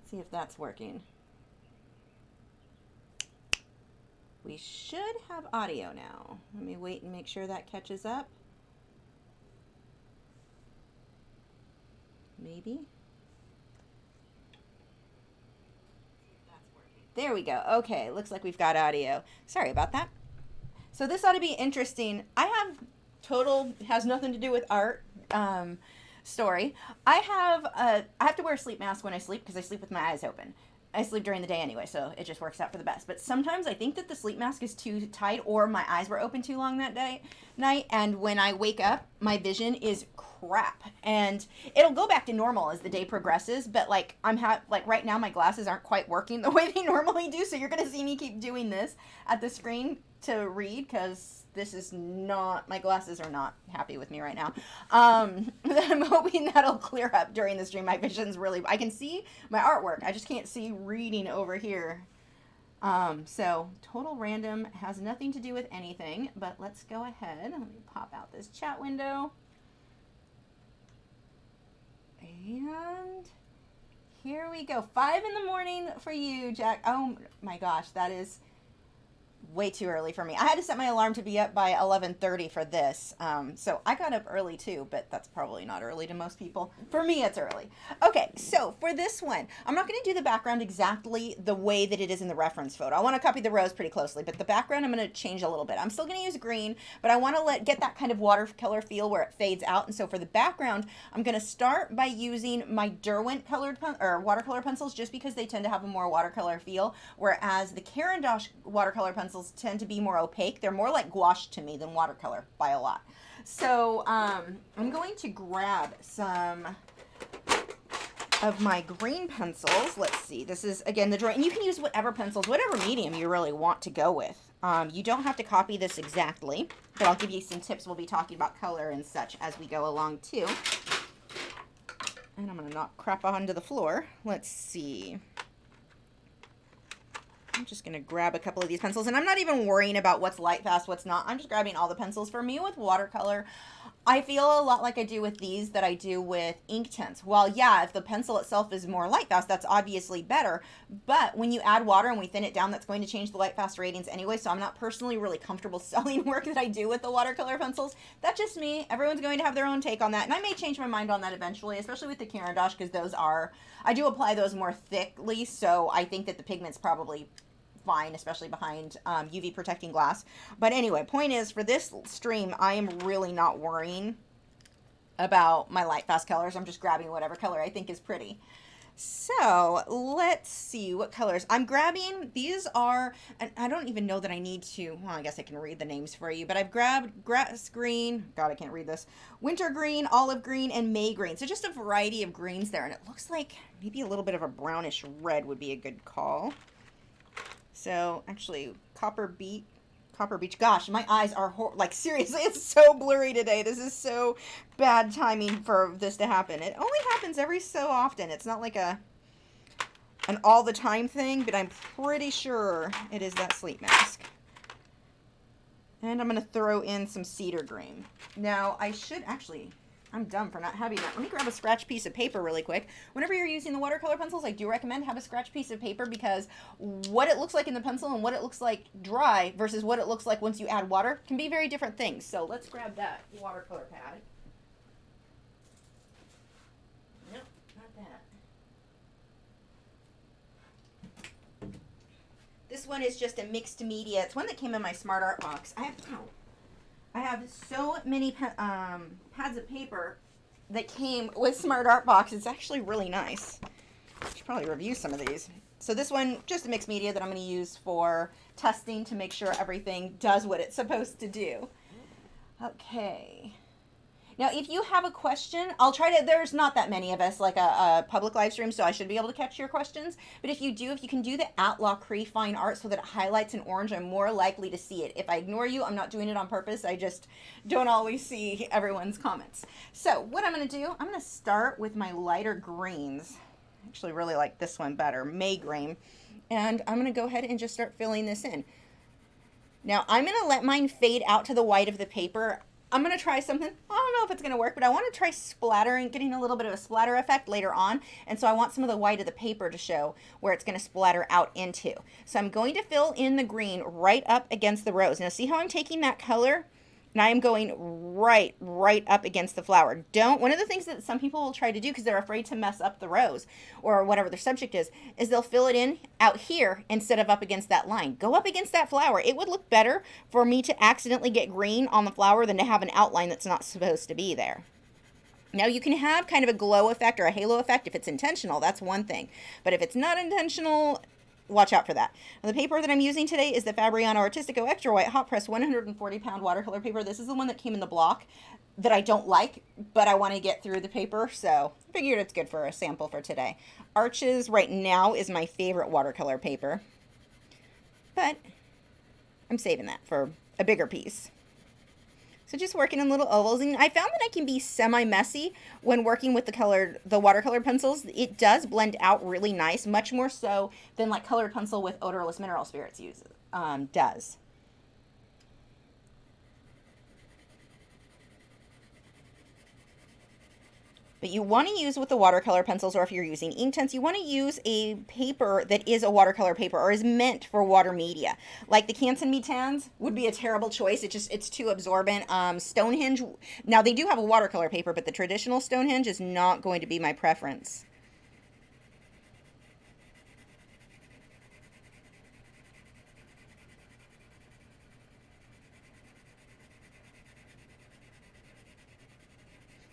See if that's working. We should have audio now. Let me wait and make sure that catches up. Maybe. There we go. Okay, looks like we've got audio. Sorry about that. So this ought to be interesting. I have has nothing to do with art story. I have to wear a sleep mask when I sleep because I sleep with my eyes open. I sleep during the day anyway, so it just works out for the best. But sometimes I think that the sleep mask is too tight or my eyes were open too long that night, and when I wake up, my vision is crap. And it'll go back to normal as the day progresses, but like like right now my glasses aren't quite working the way they normally do, so you're going to see me keep doing this at the screen to read because this is not, my glasses are not happy with me right now. I'm hoping that'll clear up during the stream. My vision's really, I can see my artwork, I just can't see reading over here. So total random has nothing to do with anything, but let's go ahead. Let me pop out this chat window. And here we go. 5 in the morning for you, Jack. Oh my gosh, that is way too early for me. I had to set my alarm to be up by 11:30 for this. So I got up early too, but that's probably not early to most people. For me, it's early. Okay, so for this one, I'm not going to do the background exactly the way that it is in the reference photo. I want to copy the rose pretty closely, but the background I'm going to change a little bit. I'm still going to use green, but I want to get that kind of watercolor feel where it fades out. And so for the background, I'm going to start by using my Derwent colored watercolor pencils just because they tend to have a more watercolor feel, whereas the Caran d'Ache watercolor pencils tend to be more opaque. They're more like gouache to me than watercolor by a lot. So I'm going to grab some of my green pencils. Let's see. This is, again, the drawing. And you can use whatever pencils, whatever medium you really want to go with. You don't have to copy this exactly, but I'll give you some tips. We'll be talking about color and such as we go along too. And I'm going to knock crap onto the floor. Let's see. I'm just going to grab a couple of these pencils, and I'm not even worrying about what's light fast, what's not. I'm just grabbing all the pencils. For me with watercolor, I feel a lot like I do with these that I do with ink tints. Well, yeah, if the pencil itself is more light fast, that's obviously better, but when you add water and we thin it down, that's going to change the light fast ratings anyway, so I'm not personally really comfortable selling work that I do with the watercolor pencils. That's just me. Everyone's going to have their own take on that, and I may change my mind on that eventually, especially with the Caran d'Ache, because I do apply those more thickly, so I think that the pigment's probably fine, especially behind UV protecting glass. But anyway, point is, for this stream, I am really not worrying about my light fast colors. I'm just grabbing whatever color I think is pretty. So let's see what colors I'm grabbing. These are, and I don't even know that I need to, well, I guess I can read the names for you, but I've grabbed grass green, God, I can't read this, winter green, olive green, and May green. So just a variety of greens there, and it looks like maybe a little bit of a brownish red would be a good call. So actually, copper beach. Gosh, my eyes are like, seriously, it's so blurry today. This is so bad timing for this to happen. It only happens every so often. It's not like an all the time thing, but I'm pretty sure it is that sleep mask. And I'm going to throw in some cedar green. Now, I should actually, I'm dumb for not having that. Let me grab a scratch piece of paper really quick. Whenever you're using the watercolor pencils, I do recommend have a scratch piece of paper, because what it looks like in the pencil and what it looks like dry versus what it looks like once you add water can be very different things. So let's grab that watercolor pad. Nope, not that. This one is just a mixed media. It's one that came in my Smart Art box. I have so many pads of paper that came with Smart Art box. It's actually really nice. I should probably review some of these. So this one, just a mixed media that I'm going to use for testing to make sure everything does what it's supposed to do. Okay. Now, if you have a question, I'll try to, there's not that many of us, like a public live stream, so I should be able to catch your questions. But if you can do the Outlaw Cree Fine Art so that it highlights in orange, I'm more likely to see it. If I ignore you, I'm not doing it on purpose. I just don't always see everyone's comments. So what I'm going to do, I'm going to start with my lighter greens. I actually really like this one better, May green. And I'm going to go ahead and just start filling this in. Now, I'm going to let mine fade out to the white of the paper I'm going to try something. I don't know if it's going to work, but I want to try splattering, getting a little bit of a splatter effect later on. And so I want some of the white of the paper to show where it's going to splatter out into. So I'm going to fill in the green right up against the rose. Now see how I'm taking that color? And I am going right up against the flower. One of the things that some people will try to do because they're afraid to mess up the rose or whatever their subject is they'll fill it in out here instead of up against that line. Go up against that flower. It would look better for me to accidentally get green on the flower than to have an outline that's not supposed to be there. Now you can have kind of a glow effect or a halo effect if it's intentional. That's one thing. But if it's not intentional, watch out for that. Now, the paper that I'm using today is the Fabriano Artistico Extra White Hot Press 140 pound watercolor paper. This is the one that came in the block that I don't like, but I want to get through the paper, so I figured it's good for a sample for today. Arches right now is my favorite watercolor paper, but I'm saving that for a bigger piece. So just working in little ovals, and I found that I can be semi-messy when working with the watercolor pencils. It does blend out really nice, much more so than like colored pencil with odorless mineral spirits does. But you want to use with the watercolor pencils, or if you're using Inktense, you want to use a paper that is a watercolor paper or is meant for water media. Like the Canson Me Tans would be a terrible choice. It's too absorbent. Stonehenge, now they do have a watercolor paper, but the traditional Stonehenge is not going to be my preference.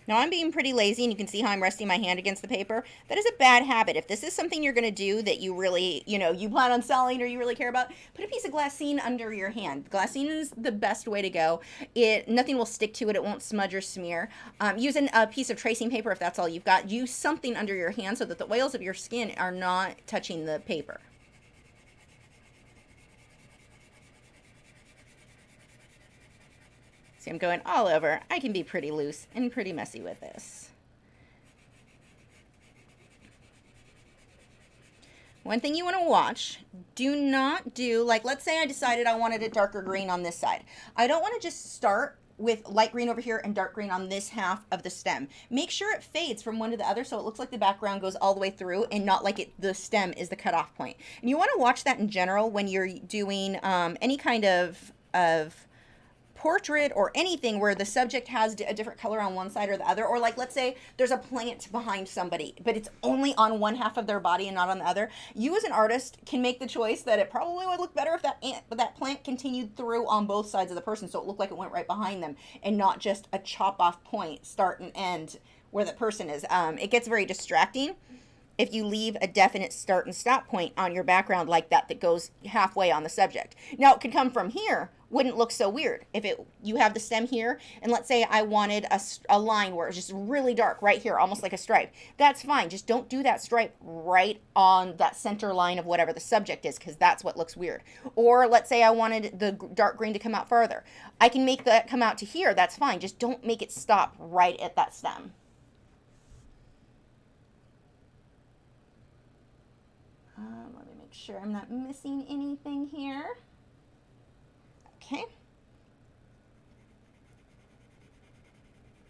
Now I'm being pretty lazy, and you can see how I'm resting my hand against the paper. That is a bad habit. If this is something you're going to do that you really, you plan on selling or you really care about, put a piece of glassine under your hand. Glassine is the best way to go. Nothing will stick to it. It won't smudge or smear. Use a piece of tracing paper if that's all you've got. Use something under your hand so that the oils of your skin are not touching the paper. See, I'm going all over. I can be pretty loose and pretty messy with this. One thing you want to watch, do not do, like let's say I decided I wanted a darker green on this side. I don't want to just start with light green over here and dark green on this half of the stem. Make sure it fades from one to the other so it looks like the background goes all the way through and not like the stem is the cutoff point. And you want to watch that in general when you're doing any kind of portrait or anything where the subject has a different color on one side or the other, or like let's say there's a plant behind somebody but it's only on one half of their body and not on the other. You as an artist can make the choice that it probably would look better if that plant continued through on both sides of the person so it looked like it went right behind them and not just a chop off point start and end where the person is. It gets very distracting if you leave a definite start and stop point on your background like that goes halfway on the subject. Now it could come from here, wouldn't look so weird. If you have the stem here, and let's say I wanted a line where it's just really dark right here, almost like a stripe. That's fine. Just don't do that stripe right on that center line of whatever the subject is, because that's what looks weird. Or let's say I wanted the dark green to come out further. I can make that come out to here. That's fine. Just don't make it stop right at that stem. Let me make sure I'm not missing anything here. Okay.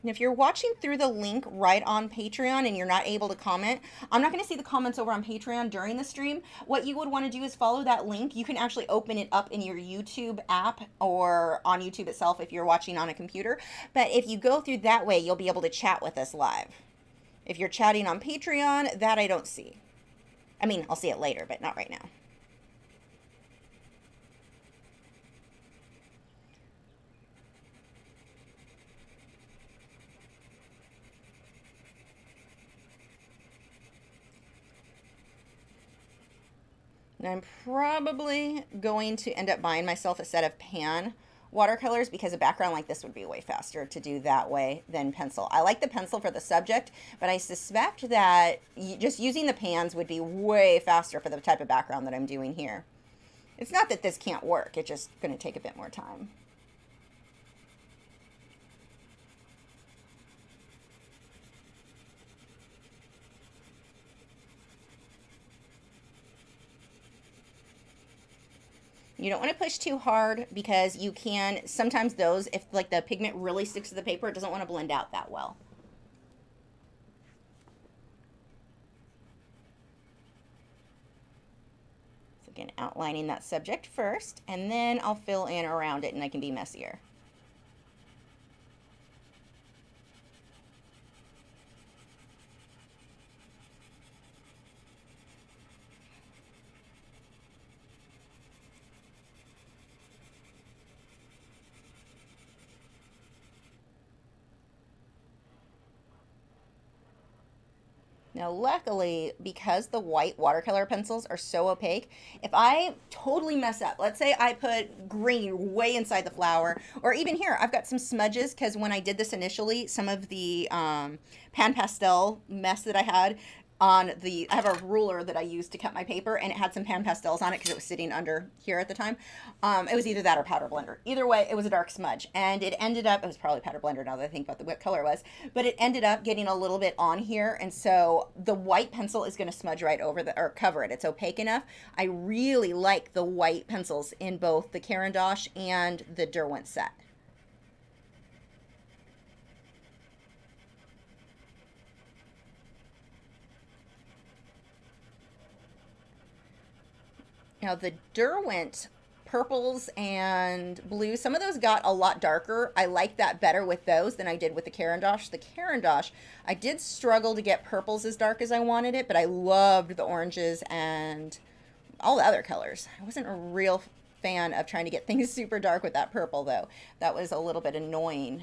And if you're watching through the link right on Patreon and you're not able to comment, I'm not going to see the comments over on Patreon during the stream. What you would want to do is follow that link. You can actually open it up in your YouTube app or on YouTube itself if you're watching on a computer. But if you go through that way, you'll be able to chat with us live. If you're chatting on Patreon, that I don't see. I mean, I'll see it later, but not right now. And I'm probably going to end up buying myself a set of pan watercolors because a background like this would be way faster to do that way than pencil. I like the pencil for the subject, but I suspect that just using the pans would be way faster for the type of background that I'm doing here. It's not that this can't work, it's just going to take a bit more time. You don't want to push too hard because you can, sometimes those, if like the pigment really sticks to the paper, it doesn't want to blend out that well. So again, outlining that subject first, and then I'll fill in around it and I can be messier. Now, luckily, because the white watercolor pencils are so opaque, if I totally mess up, let's say I put green way inside the flower, or even here, I've got some smudges, because when I did this initially, some of the pan pastel mess that I had on the, I have a ruler that I used to cut my paper, and it had some pan pastels on it because it was sitting under here at the time. It was either that or powder blender. Either way, it was a dark smudge, and it ended up, it was probably powder blender now that I think about what color it was, but it ended up getting a little bit on here, and so the white pencil is going to smudge right over the, or cover it. It's opaque enough. I really like the white pencils in both the Caran d'Ache and the Derwent set. Now the Derwent purples and blues, some of those got a lot darker. I like that better with those than I did with the Caran d'Ache. The Caran d'Ache, I did struggle to get purples as dark as I wanted it, but I loved the oranges and all the other colors. I wasn't a real fan of trying to get things super dark with that purple though. That was a little bit annoying.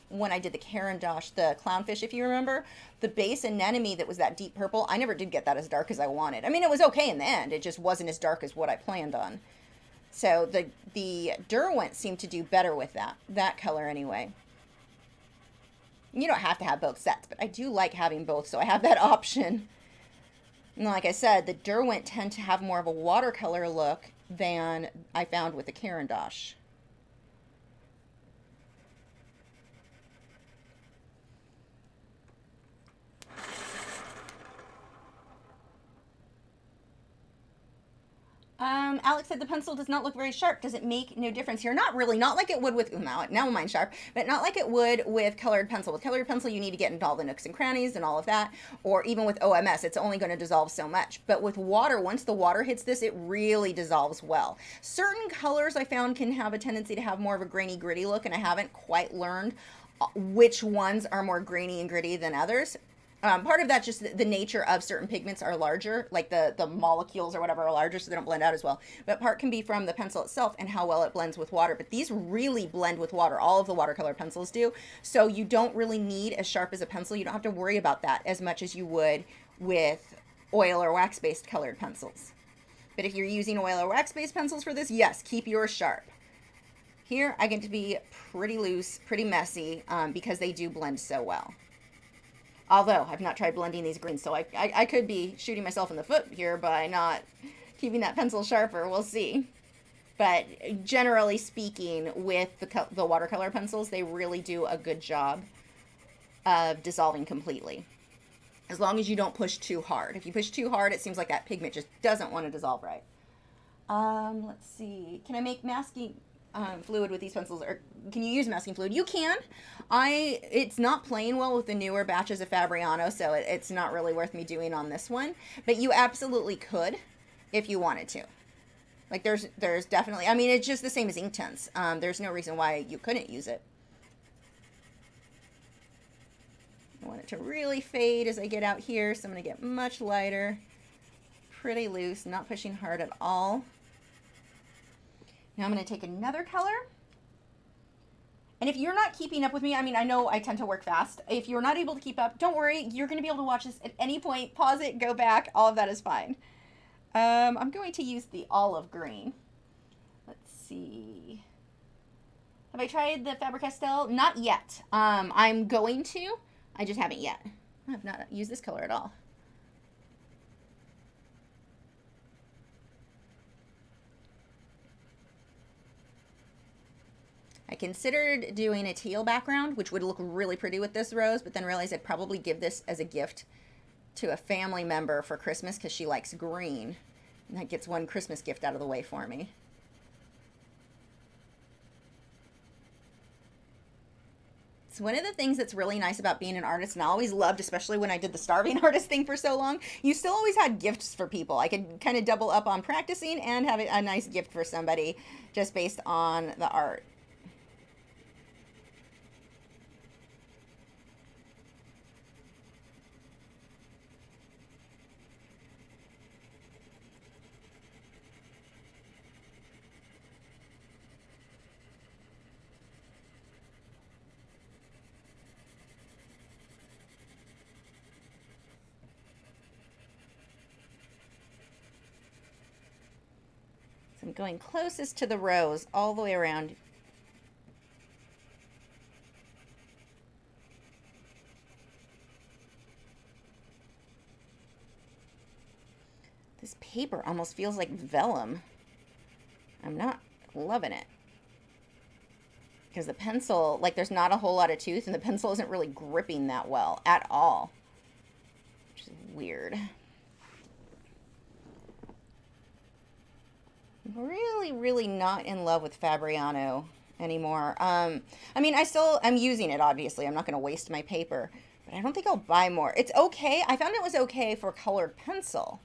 When I did the Caran d'Ache, the clownfish, if you remember, the base anemone that was that deep purple, I never did get that as dark as I wanted. I mean, it was okay in the end. It just wasn't as dark as what I planned on. So the Derwent seemed to do better with that color anyway. You don't have to have both sets, but I do like having both, so I have that option. And like I said, the Derwent tend to have more of a watercolor look than I found with the Caran d'Ache. Alex said the pencil does not look very sharp. Does it make no difference here? Not really. Not like it would with, now mine's sharp, but not like it would with colored pencil. With colored pencil, you need to get into all the nooks and crannies and all of that. Or even with OMS, it's only going to dissolve so much. But with water, once the water hits this, it really dissolves well. Certain colors I found can have a tendency to have more of a grainy, gritty look, and I haven't quite learned which ones are more grainy and gritty than others. Part of that just the nature of certain pigments are larger, like the molecules or whatever are larger, so they don't blend out as well. But part can be from the pencil itself and how well it blends with water. But these really blend with water. All of the watercolor pencils do. So you don't really need as sharp as a pencil. You don't have to worry about that as much as you would with oil or wax-based colored pencils. But if you're using oil or wax-based pencils for this, yes, keep yours sharp. Here, I get to be pretty loose, pretty messy, because they do blend so well. Although, I've not tried blending these greens, so I could be shooting myself in the foot here by not keeping that pencil sharper. We'll see. But generally speaking, with the watercolor pencils, they really do a good job of dissolving completely. As long as you don't push too hard. If you push too hard, it seems like that pigment just doesn't want to dissolve right. Let's see. Can I make masking fluid with these pencils, or can you use masking fluid? You can. It's not playing well with the newer batches of Fabriano, so it's not really worth me doing on this one, but you absolutely could if you wanted to. Like there's definitely, I mean, it's just the same as Inktense. There's no reason why you couldn't use it. I want it to really fade as I get out here, so I'm going to get much lighter, pretty loose, not pushing hard at all. Now I'm going to take another color. And if you're not keeping up with me, I mean, I know I tend to work fast. If you're not able to keep up, don't worry. You're going to be able to watch this at any point. Pause it, go back. All of that is fine. I'm going to use the olive green. Let's see. Have I tried the Faber-Castell? Not yet. I'm going to. I just haven't yet. I have not used this color at all. I considered doing a teal background, which would look really pretty with this rose, but then realized I'd probably give this as a gift to a family member for Christmas because she likes green. And that gets one Christmas gift out of the way for me. So one of the things that's really nice about being an artist, and I always loved, especially when I did the starving artist thing for so long, you still always had gifts for people. I could kind of double up on practicing and have a nice gift for somebody just based on the art. I'm going closest to the rose all the way around. This paper almost feels like vellum. I'm not loving it. Because the pencil, like there's not a whole lot of tooth and the pencil isn't really gripping that well at all. Which is weird. Really not in love with Fabriano anymore. I mean, I'm using it, obviously. I'm not going to waste my paper. But I don't think I'll buy more. It's okay. I found it was okay for colored pencil.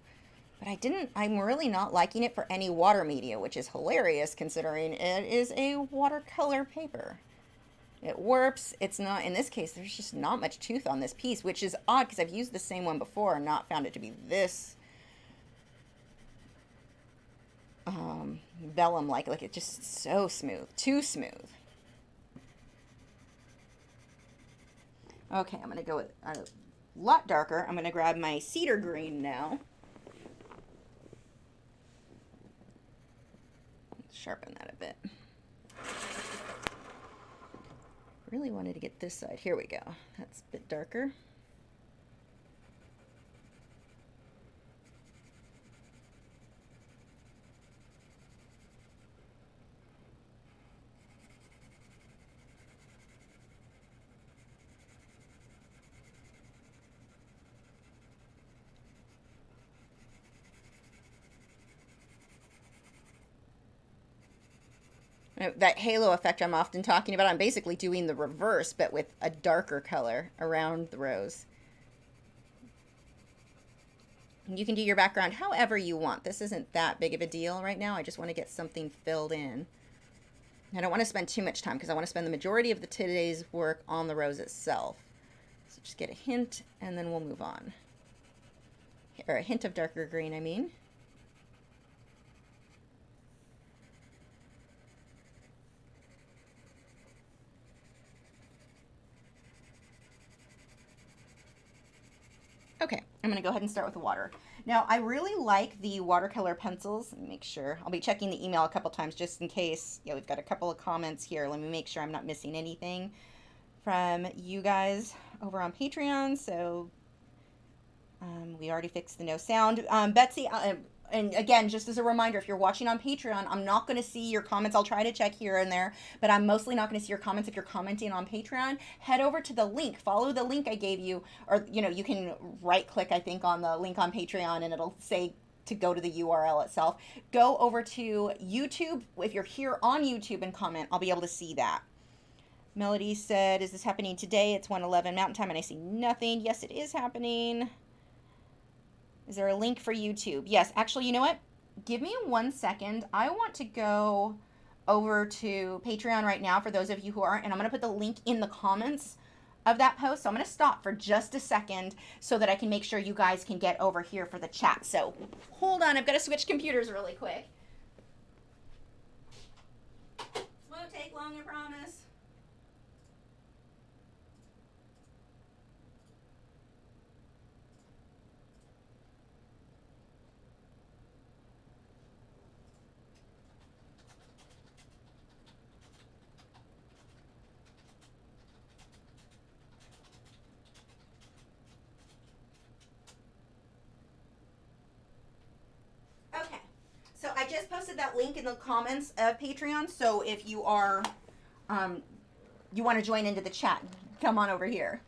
But I'm really not liking it for any water media, which is hilarious considering it is a watercolor paper. It warps. It's not, in this case, there's just not much tooth on this piece, which is odd because I've used the same one before and not found it to be this vellum like it's just so smooth, too smooth. Okay, I'm gonna go with a lot darker. I'm gonna grab my cedar green now. Sharpen that a bit. Really wanted to get this side. Here we go. That's a bit darker. That halo effect I'm often talking about, I'm basically doing the reverse, but with a darker color around the rose. You can do your background however you want. This isn't that big of a deal right now. I just want to get something filled in. I don't want to spend too much time because I want to spend the majority of today's work on the rose itself. So just get a hint and then we'll move on. Or a hint of darker green, I mean. Okay, I'm going to go ahead and start with the water. Now, I really like the watercolor pencils. Let me make sure. I'll be checking the email a couple times just in case. Yeah, we've got a couple of comments here. Let me make sure I'm not missing anything from you guys over on Patreon. So we already fixed the no sound. Betsy, and again, just as a reminder, if you're watching on Patreon, I'm not going to see your comments. I'll try to check here and there, but I'm mostly not going to see your comments if you're commenting on Patreon. Head over to the link. Follow the link I gave you, or, you can right-click, I think, on the link on Patreon, and it'll say to go to the URL itself. Go over to YouTube. If you're here on YouTube and comment, I'll be able to see that. Melody said, is this happening today? It's 1:11 Mountain Time, and I see nothing. Yes, it is happening. Is there a link for YouTube? Yes, actually, you know what? Give me 1 second. I want to go over to Patreon right now for those of you who aren't, and I'm going to put the link in the comments of that post. So I'm going to stop for just a second so that I can make sure you guys can get over here for the chat. So hold on. I've got to switch computers really quick. This won't take long, I promise. So I just posted that link in the comments of Patreon. So if you are, you want to join into the chat, come on over here.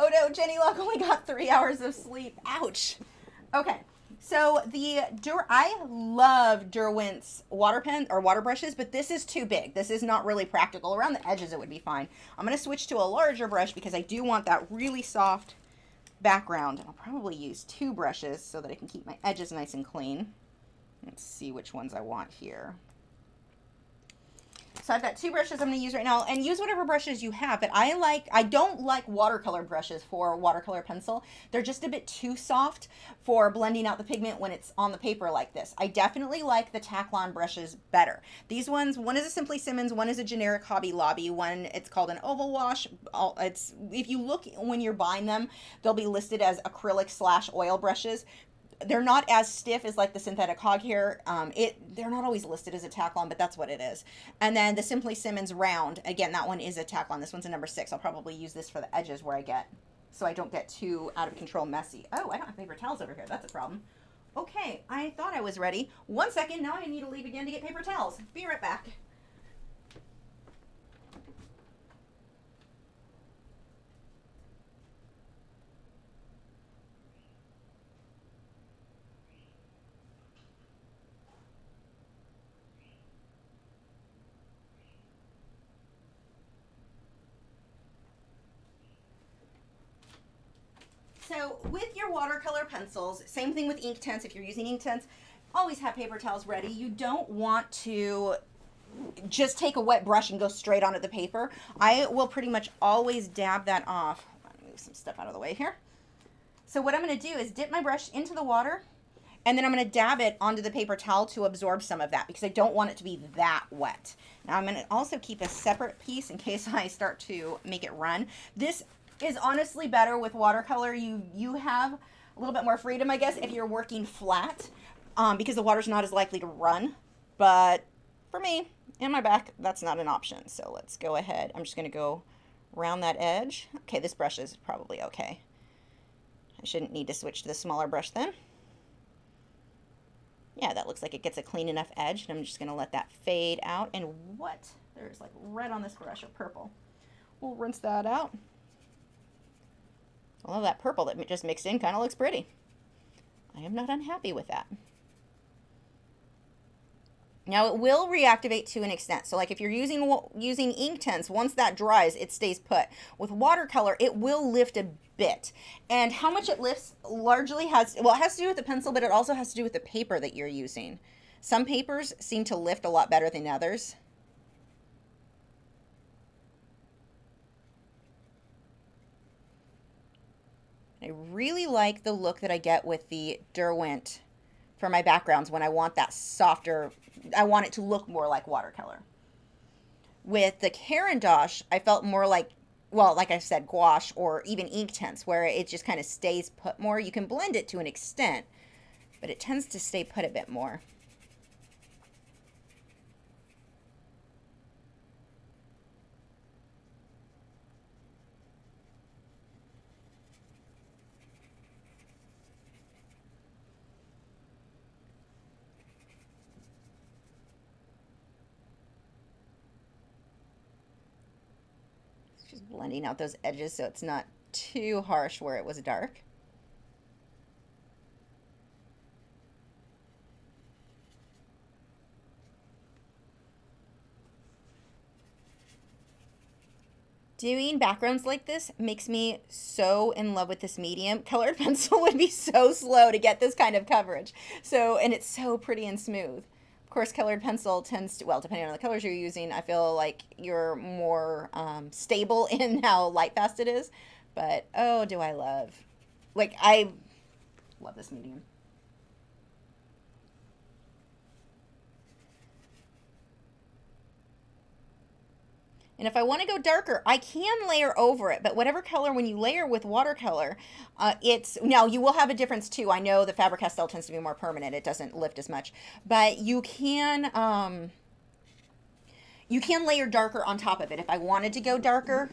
Oh no, Jenny Luck only got 3 hours of sleep. Ouch. Okay. So I love Derwent's water pen or water brushes, but this is too big. This is not really practical. Around the edges it would be fine. I'm going to switch to a larger brush because I do want that really soft background. I'll probably use 2 brushes so that I can keep my edges nice and clean. Let's see which ones I want here. So I've got 2 brushes I'm going to use right now, and use whatever brushes you have, but I don't like watercolor brushes for watercolor pencil. They're just a bit too soft for blending out the pigment when it's on the paper like this. I definitely like the Taklon brushes better. These ones, one is a Simply Simmons, one is a generic Hobby Lobby, one it's called an oval wash. If you look when you're buying them, they'll be listed as acrylic/oil brushes. They're not as stiff as like the synthetic hog hair. They're not always listed as a Taklon, but that's what it is. And then the Simply Simmons round, again, that one is a Taklon. This one's a number 6. I'll probably use this for the edges where I get, so I don't get too out of control messy. Oh, I don't have paper towels over here. That's a problem. Okay, I thought I was ready. 1 second, now I need to leave again to get paper towels. Be right back. So with your watercolor pencils, same thing with ink tints. If you're using ink tints, always have paper towels ready. You don't want to just take a wet brush and go straight onto the paper. I will pretty much always dab that off. Let me move some stuff out of the way here. So what I'm going to do is dip my brush into the water, and then I'm going to dab it onto the paper towel to absorb some of that because I don't want it to be that wet. Now I'm going to also keep a separate piece in case I start to make it run. This is honestly better with watercolor. You have a little bit more freedom, I guess, if you're working flat, because the water's not as likely to run. But for me, in my back, that's not an option. So let's go ahead. I'm just going to go around that edge. Okay, this brush is probably okay. I shouldn't need to switch to the smaller brush then. Yeah, that looks like it gets a clean enough edge, and I'm just going to let that fade out. And what? There's like red on this brush, or purple. We'll rinse that out. Although that purple that just mixed in kind of looks pretty. I am not unhappy with that. Now it will reactivate to an extent. So like if you're using ink tints, once that dries, it stays put. With watercolor, it will lift a bit. And how much it lifts largely it has to do with the pencil, but it also has to do with the paper that you're using. Some papers seem to lift a lot better than others. I really like the look that I get with the Derwent for my backgrounds when I want that softer, I want it to look more like watercolor. With the Caran d'Ache, I felt more like, well, like I said, gouache or even ink tints, where it just kind of stays put more. You can blend it to an extent, but it tends to stay put a bit more. Just blending out those edges so it's not too harsh where it was dark. Doing backgrounds like this makes me so in love with this medium. Colored pencil would be so slow to get this kind of coverage. And it's so pretty and smooth. Of course, colored pencil tends to, well, depending on the colors you're using, I feel like you're more stable in how light fast it is. But, oh, do I I love this medium. And if I want to go darker, I can layer over it. But whatever color, when you layer with watercolor, now you will have a difference too. I know the Faber-Castell tends to be more permanent. It doesn't lift as much. But you can layer darker on top of it. If I wanted to go darker,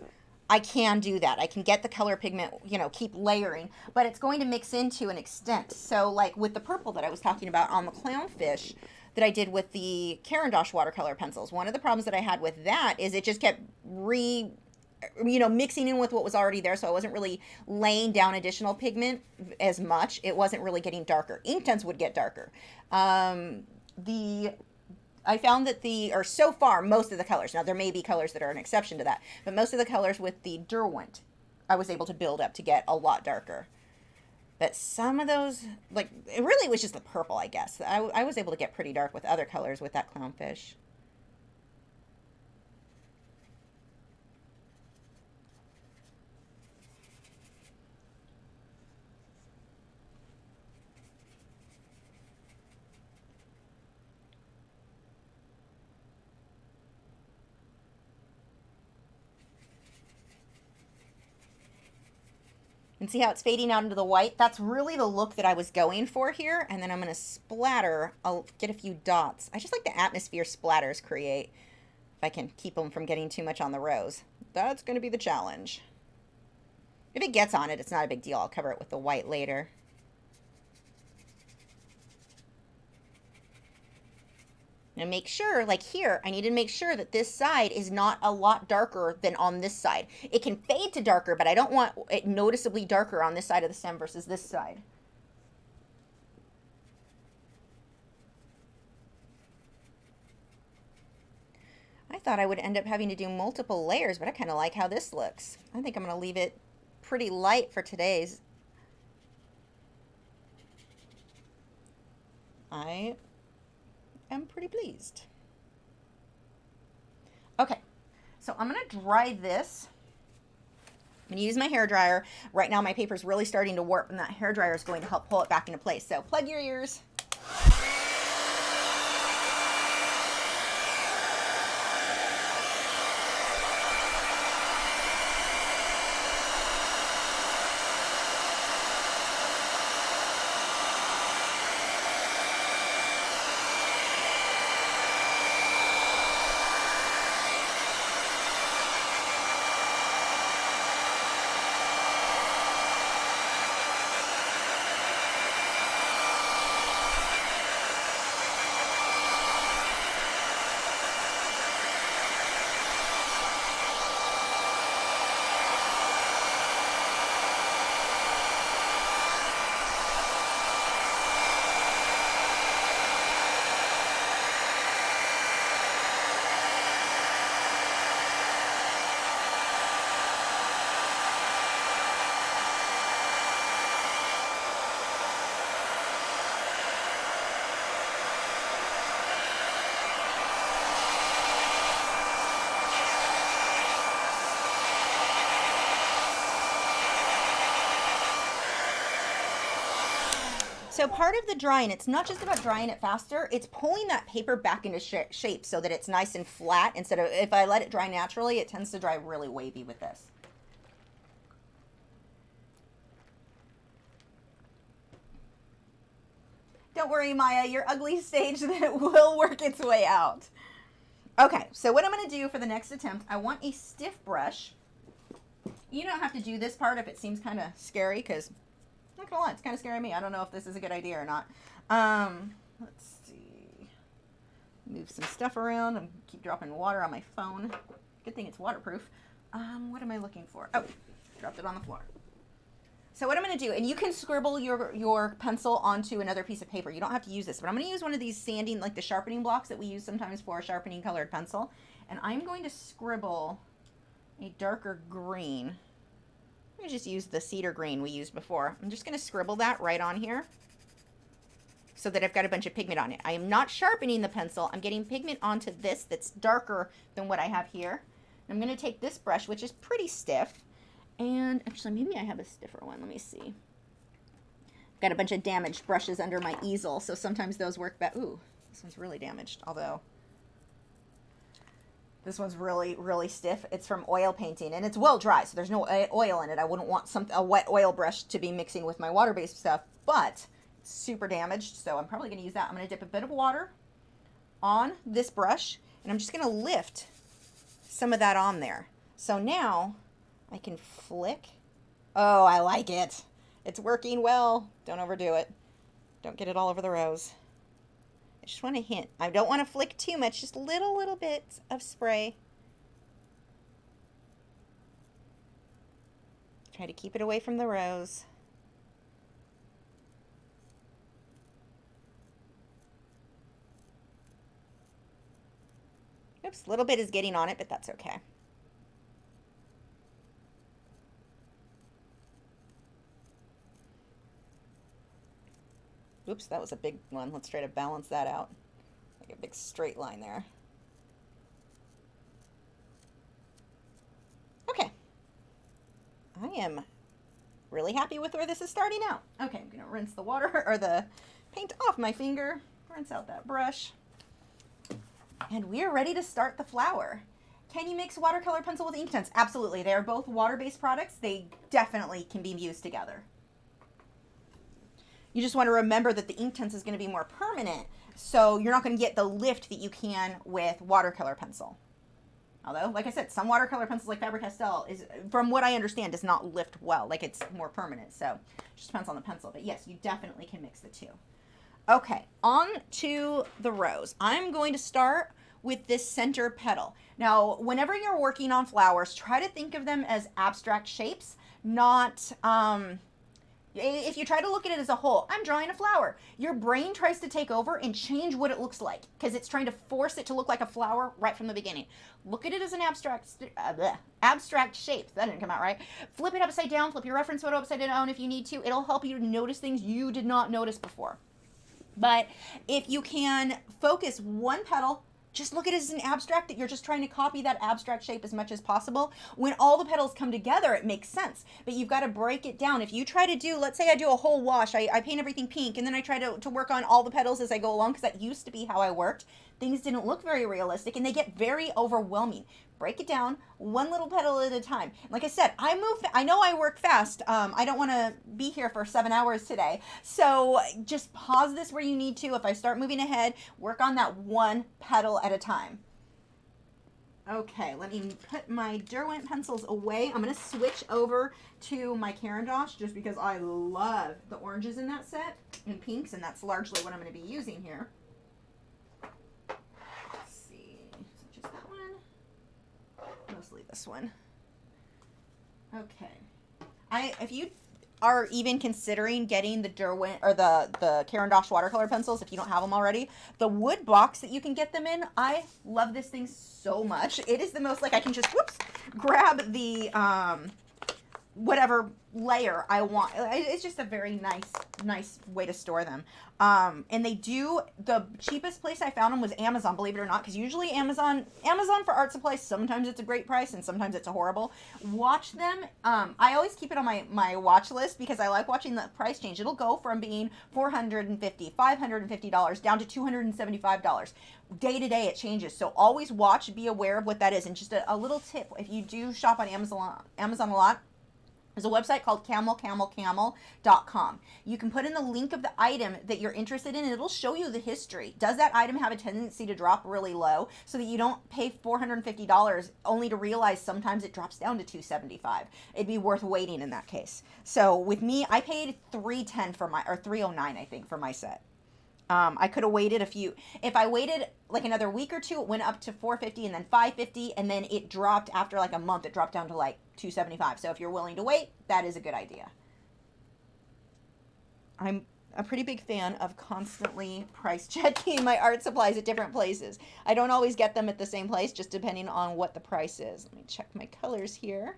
I can do that. I can get the color pigment, keep layering. But it's going to mix in to an extent. So like with the purple that I was talking about on the clownfish, that I did with the Caran d'Ache watercolor pencils. One of the problems that I had with that is it just kept you know, mixing in with what was already there, so I wasn't really laying down additional pigment as much. It wasn't really getting darker. Inktense would get darker. The I found that or so far, most of the colors, now there may be colors that are an exception to that, but most of the colors with the Derwent, I was able to build up to get a lot darker. But some of those, like, it really was just the purple, I guess. I was able to get pretty dark with other colors with that clownfish. And see how it's fading out into the white? That's really the look that I was going for here. And then I'm going to splatter. I'll get a few dots. I just like the atmosphere splatters create. If I can keep them from getting too much on the rose. That's going to be the challenge. If it gets on it, it's not a big deal. I'll cover it with the white later. Now make sure, like here, I need to make sure that this side is not a lot darker than on this side. It can fade to darker, but I don't want it noticeably darker on this side of the stem versus this side. I thought I would end up having to do multiple layers, but I kind of like how this looks. I think I'm going to leave it pretty light for today's. I am pretty pleased. Okay, so I'm going to dry this. I'm going to use my hair dryer. Right now my paper is really starting to warp, and that hair dryer is going to help pull it back into place. So plug your ears. So part of the drying, it's not just about drying it faster, it's pulling that paper back into shape so that it's nice and flat instead of, if I let it dry naturally, it tends to dry really wavy with this. Don't worry, Maya, your ugly stage that will work its way out. Okay, so what I'm going to do for the next attempt, I want a stiff brush. You don't have to do this part if it seems kind of scary, because I'm not gonna lie, it's kind of scaring me. I don't know if this is a good idea or not. Let's see. Move some stuff around. I keep dropping water on my phone. Good thing it's waterproof. What am I looking for? Oh, dropped it on the floor. So what I'm going to do, and you can scribble your pencil onto another piece of paper. You don't have to use this, but I'm going to use one of these sanding, like the sharpening blocks that we use sometimes for a sharpening colored pencil. And I'm going to scribble a darker green. I'm going to just use the cedar green we used before. I'm just going to scribble that right on here so that I've got a bunch of pigment on it. I am not sharpening the pencil. I'm getting pigment onto this that's darker than what I have here. I'm going to take this brush, which is pretty stiff, and actually maybe I have a stiffer one. Let me see. I've got a bunch of damaged brushes under my easel, so sometimes those work better. Ooh, this one's really damaged, although this one's really, really stiff. It's from oil painting, and it's well dry, so there's no oil in it. I wouldn't want a wet oil brush to be mixing with my water-based stuff, but it's super damaged, so I'm probably going to use that. I'm going to dip a bit of water on this brush, and I'm just going to lift some of that on there. So now I can flick. Oh, I like it. It's working well. Don't overdo it. Don't get it all over the rose. I just want to hint. I don't want to flick too much, just little bits of spray. Try to keep it away from the rose. Oops, a little bit is getting on it, but that's okay. Oops, that was a big one. Let's try to balance that out. Like a big straight line there. Okay. I am really happy with where this is starting out. Okay, I'm gonna rinse the water or the paint off my finger, rinse out that brush, and we are ready to start the flower. Can you mix watercolor pencil with Inktense? Absolutely. They are both water-based products. They definitely can be used together. You just want to remember that the Inktense is going to be more permanent, so you're not going to get the lift that you can with watercolor pencil. Although, like I said, some watercolor pencils like Faber-Castell, is, from what I understand, does not lift well. Like, it's more permanent, so it just depends on the pencil. But yes, you definitely can mix the two. Okay, on to the rose. I'm going to start with this center petal. Now, whenever you're working on flowers, try to think of them as abstract shapes, not... if you try to look at it as a whole, I'm drawing a flower. Your brain tries to take over and change what it looks like because it's trying to force it to look like a flower right from the beginning. Look at it as an abstract shape. That didn't come out right. Flip it upside down. Flip your reference photo upside down if you need to. It'll help you notice things you did not notice before. But if you can focus one petal, just look at it as an abstract, that you're just trying to copy that abstract shape as much as possible. When all the petals come together, it makes sense. But you've got to break it down. If you try to do, let's say I do a whole wash, I paint everything pink, and then I try to work on all the petals as I go along, because that used to be how I worked. Things didn't look very realistic, and they get very overwhelming. Break it down, one little petal at a time. Like I said, I know I work fast. I don't want to be here for 7 hours today. So just pause this where you need to. If I start moving ahead, work on that one petal at a time. Okay, let me put my Derwent pencils away. I'm going to switch over to my Caran d'Ache just because I love the oranges in that set and pinks, and that's largely what I'm going to be using here. Mostly this one. Okay. If you are even considering getting the Derwent or the Caran d'Ache watercolor pencils, if you don't have them already, the wood box that you can get them in, I love this thing so much. It is the most, like, I can just, whoops, grab the whatever layer I want. It's just a very nice way to store them. And they do, the cheapest place I found them was Amazon, believe it or not, because usually Amazon for art supplies, sometimes it's a great price and sometimes it's a horrible. Watch them. I always keep it on my watch list because I like watching the price change. It'll go from being $450, $550 down to $275. Day to day it changes. So always watch, be aware of what that is. And just a little tip, if you do shop on Amazon a lot, there's a website called camelcamel.com. You can put in the link of the item that you're interested in, and it'll show you the history. Does that item have a tendency to drop really low so that you don't pay $450 only to realize sometimes it drops down to $275? It'd be worth waiting in that case. So with me, I paid $310 for or $309, I think, for my set. I could have waited if I waited like another week or two, it went up to $450 and then $550, and then it dropped after like a month, it dropped down to like $275. So if you're willing to wait, that is a good idea. I'm a pretty big fan of constantly price checking my art supplies at different places. I don't always get them at the same place, just depending on what the price is. Let me check my colors here.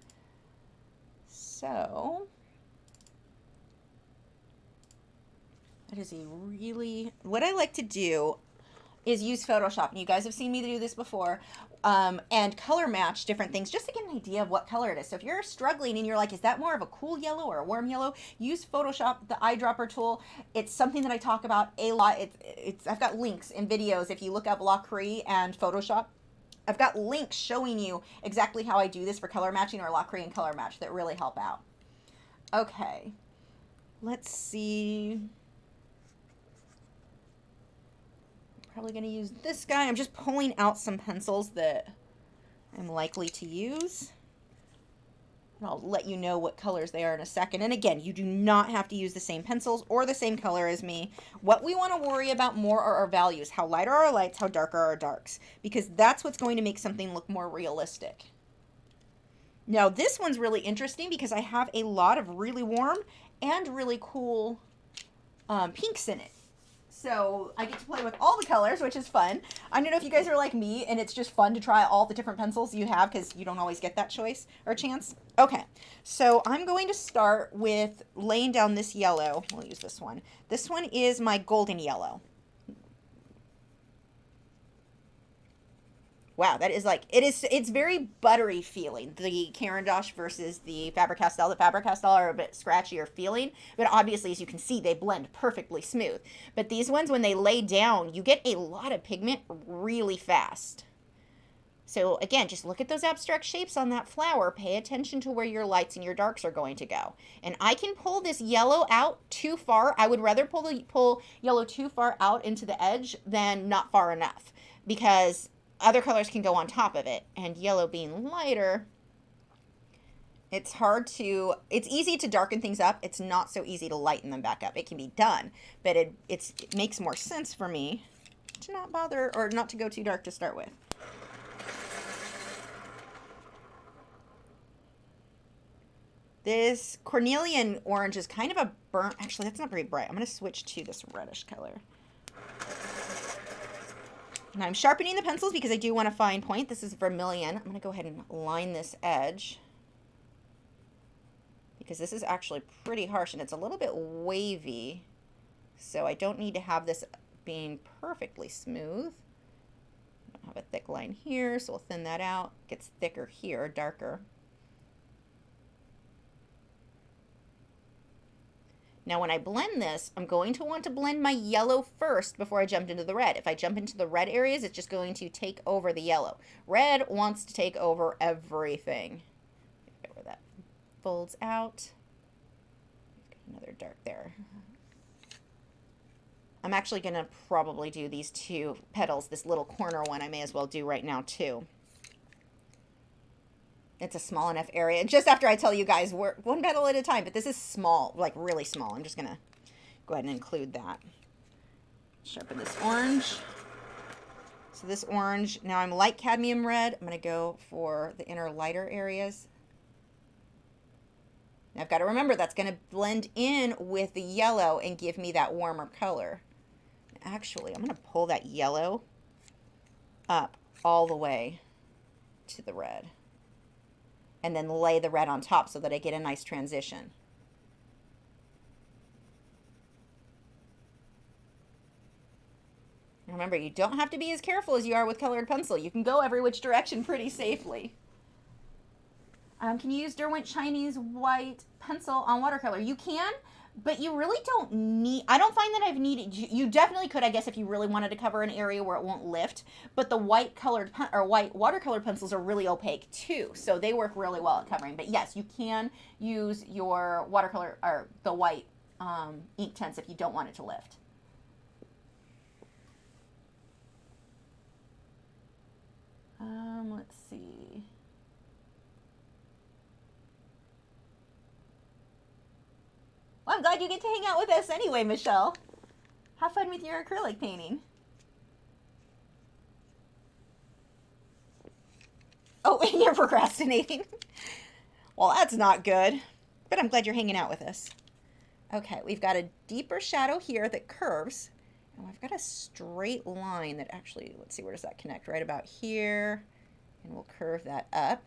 So that is what I like to do is use Photoshop, and you guys have seen me do this before, and color match different things just to get an idea of what color it is. So if you're struggling and you're like, is that more of a cool yellow or a warm yellow? Use Photoshop, the eyedropper tool. It's something that I talk about a lot. I've got links in videos. If you look up Lacree and Photoshop, I've got links showing you exactly how I do this for color matching, or Lacree and color match, that really help out. Okay, let's see. Probably going to use this guy. I'm just pulling out some pencils that I'm likely to use. And I'll let you know what colors they are in a second. And again, you do not have to use the same pencils or the same color as me. What we want to worry about more are our values. How light are our lights? How dark are our darks? Because that's what's going to make something look more realistic. Now this one's really interesting because I have a lot of really warm and really cool pinks in it. So I get to play with all the colors, which is fun. I don't know if you guys are like me and it's just fun to try all the different pencils you have because you don't always get that choice or chance. Okay, so I'm going to start with laying down this yellow. We'll use this one. This one is my golden yellow. Wow, that is like, it's very buttery feeling, the Caran d'Ache versus the Faber-Castell. The Faber-Castell are a bit scratchier feeling, but obviously, as you can see, they blend perfectly smooth. But these ones, when they lay down, you get a lot of pigment really fast. So again, just look at those abstract shapes on that flower. Pay attention to where your lights and your darks are going to go. And I can pull this yellow out too far. I would rather pull yellow too far out into the edge than not far enough, because other colors can go on top of it, and yellow being lighter, it's easy to darken things up. It's not so easy to lighten them back up. It can be done, but it makes more sense for me to not bother or not to go too dark to start with. This cornelian orange is kind of a burnt, actually that's not very bright. I'm going to switch to this reddish color. Now I'm sharpening the pencils because I do want a fine point. This is vermilion. I'm going to go ahead and line this edge because this is actually pretty harsh and it's a little bit wavy. So I don't need to have this being perfectly smooth. I don't have a thick line here, so we'll thin that out. It gets thicker here, darker. Now when I blend this, I'm going to want to blend my yellow first before I jump into the red. If I jump into the red areas, it's just going to take over the yellow. Red wants to take over everything. Get where that folds out. Another dark there. I'm actually going to probably do these two petals. This little corner one I may as well do right now too. It's a small enough area. Just after I tell you guys, we're one petal at a time, but this is small, like really small. I'm just going to go ahead and include that. Sharpen this orange. So this orange, now I'm light cadmium red. I'm going to go for the inner lighter areas. Now I've got to remember that's going to blend in with the yellow and give me that warmer color. Actually, I'm going to pull that yellow up all the way to the red. And then lay the red on top so that I get a nice transition. Remember, you don't have to be as careful as you are with colored pencil. You can go every which direction pretty safely. Can you use Derwent Chinese white pencil on watercolor? You can, but you really don't need, I don't find that I've needed, you definitely could, I guess, if you really wanted to cover an area where it won't lift, but the white colored, or white watercolor pencils are really opaque too, so they work really well at covering. But yes, you can use your watercolor, or the white ink tints if you don't want it to lift. Let's see. Well, I'm glad you get to hang out with us anyway, Michelle. Have fun with your acrylic painting. Oh, and you're procrastinating. Well, that's not good, but I'm glad you're hanging out with us. Okay, we've got a deeper shadow here that curves, and I've got a straight line that actually, let's see, where does that connect? Right about here, and we'll curve that up.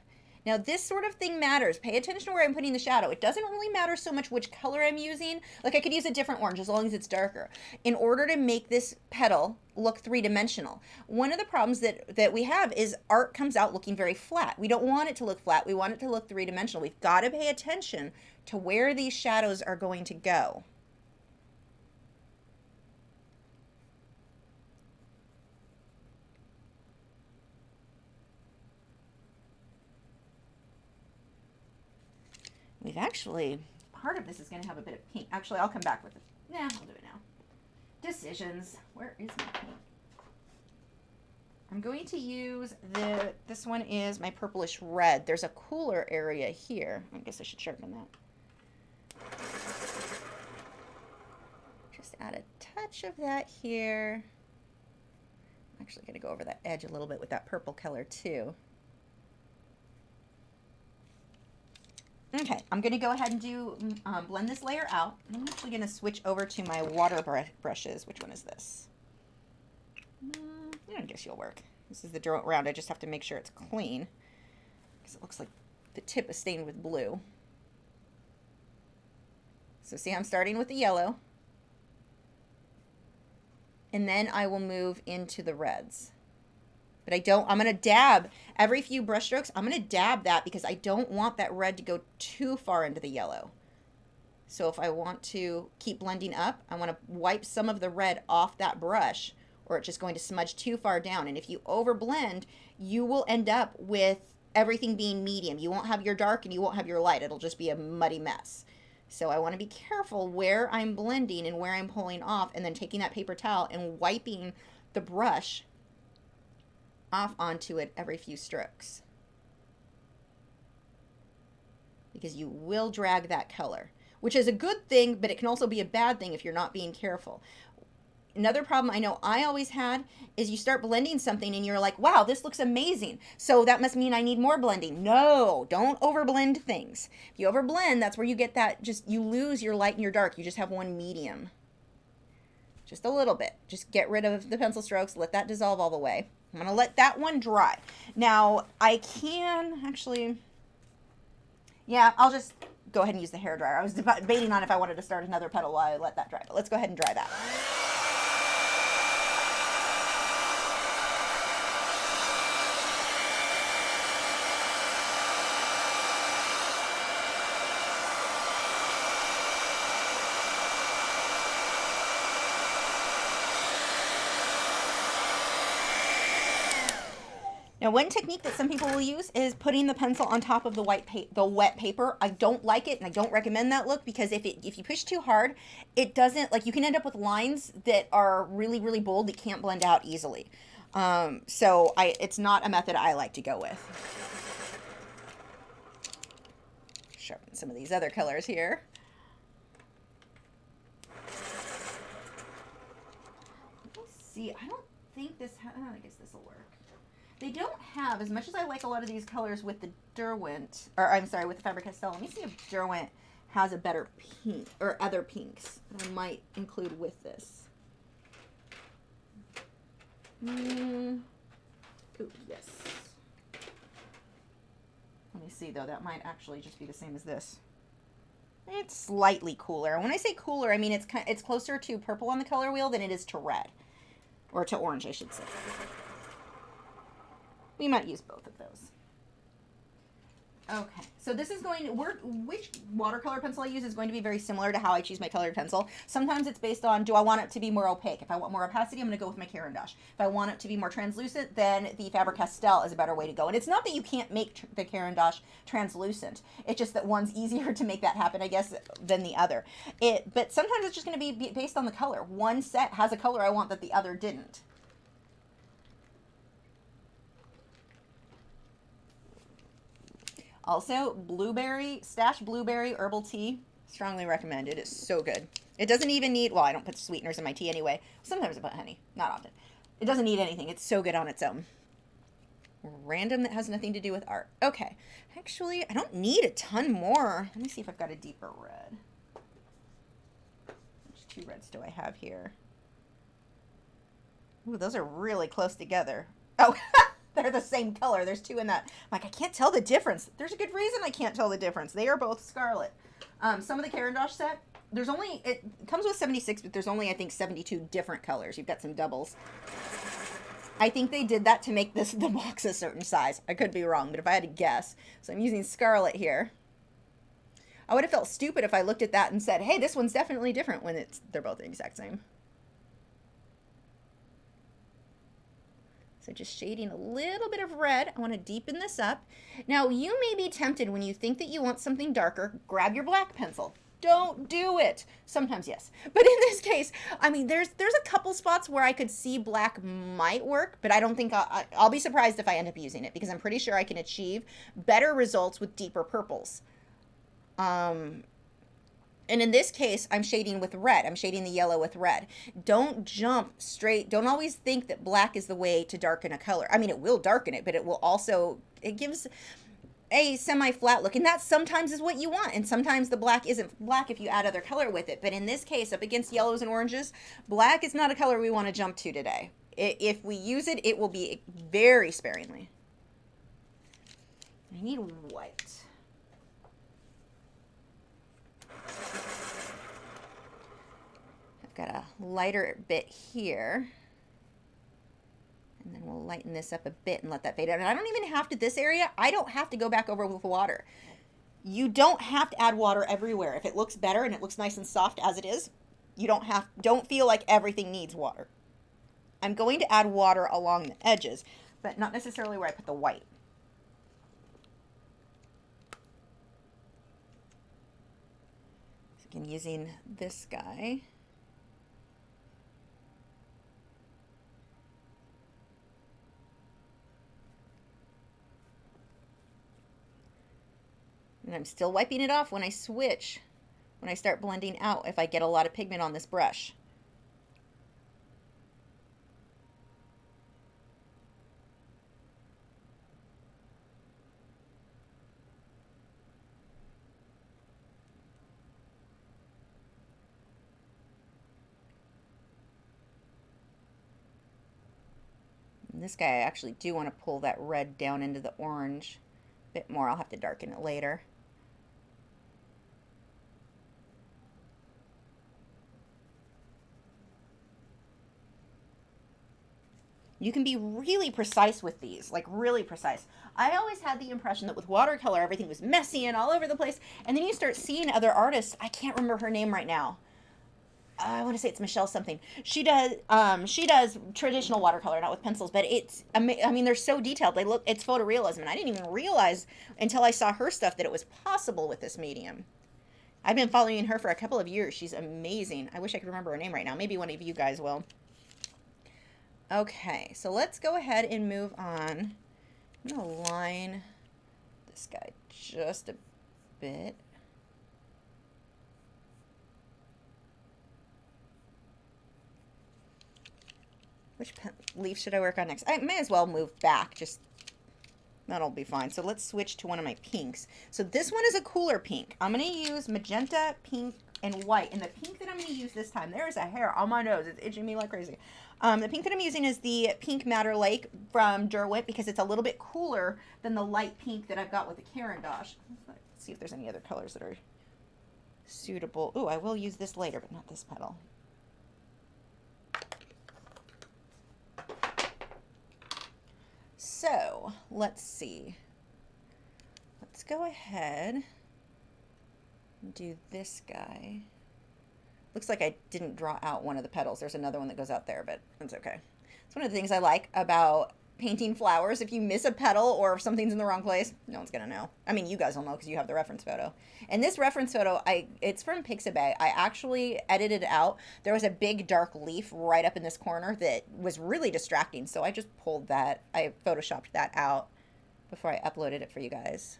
Now this sort of thing matters. Pay attention to where I'm putting the shadow. It doesn't really matter so much which color I'm using. Like I could use a different orange as long as it's darker in order to make this petal look three-dimensional. One of the problems that we have is art comes out looking very flat. We don't want it to look flat. We want it to look three-dimensional. We've got to pay attention to where these shadows are going to go. We've actually, part of this is going to have a bit of pink. Actually, I'll come back with it. Nah, I'll do it now. Decisions. Where is my pink? I'm going to use this one is my purplish red. There's a cooler area here. I guess I should sharpen that. Just add a touch of that here. I'm actually going to go over that edge a little bit with that purple color too. Okay, I'm going to go ahead and do blend this layer out. I'm actually going to switch over to my water brushes. Which one is this? I guess you'll work. This is the dirt round. I just have to make sure it's clean because it looks like the tip is stained with blue. So see, I'm starting with the yellow. And then I will move into the reds. But I'm going to dab every few brush strokes. I'm going to dab that because I don't want that red to go too far into the yellow. So if I want to keep blending up, I want to wipe some of the red off that brush, or it's just going to smudge too far down. And if you overblend, you will end up with everything being medium. You won't have your dark and you won't have your light. It'll just be a muddy mess. So I want to be careful where I'm blending and where I'm pulling off, and then taking that paper towel and wiping the brush off onto it every few strokes. Because you will drag that color, which is a good thing, but it can also be a bad thing if you're not being careful. Another problem I know I always had is you start blending something and you're like, wow, this looks amazing, so that must mean I need more blending. No, don't overblend things. If you overblend, that's where you get that, you lose your light and your dark. You just have one medium. Just a little bit. Just get rid of the pencil strokes. Let that dissolve all the way. I'm going to let that one dry. Now, I can actually, yeah, I'll just go ahead and use the hairdryer. I was debating on if I wanted to start another petal while I let that dry, but let's go ahead and dry that. Now, one technique that some people will use is putting the pencil on top of the wet paper. I don't like it, and I don't recommend that look, because if you push too hard, it doesn't, like, you can end up with lines that are really, really bold that can't blend out easily. So it's not a method I like to go with. Sharpen some of these other colors here. Let's see. I don't think this. I guess this will work. They don't have, as much as I like a lot of these colors with the Derwent, or I'm sorry, with the Faber-Castell. Let me see if Derwent has a better pink, or other pinks that I might include with this. Ooh, yes. Let me see, though. That might actually just be the same as this. It's slightly cooler. When I say cooler, I mean it's closer to purple on the color wheel than it is to red. Or to orange, I should say. We might use both of those. Okay, so this is going to work. Which watercolor pencil I use is going to be very similar to how I choose my colored pencil. Sometimes it's based on, do I want it to be more opaque? If I want more opacity, I'm going to go with my Caran d'Ache. If I want it to be more translucent, then the Faber-Castell is a better way to go. And it's not that you can't make the Caran d'Ache translucent. It's just that one's easier to make that happen, I guess, than the other. But sometimes it's just going to be based on the color. One set has a color I want that the other didn't. Also, Stash Blueberry Herbal Tea, strongly recommended. It's so good. It doesn't even need, well, I don't put sweeteners in my tea anyway. Sometimes I put honey, not often. It doesn't need anything. It's so good on its own. Random that has nothing to do with art. Okay, actually, I don't need a ton more. Let me see if I've got a deeper red. Which two reds do I have here? Ooh, those are really close together. Oh, they're the same color. There's two in that. I'm like, I can't tell the difference. There's a good reason I can't tell the difference. They are both scarlet. Some of the Caran d'Ache set, it comes with 76, but there's only, I think, 72 different colors. You've got some doubles. I think they did that to make the box a certain size. I could be wrong, but if I had to guess. So I'm using scarlet here. I would have felt stupid if I looked at that and said, hey, this one's definitely different when they're both the exact same. So just shading a little bit of red. I want to deepen this up. Now, you may be tempted when you think that you want something darker, grab your black pencil. Don't do it. Sometimes, yes. But in this case, I mean, there's a couple spots where I could see black might work, but I don't think I'll be surprised if I end up using it, because I'm pretty sure I can achieve better results with deeper purples. And in this case, I'm shading with red. I'm shading the yellow with red. Don't jump straight. Don't always think that black is the way to darken a color. I mean, it will darken it, but it will also, it gives, a semi-flat look, and that sometimes is what you want, and sometimes the black isn't black if you add other color with it. But in this case, up against yellows and oranges, black is not a color we want to jump to today. If we use it, it will be very sparingly. I need white. I've got a lighter bit here. And then we'll lighten this up a bit and let that fade out. And I don't even have to, this area, I don't have to go back over with water. You don't have to add water everywhere. If it looks better and it looks nice and soft as it is, you don't feel like everything needs water. I'm going to add water along the edges, but not necessarily where I put the white. So again, using this guy. And I'm still wiping it off when I switch, when I start blending out, if I get a lot of pigment on this brush. And this guy, I actually do want to pull that red down into the orange a bit more. I'll have to darken it later. You can be really precise with these, like really precise. I always had the impression that with watercolor, everything was messy and all over the place. And then you start seeing other artists. I can't remember her name right now. I want to say it's Michelle something. She does traditional watercolor, not with pencils, but I mean, they're so detailed. It's photorealism. And I didn't even realize until I saw her stuff that it was possible with this medium. I've been following her for a couple of years. She's amazing. I wish I could remember her name right now. Maybe one of you guys will. Okay, so let's go ahead and move on. I'm going to line this guy just a bit. Which leaf should I work on next? I may as well move back, that'll be fine. So let's switch to one of my pinks. So this one is a cooler pink. I'm going to use magenta, pink, and white. And the pink that I'm going to use this time, there's a hair on my nose. It's itching me like crazy. The pink that I'm using is the Pink Madder Lake from Derwent because it's a little bit cooler than the light pink that I've got with the Caran d'Ache. Let's see if there's any other colors that are suitable. Ooh, I will use this later, but not this petal. So, let's see. Let's go ahead and do this guy. Looks like I didn't draw out one of the petals. There's another one that goes out there, but that's okay. It's one of the things I like about painting flowers. If you miss a petal or if something's in the wrong place, no one's going to know. I mean, you guys will know because you have the reference photo. And this reference photo, it's from Pixabay. I actually edited it out. There was a big dark leaf right up in this corner that was really distracting, so I just pulled that. I photoshopped that out before I uploaded it for you guys.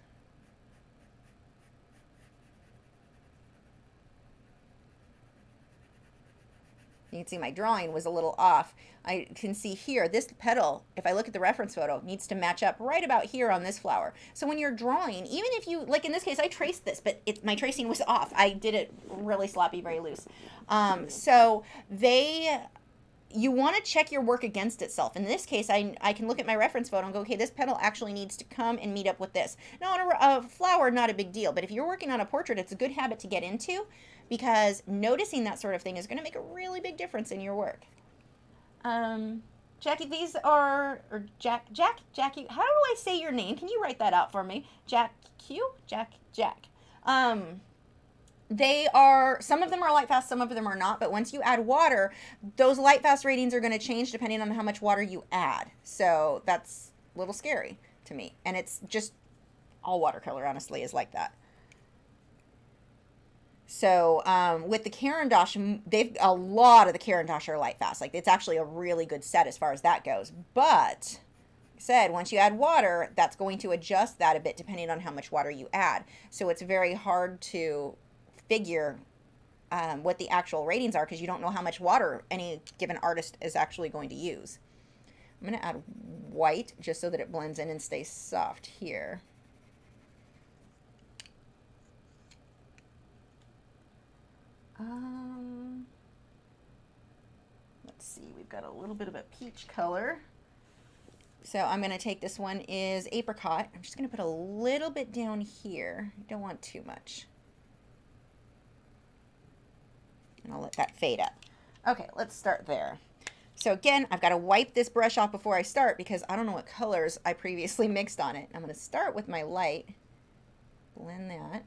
You can see my drawing was a little off. I can see here, this petal, if I look at the reference photo, needs to match up right about here on this flower. So when you're drawing, even if you, like in this case, I traced this, but my tracing was off. I did it really sloppy, very loose. You want to check your work against itself. In this case, I can look at my reference photo and go, okay, this petal actually needs to come and meet up with this. Now, on a flower, not a big deal, but if you're working on a portrait, it's a good habit to get into because noticing that sort of thing is going to make a really big difference in your work. Jackie, these are, or Jackie, how do I say your name? Can you write that out for me? Jack. They are, some of them are light fast, some of them are not, but once you add water, those light fast ratings are going to change depending on how much water you add. So that's a little scary to me. And it's just, all watercolor honestly is like that. So with the Caran d'Ache, a lot of the Caran d'Ache are light fast. Like it's actually a really good set as far as that goes. But like I said, once you add water, that's going to adjust that a bit depending on how much water you add. So it's very hard to figure what the actual ratings are because you don't know how much water any given artist is actually going to use. I'm going to add white just so that it blends in and stays soft here. see, we've got a little bit of a peach color. So I'm going to take, this one is apricot. I'm just going to put a little bit down here. I don't want too much. And I'll let that fade up. Okay, let's start there. So again, I've got to wipe this brush off before I start because I don't know what colors I previously mixed on it. I'm going to start with my light, blend that.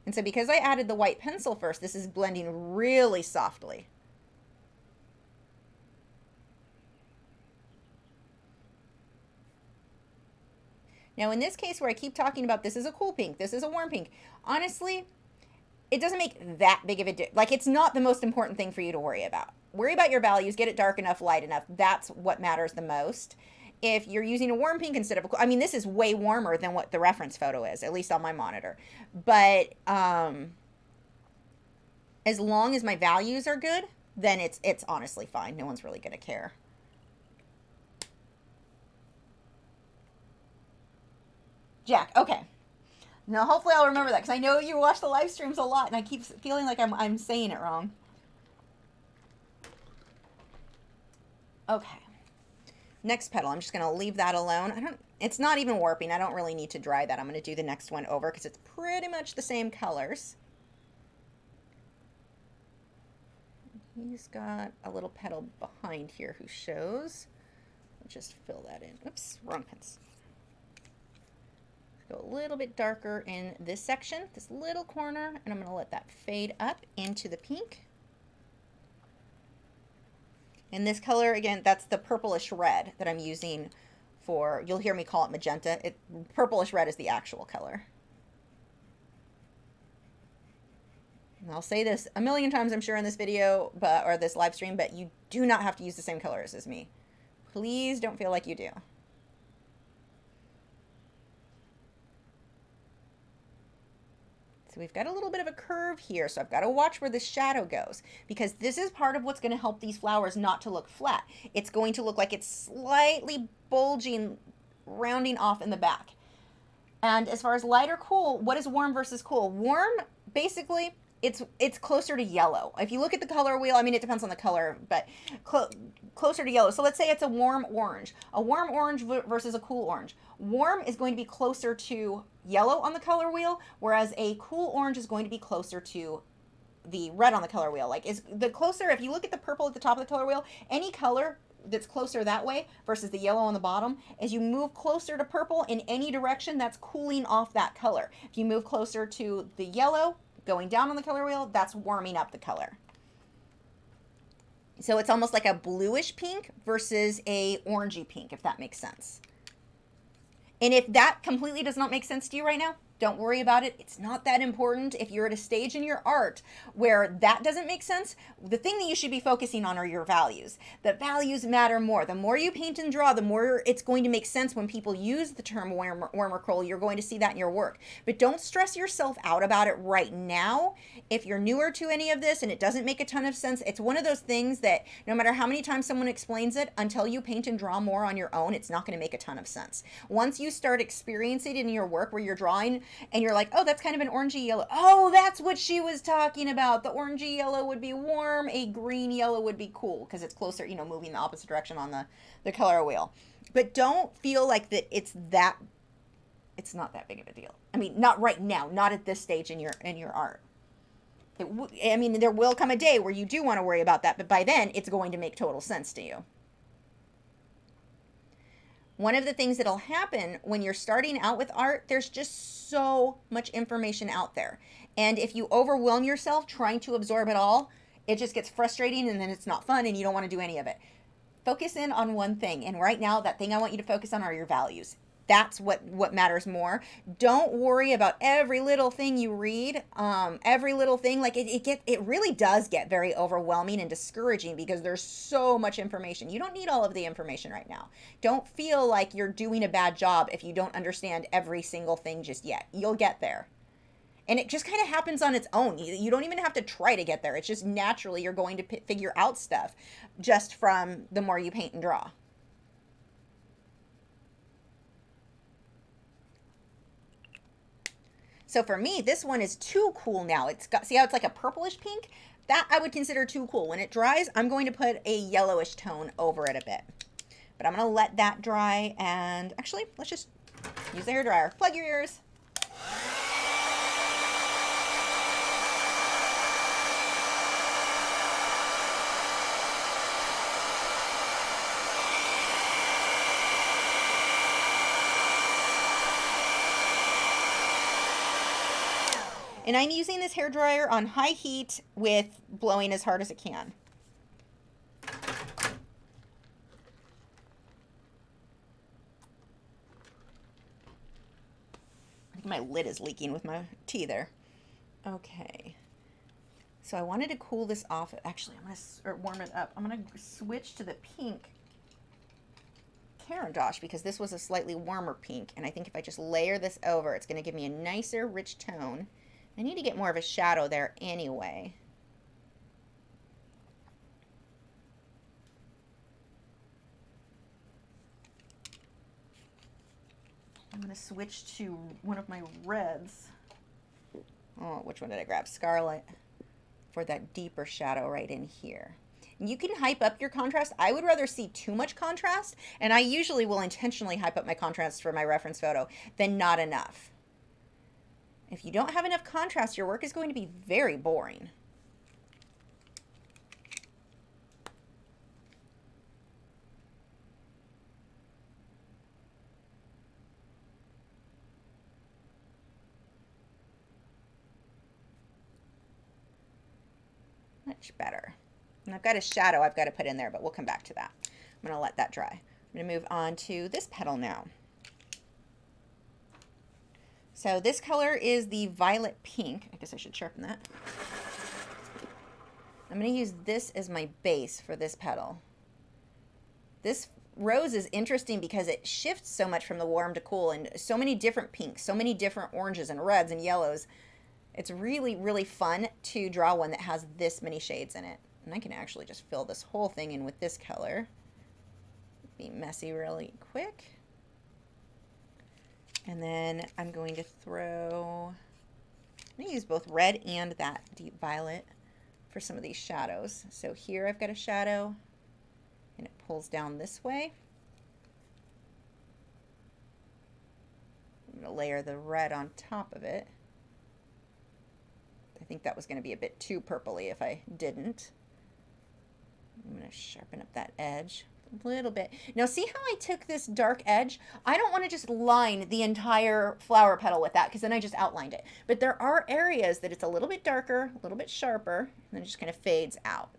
And so because I added the white pencil first, this is blending really softly. Now in this case where I keep talking about this is a cool pink, this is a warm pink, honestly, it doesn't make that big of a difference. Like, it's not the most important thing for you to worry about. Worry about your values, get it dark enough, light enough. That's what matters the most. If you're using a warm pink instead of a cool, I mean, this is way warmer than what the reference photo is, at least on my monitor. But as long as my values are good, then it's honestly fine. No one's really going to care. Jack, okay. Now hopefully I'll remember that because I know you watch the live streams a lot and I keep feeling like I'm saying it wrong. Okay. Next petal, I'm just going to leave that alone. It's not even warping. I don't really need to dry that. I'm going to do the next one over because it's pretty much the same colors. He's got a little petal behind here who shows. I'll just fill that in. Oops, wrong pencil. Go a little bit darker in this section, this little corner, and I'm going to let that fade up into the pink. And this color, again, that's the purplish red that I'm using for, you'll hear me call it magenta. Purplish red is the actual color. And I'll say this a million times, I'm sure, in this video, or this live stream, but you do not have to use the same colors as me. Please don't feel like you do. So we've got a little bit of a curve here, so I've got to watch where the shadow goes because this is part of what's going to help these flowers not to look flat. It's going to look like it's slightly bulging, rounding off in the back. And as far as light or cool, what is warm versus cool? Warm, basically, it's closer to yellow. If you look at the color wheel, I mean, it depends on the color, but closer to yellow. So let's say it's a warm orange. A warm orange versus a cool orange. Warm is going to be closer to yellow on the color wheel, whereas a cool orange is going to be closer to the red on the color wheel. Like, is the closer, if you look at the purple at the top of the color wheel, any color that's closer that way versus the yellow on the bottom, as you move closer to purple in any direction, that's cooling off that color. If you move closer to the yellow, going down on the color wheel, that's warming up the color. So it's almost like a bluish pink versus a orangey pink, if that makes sense. And if that completely does not make sense to you right now, don't worry about it. It's not that important. If you're at a stage in your art where that doesn't make sense, the thing that you should be focusing on are your values. The values matter more. The more you paint and draw, the more it's going to make sense when people use the term warm or cool. You're going to see that in your work. But don't stress yourself out about it right now. If you're newer to any of this and it doesn't make a ton of sense, it's one of those things that no matter how many times someone explains it, until you paint and draw more on your own, it's not going to make a ton of sense. Once you start experiencing it in your work where you're drawing, and you're like, oh, that's kind of an orangey yellow. Oh, that's what she was talking about. The orangey yellow would be warm. A green yellow would be cool because it's closer, you know, moving the opposite direction on the color wheel. But don't feel like that it's not that big of a deal. I mean, not right now, not at this stage in your art. I mean, there will come a day where you do want to worry about that, but by then it's going to make total sense to you. One of the things that'll happen when you're starting out with art, there's just so much information out there. And if you overwhelm yourself trying to absorb it all, it just gets frustrating and then it's not fun and you don't want to do any of it. Focus in on one thing. And right now, that thing I want you to focus on are your values. That's what matters more. Don't worry about every little thing you read, every little thing. Like it really does get very overwhelming and discouraging because there's so much information. You don't need all of the information right now. Don't feel like you're doing a bad job if you don't understand every single thing just yet. You'll get there. And it just kind of happens on its own. You don't even have to try to get there. It's just naturally you're going to figure out stuff just from the more you paint and draw. So for me, this one is too cool now. It's got, see how it's like a purplish pink? That I would consider too cool. When it dries, I'm going to put a yellowish tone over it a bit. But I'm going to let that dry, and actually, let's just use the hairdryer. Plug your ears. And I'm using this hairdryer on high heat with blowing as hard as it can. I think my lid is leaking with my tea there. Okay. So I wanted to cool this off. Actually, I'm going to warm it up. I'm going to switch to the pink Caran d'Ache because this was a slightly warmer pink. And I think if I just layer this over, it's going to give me a nicer, rich tone. I need to get more of a shadow there anyway. I'm going to switch to one of my reds. Oh, which one did I grab? Scarlet, for that deeper shadow right in here. You can hype up your contrast. I would rather see too much contrast, and I usually will intentionally hype up my contrast for my reference photo than not enough. If you don't have enough contrast, your work is going to be very boring. Much better. And I've got a shadow I've got to put in there, but we'll come back to that. I'm going to let that dry. I'm going to move on to this petal now. So this color is the violet pink. I guess I should sharpen that. I'm going to use this as my base for this petal. This rose is interesting because it shifts so much from the warm to cool, and so many different pinks, so many different oranges and reds and yellows. It's really, really fun to draw one that has this many shades in it. And I can actually just fill this whole thing in with this color. Be messy really quick. And then I'm going to throw, I'm going to use both red and that deep violet for some of these shadows. So here I've got a shadow, and it pulls down this way. I'm going to layer the red on top of it. I think that was going to be a bit too purpley if I didn't. I'm going to sharpen up that edge a little bit. Now see how I took this dark edge? I don't want to just line the entire flower petal with that because then I just outlined it. But there are areas that it's a little bit darker, a little bit sharper, and then it just kind of fades out.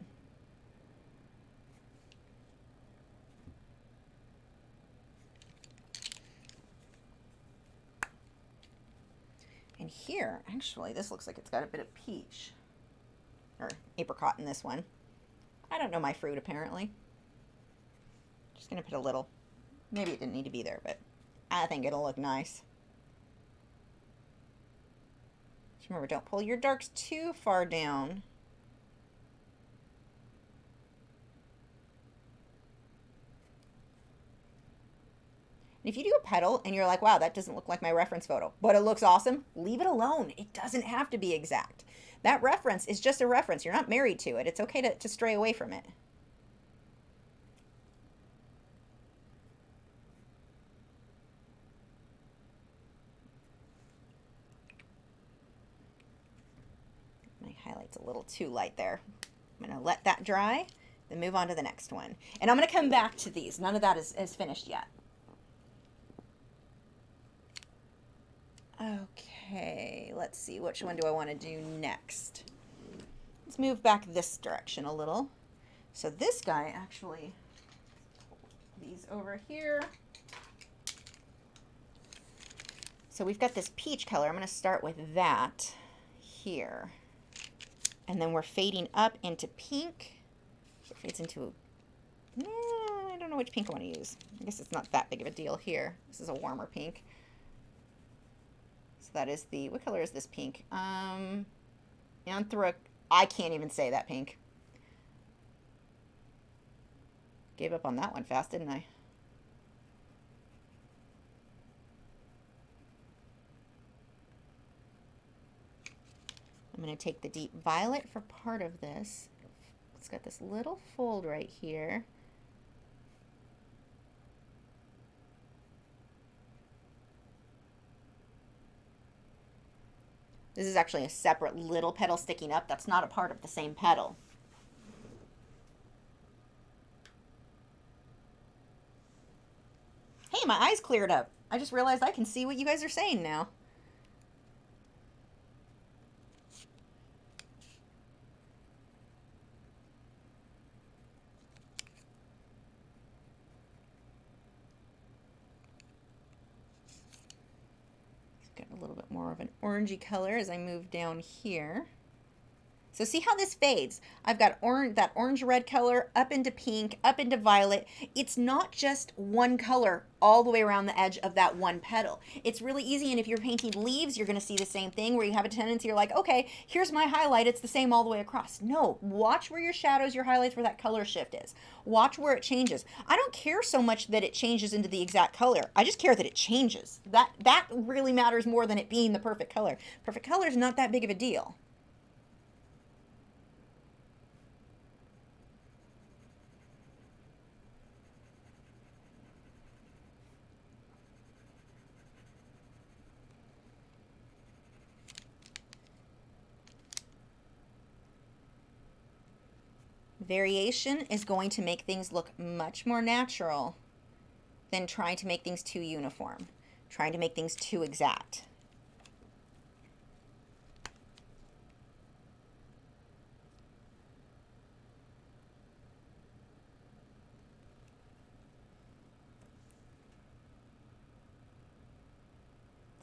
And here, actually, this looks like it's got a bit of peach or apricot in this one. I don't know my fruit, apparently. Just going to put a little. Maybe it didn't need to be there, but I think it'll look nice. Just remember, don't pull your darks too far down. And if you do a petal and you're like, wow, that doesn't look like my reference photo, but it looks awesome, leave it alone. It doesn't have to be exact. That reference is just a reference. You're not married to it. It's okay to stray away from it. My highlight's a little too light there. I'm going to let that dry, then move on to the next one. And I'm going to come back to these. None of that is finished yet. Okay, let's see. Which one do I want to do next? Let's move back this direction a little. So this guy, actually, these over here. So we've got this peach color. I'm going to start with that here. And then we're fading up into pink. So it fades into, I don't know which pink I want to use. I guess it's not that big of a deal here. This is a warmer pink. So that is the, what color is this pink? I can't even say that pink. Gave up on that one fast, didn't I? I'm going to take the deep violet for part of this. It's got this little fold right here. This is actually a separate little petal sticking up. That's not a part of the same petal. Hey, my eyes cleared up. I just realized I can see what you guys are saying now. Got a little bit more of an orangey color as I move down here. So see how this fades? I've got that orange-red color up into pink, up into violet. It's not just one color all the way around the edge of that one petal. It's really easy, and if you're painting leaves, you're going to see the same thing where you have a tendency, you're like, okay, here's my highlight. It's the same all the way across. No, watch where your shadows, your highlights, where that color shift is. Watch where it changes. I don't care so much that it changes into the exact color. I just care that it changes. That really matters more than it being the perfect color. Perfect color is not that big of a deal. Variation is going to make things look much more natural than trying to make things too uniform, trying to make things too exact.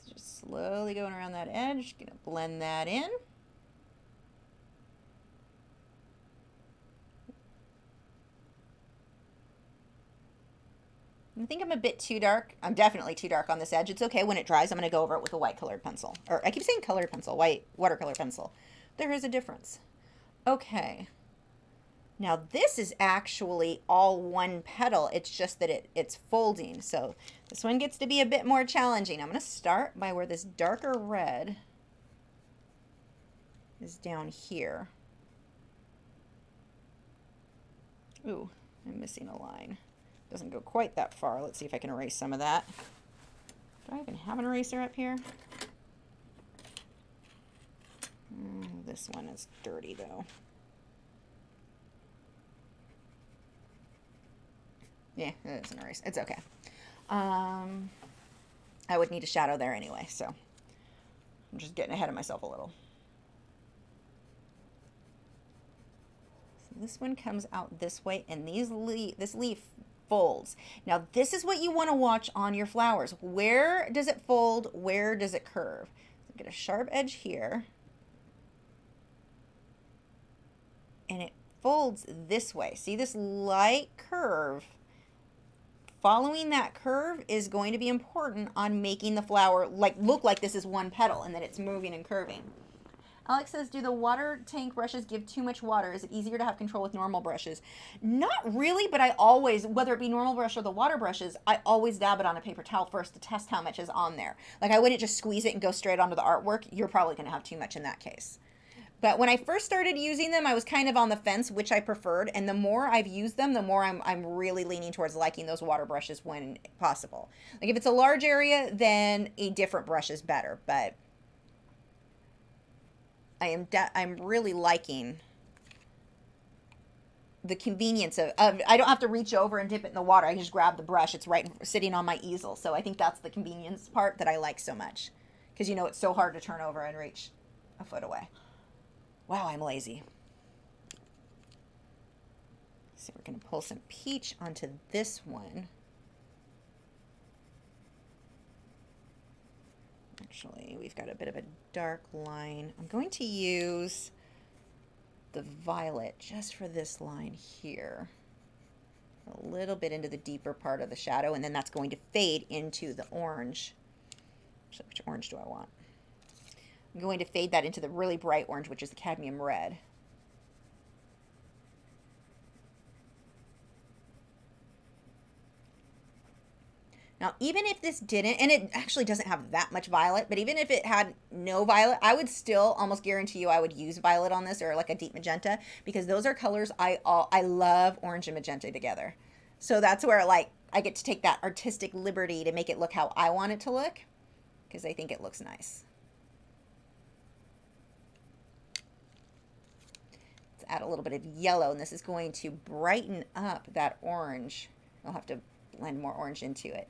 So just slowly going around that edge, gonna blend that in. I think I'm a bit too dark. I'm definitely too dark on this edge. It's okay. When it dries, I'm going to go over it with a white colored pencil. Or I keep saying colored pencil, white watercolor pencil. There is a difference. Okay. Now this is actually all one petal. It's just that it's folding. So this one gets to be a bit more challenging. I'm going to start by where this darker red is down here. Ooh, I'm missing a line. Doesn't go quite that far. Let's see if I can erase some of that. Do I even have an eraser up here? This one is dirty though. Yeah, it's an eraser. It's okay. I would need a shadow there anyway, so I'm just getting ahead of myself a little. So this one comes out this way, and this leaf folds. Now this is what you want to watch on your flowers. Where does it fold? Where does it curve? So get a sharp edge here. And it folds this way. See this light curve? Following that curve is going to be important on making the flower look like this is one petal and that it's moving and curving. Alex says, do the water tank brushes give too much water? Is it easier to have control with normal brushes? Not really, but I always, whether it be normal brush or the water brushes, I always dab it on a paper towel first to test how much is on there. Like I wouldn't just squeeze it and go straight onto the artwork. You're probably going to have too much in that case. But when I first started using them, I was kind of on the fence, which I preferred. And the more I've used them, the more I'm really leaning towards liking those water brushes when possible. Like if it's a large area, then a different brush is better. But I'm really liking the convenience of I don't have to reach over and dip it in the water. I can just grab the brush. It's right sitting on my easel. So I think that's the convenience part that I like so much. Because you know it's so hard to turn over and reach a foot away. Wow, I'm lazy. So we're going to pull some peach onto this one. Actually, we've got a bit of a dark line. I'm going to use the violet just for this line here. A little bit into the deeper part of the shadow, and then that's going to fade into the orange. Actually, which orange do I want? I'm going to fade that into the really bright orange, which is the cadmium red. Now, even if this didn't, and it actually doesn't have that much violet, but even if it had no violet, I would still almost guarantee you I would use violet on this, or like a deep magenta, because those are colors I love orange and magenta together. So that's where like I get to take that artistic liberty to make it look how I want it to look, because I think it looks nice. Let's add a little bit of yellow, and this is going to brighten up that orange. I'll have to blend more orange into it.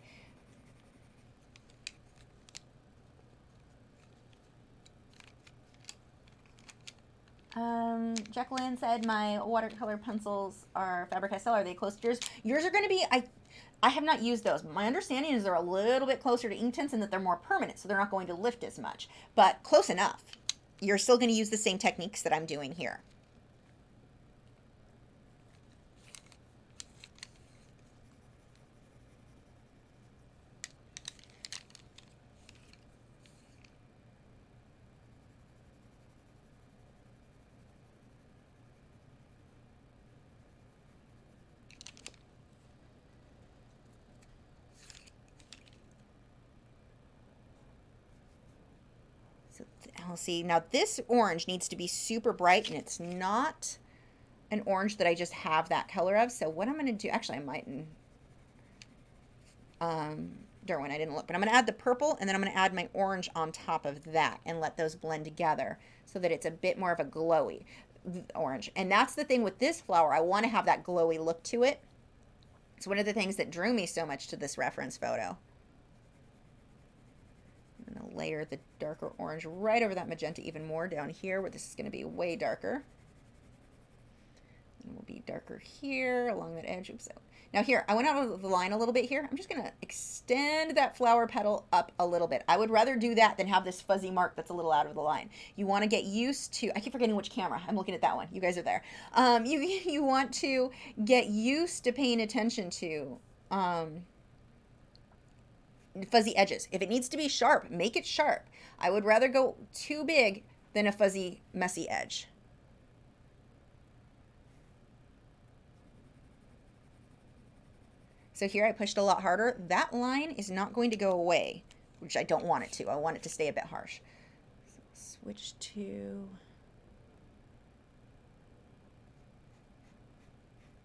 Jacqueline said my watercolor pencils are Faber-Castell. Are they close to yours? Yours are going to be, I have not used those. My understanding is they're a little bit closer to Inktense and that they're more permanent, so they're not going to lift as much. But close enough. You're still going to use the same techniques that I'm doing here. I'll see. Now this orange needs to be super bright, and it's not an orange that I just have that color of. So what I'm going to do, actually I might, Derwin, I didn't look, but I'm going to add the purple, and then I'm going to add my orange on top of that and let those blend together so that it's a bit more of a glowy orange. And that's the thing with this flower. I want to have that glowy look to it. It's one of the things that drew me so much to this reference photo. I'm going to layer the darker orange right over that magenta even more down here, where this is going to be way darker. And it will be darker here along that edge. Oops. Now here, I went out of the line a little bit here. I'm just going to extend that flower petal up a little bit. I would rather do that than have this fuzzy mark that's a little out of the line. You want to get used to, I keep forgetting which camera. I'm looking at that one. You guys are there. You want to get used to paying attention to fuzzy edges. If it needs to be sharp, make it sharp. I would rather go too big than a fuzzy, messy edge. So here I pushed a lot harder. That line is not going to go away, which I don't want it to. I want it to stay a bit harsh. So switch to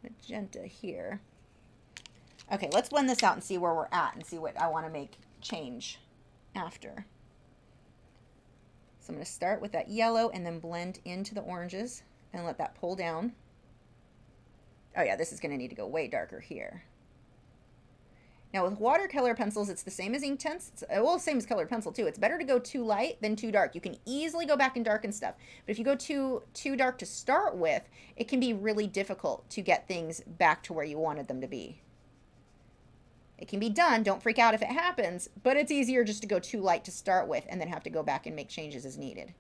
magenta here. Okay, let's blend this out and see where we're at and see what I want to make change after. So I'm going to start with that yellow and then blend into the oranges and let that pull down. Oh yeah, this is going to need to go way darker here. Now with watercolor pencils, it's the same as Inktense. It's, well, same as colored pencil too. It's better to go too light than too dark. You can easily go back and darken stuff. But if you go too dark to start with, it can be really difficult to get things back to where you wanted them to be. It can be done, don't freak out if it happens, but it's easier just to go too light to start with and then have to go back and make changes as needed.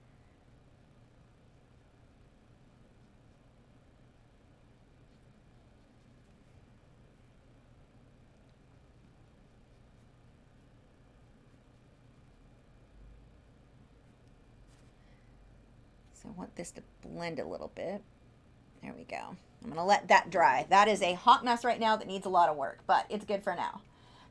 So I want this to blend a little bit. There we go. I'm going to let that dry. That is a hot mess right now that needs a lot of work, but it's good for now.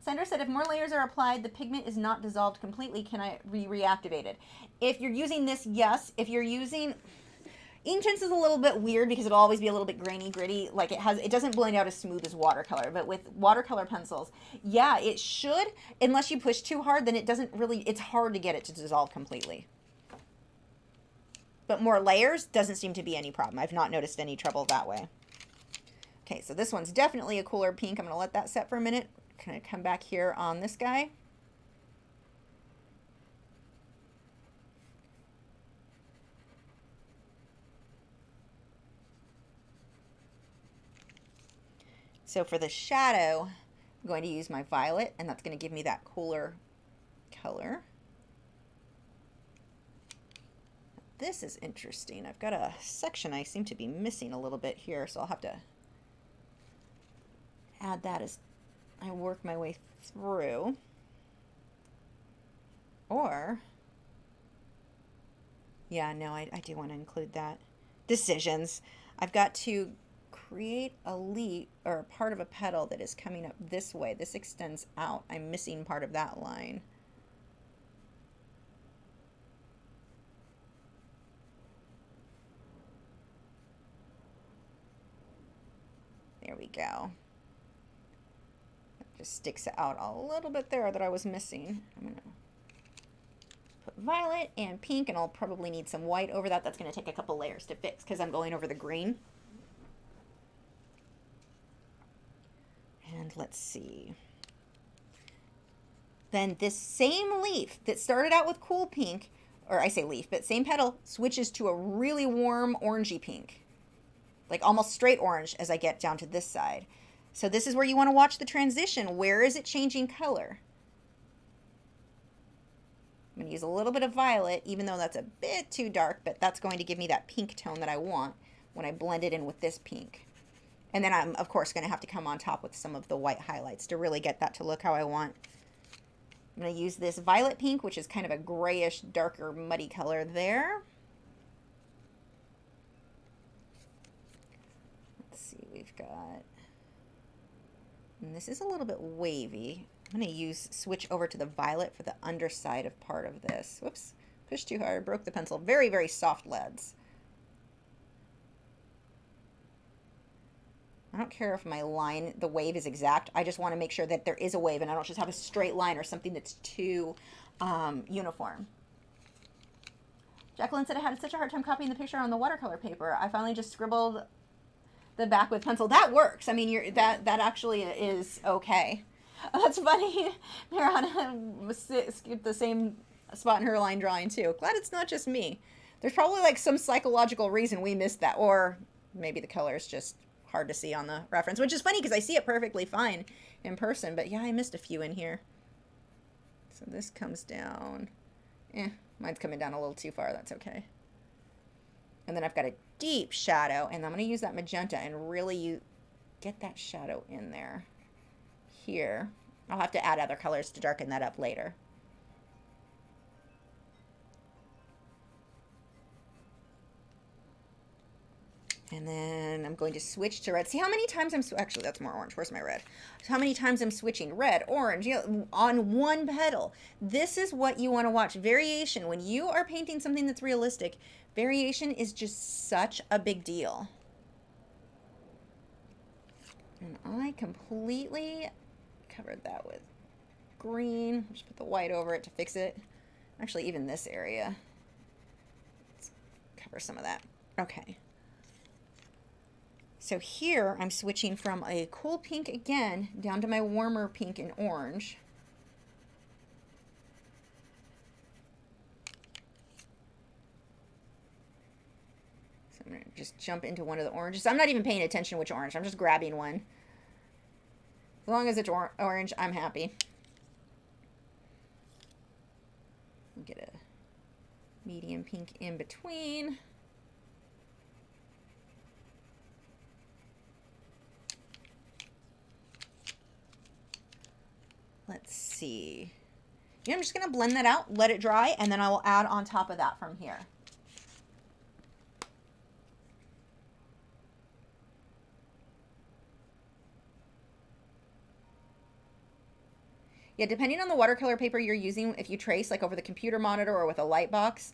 Sandra said, if more layers are applied, the pigment is not dissolved completely. Can I reactivate it? If you're using this, yes. If you're using... Inktense is a little bit weird because it'll always be a little bit grainy, gritty. Like it doesn't blend out as smooth as watercolor. But with watercolor pencils, yeah, it should. Unless you push too hard, then it doesn't really... It's hard to get it to dissolve completely. But more layers doesn't seem to be any problem. I've not noticed any trouble that way. Okay, so this one's definitely a cooler pink. I'm going to let that set for a minute. Kind of come back here on this guy. So for the shadow, I'm going to use my violet, and that's going to give me that cooler color. This is interesting. I've got a section I seem to be missing a little bit here, so I'll have to add that as I work my way through. Or, yeah, no, I do want to include that. Decisions. I've got to create a leaf or a part of a petal that is coming up this way. This extends out. I'm missing part of that line. There we go. It just sticks out a little bit there that I was missing. I'm going to put violet and pink, and I'll probably need some white over that. That's going to take a couple layers to fix because I'm going over the green. And let's see. Then this same leaf that started out with cool pink, or I say leaf, but same petal, switches to a really warm orangey pink. Like almost straight orange as I get down to this side. So this is where you want to watch the transition. Where is it changing color? I'm going to use a little bit of violet, even though that's a bit too dark, but that's going to give me that pink tone that I want when I blend it in with this pink. And then I'm, of course, going to have to come on top with some of the white highlights to really get that to look how I want. I'm going to use this violet pink, which is kind of a grayish, darker, muddy color there. Let's see, we've got... And this is a little bit wavy. I'm going to switch over to the violet for the underside of part of this. Whoops, pushed too hard, broke the pencil. Very, very soft leads. I don't care if my line, the wave is exact. I just want to make sure that there is a wave and I don't just have a straight line or something that's too uniform. Jacqueline said I had such a hard time copying the picture on the watercolor paper. I finally just scribbled the back with pencil. That works. I mean, that actually is okay. That's funny. Mariana skipped the same spot in her line drawing too. Glad it's not just me. There's probably like some psychological reason we missed that, or maybe the color is just hard to see on the reference, which is funny because I see it perfectly fine in person, but yeah, I missed a few in here. So this comes down. Mine's coming down a little too far. That's okay. And then I've got a deep shadow, and I'm going to use that magenta and really get that shadow in there. Here. I'll have to add other colors to darken that up later. And then I'm going to switch to red. See how many times I'm... Actually, that's more orange. Where's my red? So how many times I'm switching red, orange, on one petal. This is what you want to watch. Variation. When you are painting something that's realistic, variation is just such a big deal. And I completely covered that with green. Just put the white over it to fix it. Actually, even this area. Let's cover some of that. Okay. So here I'm switching from a cool pink again down to my warmer pink and orange. So I'm going to just jump into one of the oranges. I'm not even paying attention to which orange. I'm just grabbing one. As long as it's orange, I'm happy. Get a medium pink in between. Let's see. Yeah, I'm just going to blend that out, let it dry, and then I will add on top of that from here. Yeah, depending on the watercolor paper you're using, if you trace like over the computer monitor or with a light box,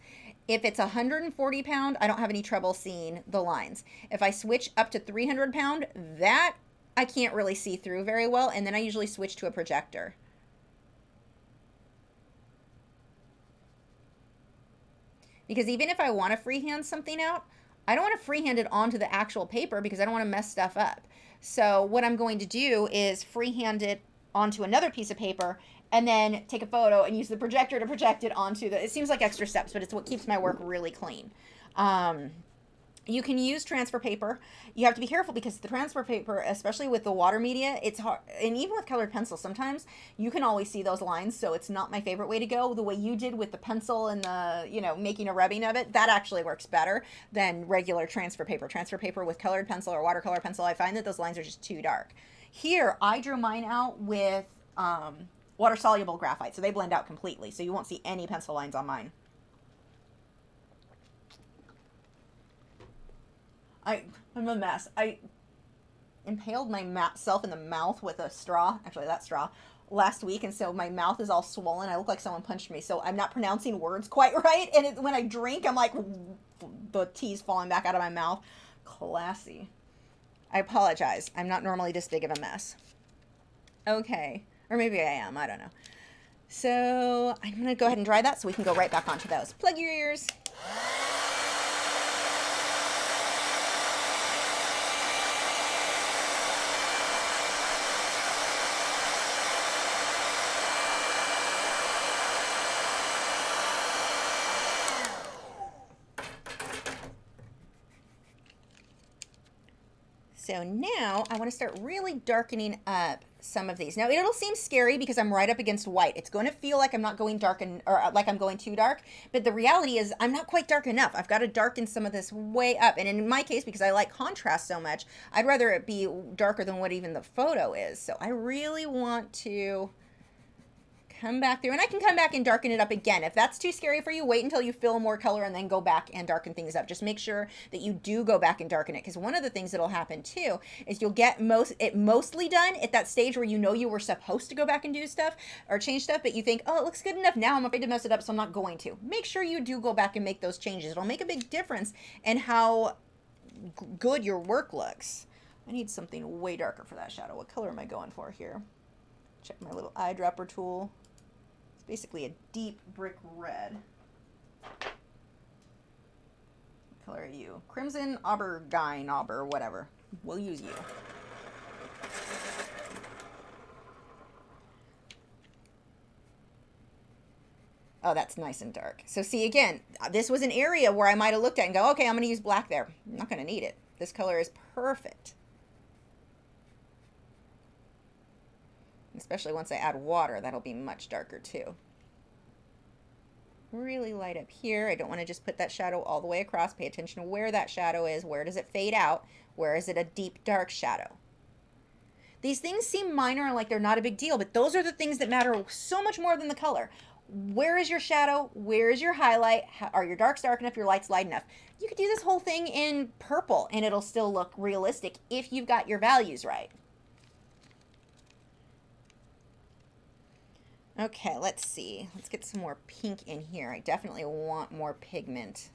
if it's 140 pound, I don't have any trouble seeing the lines. If I switch up to 300 pound, that I can't really see through very well, and then I usually switch to a projector. Because even if I want to freehand something out, I don't want to freehand it onto the actual paper because I don't want to mess stuff up. So what I'm going to do is freehand it onto another piece of paper and then take a photo and use the projector to project it onto the... It seems like extra steps, but it's what keeps my work really clean. You can use transfer paper. You have to be careful because the transfer paper, especially with the water media, it's hard. And even with colored pencil, sometimes you can always see those lines. So it's not my favorite way to go. The way you did with the pencil and the, making a rubbing of it, that actually works better than regular transfer paper. Transfer paper with colored pencil or watercolor pencil, I find that those lines are just too dark. Here, I drew mine out with water-soluble graphite. So they blend out completely. So you won't see any pencil lines on mine. I'm a mess. impaled myself in the mouth with a straw, actually that straw, last week, and so my mouth is all swollen. I look like someone punched me, so I'm not pronouncing words quite right, and when I drink, I'm like, the tea's falling back out of my mouth. Classy. I apologize. I'm not normally this big of a mess. Okay. Or maybe I am. I don't know. So I'm going to go ahead and dry that so we can go right back onto those. Plug your ears. So now I want to start really darkening up some of these. Now it'll seem scary because I'm right up against white. It's going to feel like I'm not going dark or like I'm going too dark, but the reality is I'm not quite dark enough. I've got to darken some of this way up. And in my case, because I like contrast so much, I'd rather it be darker than what even the photo is. So I really want to come back through, and I can come back and darken it up again. If that's too scary for you, wait until you fill more color and then go back and darken things up. Just make sure that you do go back and darken it, because one of the things that'll happen too is you'll get it mostly done at that stage where you know you were supposed to go back and do stuff or change stuff, but you think, oh, it looks good enough now, I'm afraid to mess it up, so I'm not going to. Make sure you do go back and make those changes. It'll make a big difference in how good your work looks. I need something way darker for that shadow. What color am I going for here? Check my little eyedropper tool. Basically a deep brick red. What color are you? Crimson, aubergine, whatever. We'll use you. Oh, that's nice and dark. So see, again, this was an area where I might have looked at and go, okay, I'm going to use black there. I'm not going to need it. This color is perfect. Especially once I add water, that'll be much darker too. Really light up here. I don't want to just put that shadow all the way across. Pay attention to where that shadow is. Where does it fade out? Where is it a deep dark shadow? These things seem minor and like they're not a big deal, but those are the things that matter so much more than the color. Where is your shadow? Where is your highlight? Are your darks dark enough? Your lights light enough? You could do this whole thing in purple and it'll still look realistic if you've got your values right. Okay, let's see. Let's get some more pink in here. I definitely want more pigment.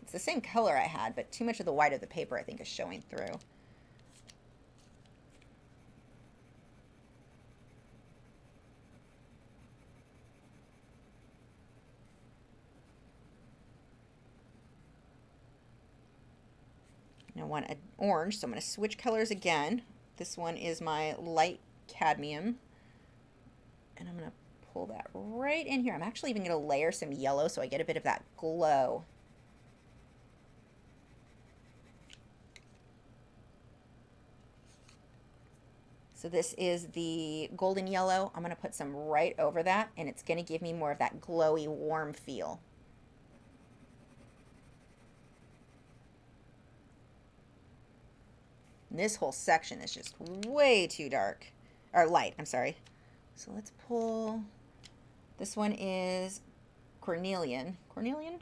It's the same color I had, but too much of the white of the paper I think is showing through. I want an orange, so I'm going to switch colors again. This one is my light cadmium. And I'm going to pull that right in here. I'm actually even going to layer some yellow so I get a bit of that glow. So this is the golden yellow. I'm going to put some right over that, and it's going to give me more of that glowy, warm feel. And this whole section is just way too dark. Or light, I'm sorry. So let's pull, this one is Cornelian. Cornelian?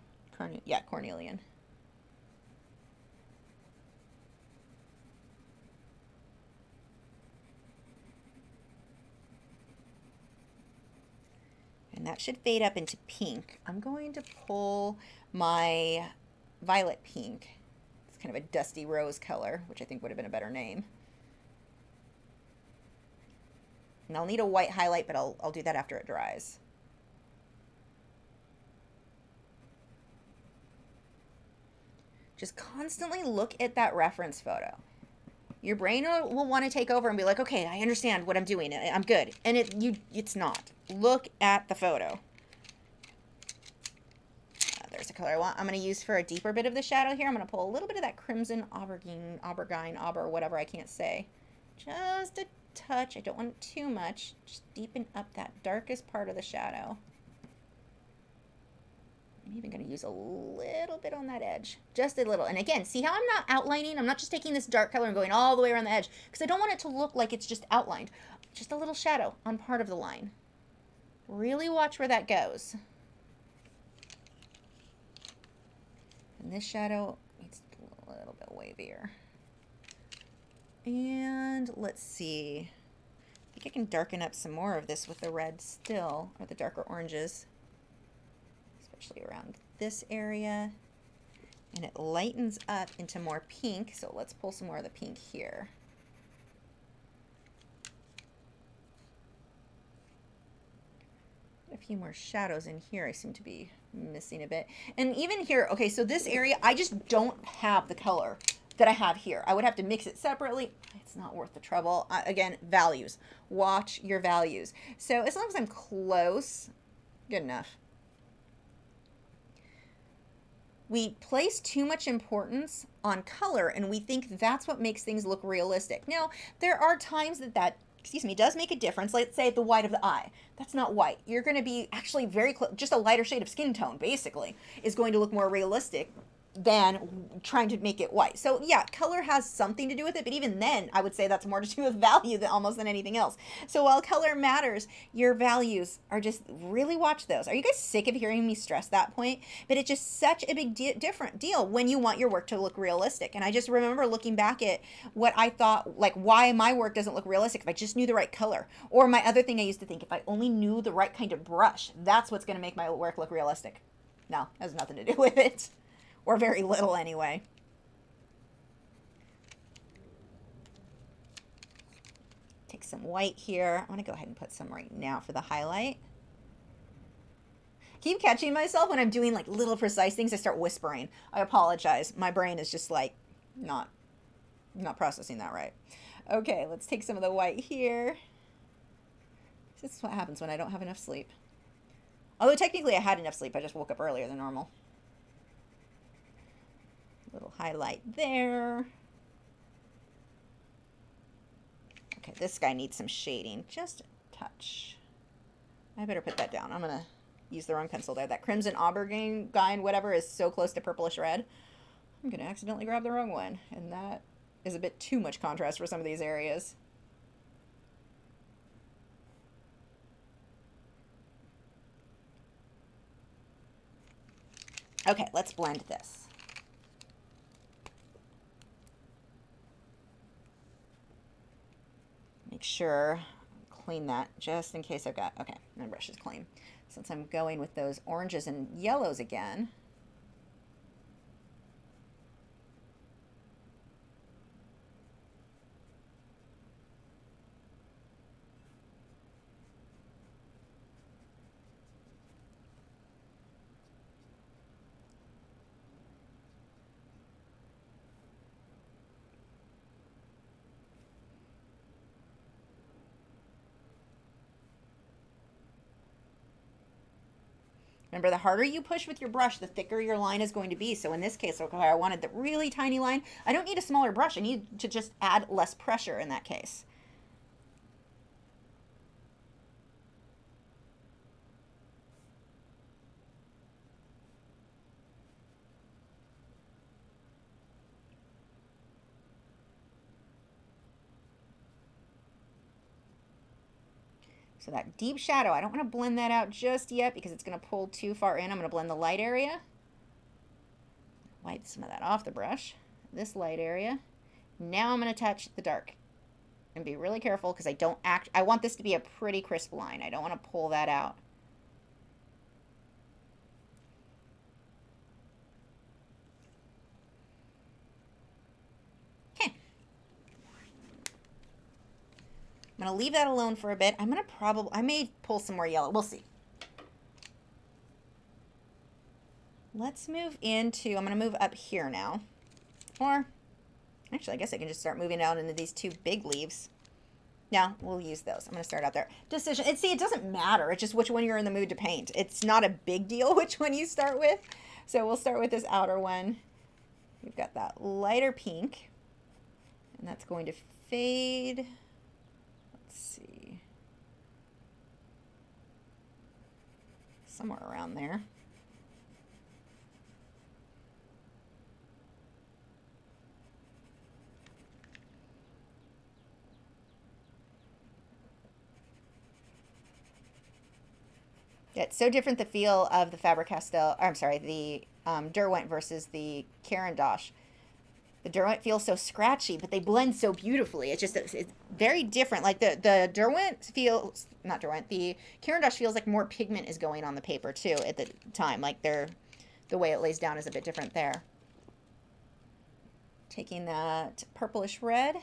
Yeah, Cornelian. And that should fade up into pink. I'm going to pull my violet pink. It's kind of a dusty rose color, which I think would have been a better name. And I'll need a white highlight, but I'll do that after it dries. Just constantly look at that reference photo. Your brain will want to take over and be like, okay, I understand what I'm doing. I'm good. And it's not. Look at the photo. There's a color I want. I'm going to use for a deeper bit of the shadow here. I'm going to pull a little bit of that crimson, auber, whatever I can't say. Just a touch. I don't want it too much. Just deepen up that darkest part of the shadow. I'm even going to use a little bit on that edge. Just a little. And again, see how I'm not outlining? I'm not just taking this dark color and going all the way around the edge, because I don't want it to look like it's just outlined. Just a little shadow on part of the line. Really watch where that goes. And this shadow needs a little bit wavier. And let's see. I think I can darken up some more of this with the red still, or the darker oranges, especially around this area. And it lightens up into more pink, so let's pull some more of the pink here. A few more shadows in here I seem to be missing a bit. And even here, okay, so this area, I just don't have the color that I have here. I would have to mix it separately. It's not worth the trouble. Again, values. Watch your values. So as long as I'm close, good enough. We place too much importance on color and we think that's what makes things look realistic. Now, there are times that excuse me, does make a difference. Let's say the white of the eye. That's not white. You're going to be actually very close, just a lighter shade of skin tone, basically, is going to look more realistic than trying to make it white. So yeah, color has something to do with it, but even then, I would say that's more to do with value than almost than anything else. So while color matters, your values are just really watch those. Are you guys sick of hearing me stress that point? But it's just such a big different deal when you want your work to look realistic. And I just remember looking back at what I thought, like why my work doesn't look realistic if I just knew the right color. Or my other thing I used to think, if I only knew the right kind of brush, that's what's going to make my work look realistic. No, it has nothing to do with it. Or very little anyway. Take some white here. I'm going to go ahead and put some right now for the highlight. Keep catching myself when I'm doing like little precise things. I start whispering. I apologize. My brain is just like not processing that right. Okay, let's take some of the white here. This is what happens when I don't have enough sleep. Although technically I had enough sleep. I just woke up earlier than normal. Little highlight there. Okay, this guy needs some shading, just a touch. I better put that down. I'm gonna use the wrong pencil there. That crimson aubergine whatever is so close to purplish red. I'm gonna accidentally grab the wrong one, and that is a bit too much contrast for some of these areas. Okay, let's blend this. Make sure, clean that just in case I've got, okay, my brush is clean. Since I'm going with those oranges and yellows again, remember, the harder you push with your brush, the thicker your line is going to be. So in this case, okay, I wanted the really tiny line. I don't need a smaller brush. I need to just add less pressure in that case. So that deep shadow, I don't want to blend that out just yet because it's going to pull too far in. I'm going to blend the light area. Wipe some of that off the brush. This light area. Now I'm going to touch the dark. And be really careful because I want this to be a pretty crisp line. I don't want to pull that out. I'm going to leave that alone for a bit. I may pull some more yellow. We'll see. Let's move into, I'm going to move up here now. Or, actually, I guess I can just start moving out into these two big leaves. No, we'll use those. I'm going to start out there. Decision. And see, it doesn't matter. It's just which one you're in the mood to paint. It's not a big deal which one you start with. So we'll start with this outer one. We've got that lighter pink. And that's going to fade. Let's see. Somewhere around there. Yeah, it's so different the feel of the Faber-Castell, I'm sorry, the Derwent versus the Caran d'Ache. The Derwent feels so scratchy, but they blend so beautifully. It's very different. Like the Derwent feels, not Derwent, the Caran d'Ache feels like more pigment is going on the paper too at the time. Like the way it lays down is a bit different there. Taking that purplish red.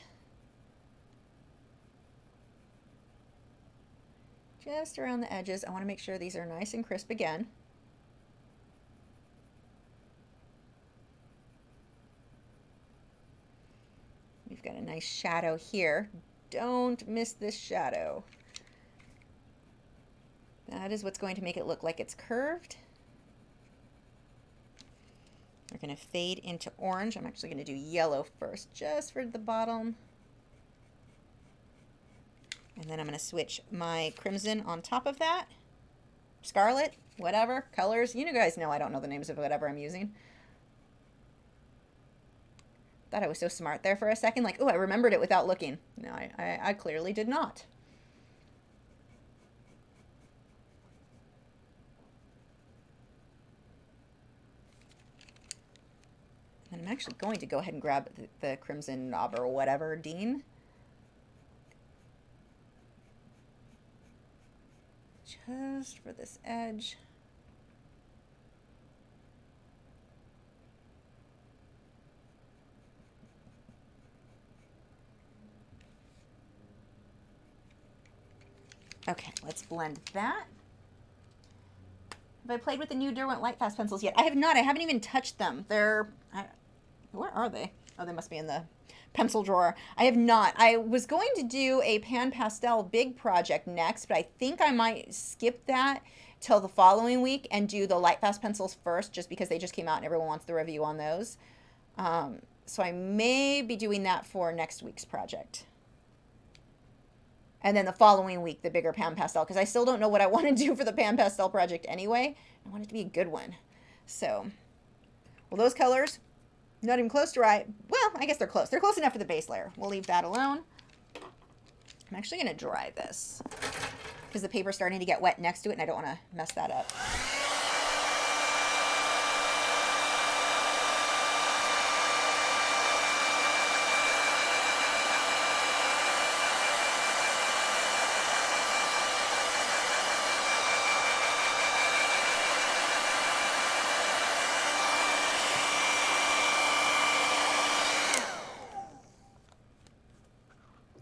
Just around the edges. I want to make sure these are nice and crisp again. We've got a nice shadow here. Don't miss this shadow. That is what's going to make it look like it's curved. We're going to fade into orange. I'm actually going to do yellow first, just for the bottom. And then I'm going to switch my crimson on top of that. Scarlet, whatever, colors. You guys know I don't know the names of whatever I'm using. Thought I was so smart there for a second. Like, oh, I remembered it without looking. No, I clearly did not. And I'm actually going to go ahead and grab the crimson knob or whatever, Dean. Just for this edge. Okay, let's blend that. Have I played with the new Derwent Lightfast pencils yet? I have not. I haven't even touched them. They're... where are they? Oh, they must be in the pencil drawer. I have not. I was going to do a Pan Pastel big project next, but I think I might skip that till the following week and do the Lightfast pencils first, just because they just came out and everyone wants the review on those. So I may be doing that for next week's project. And then the following week, the bigger Pan Pastel, because I still don't know what I want to do for the Pan Pastel project anyway. I want it to be a good one. So, well, those colors, not even close to right. Well, I guess they're close. They're close enough for the base layer. We'll leave that alone. I'm actually going to dry this because the paper's starting to get wet next to it, and I don't want to mess that up.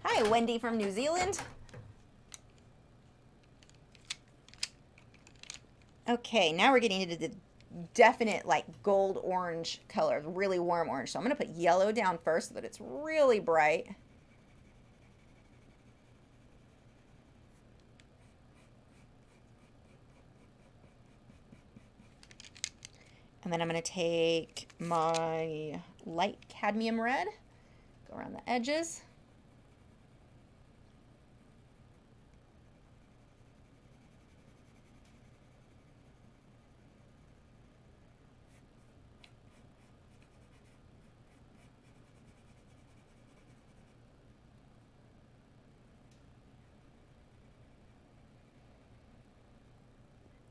Hi, Wendy from New Zealand. Okay, now we're getting into the definite like gold orange color, really warm orange. So I'm going to put yellow down first so that it's really bright. And then I'm going to take my light cadmium red, go around the edges.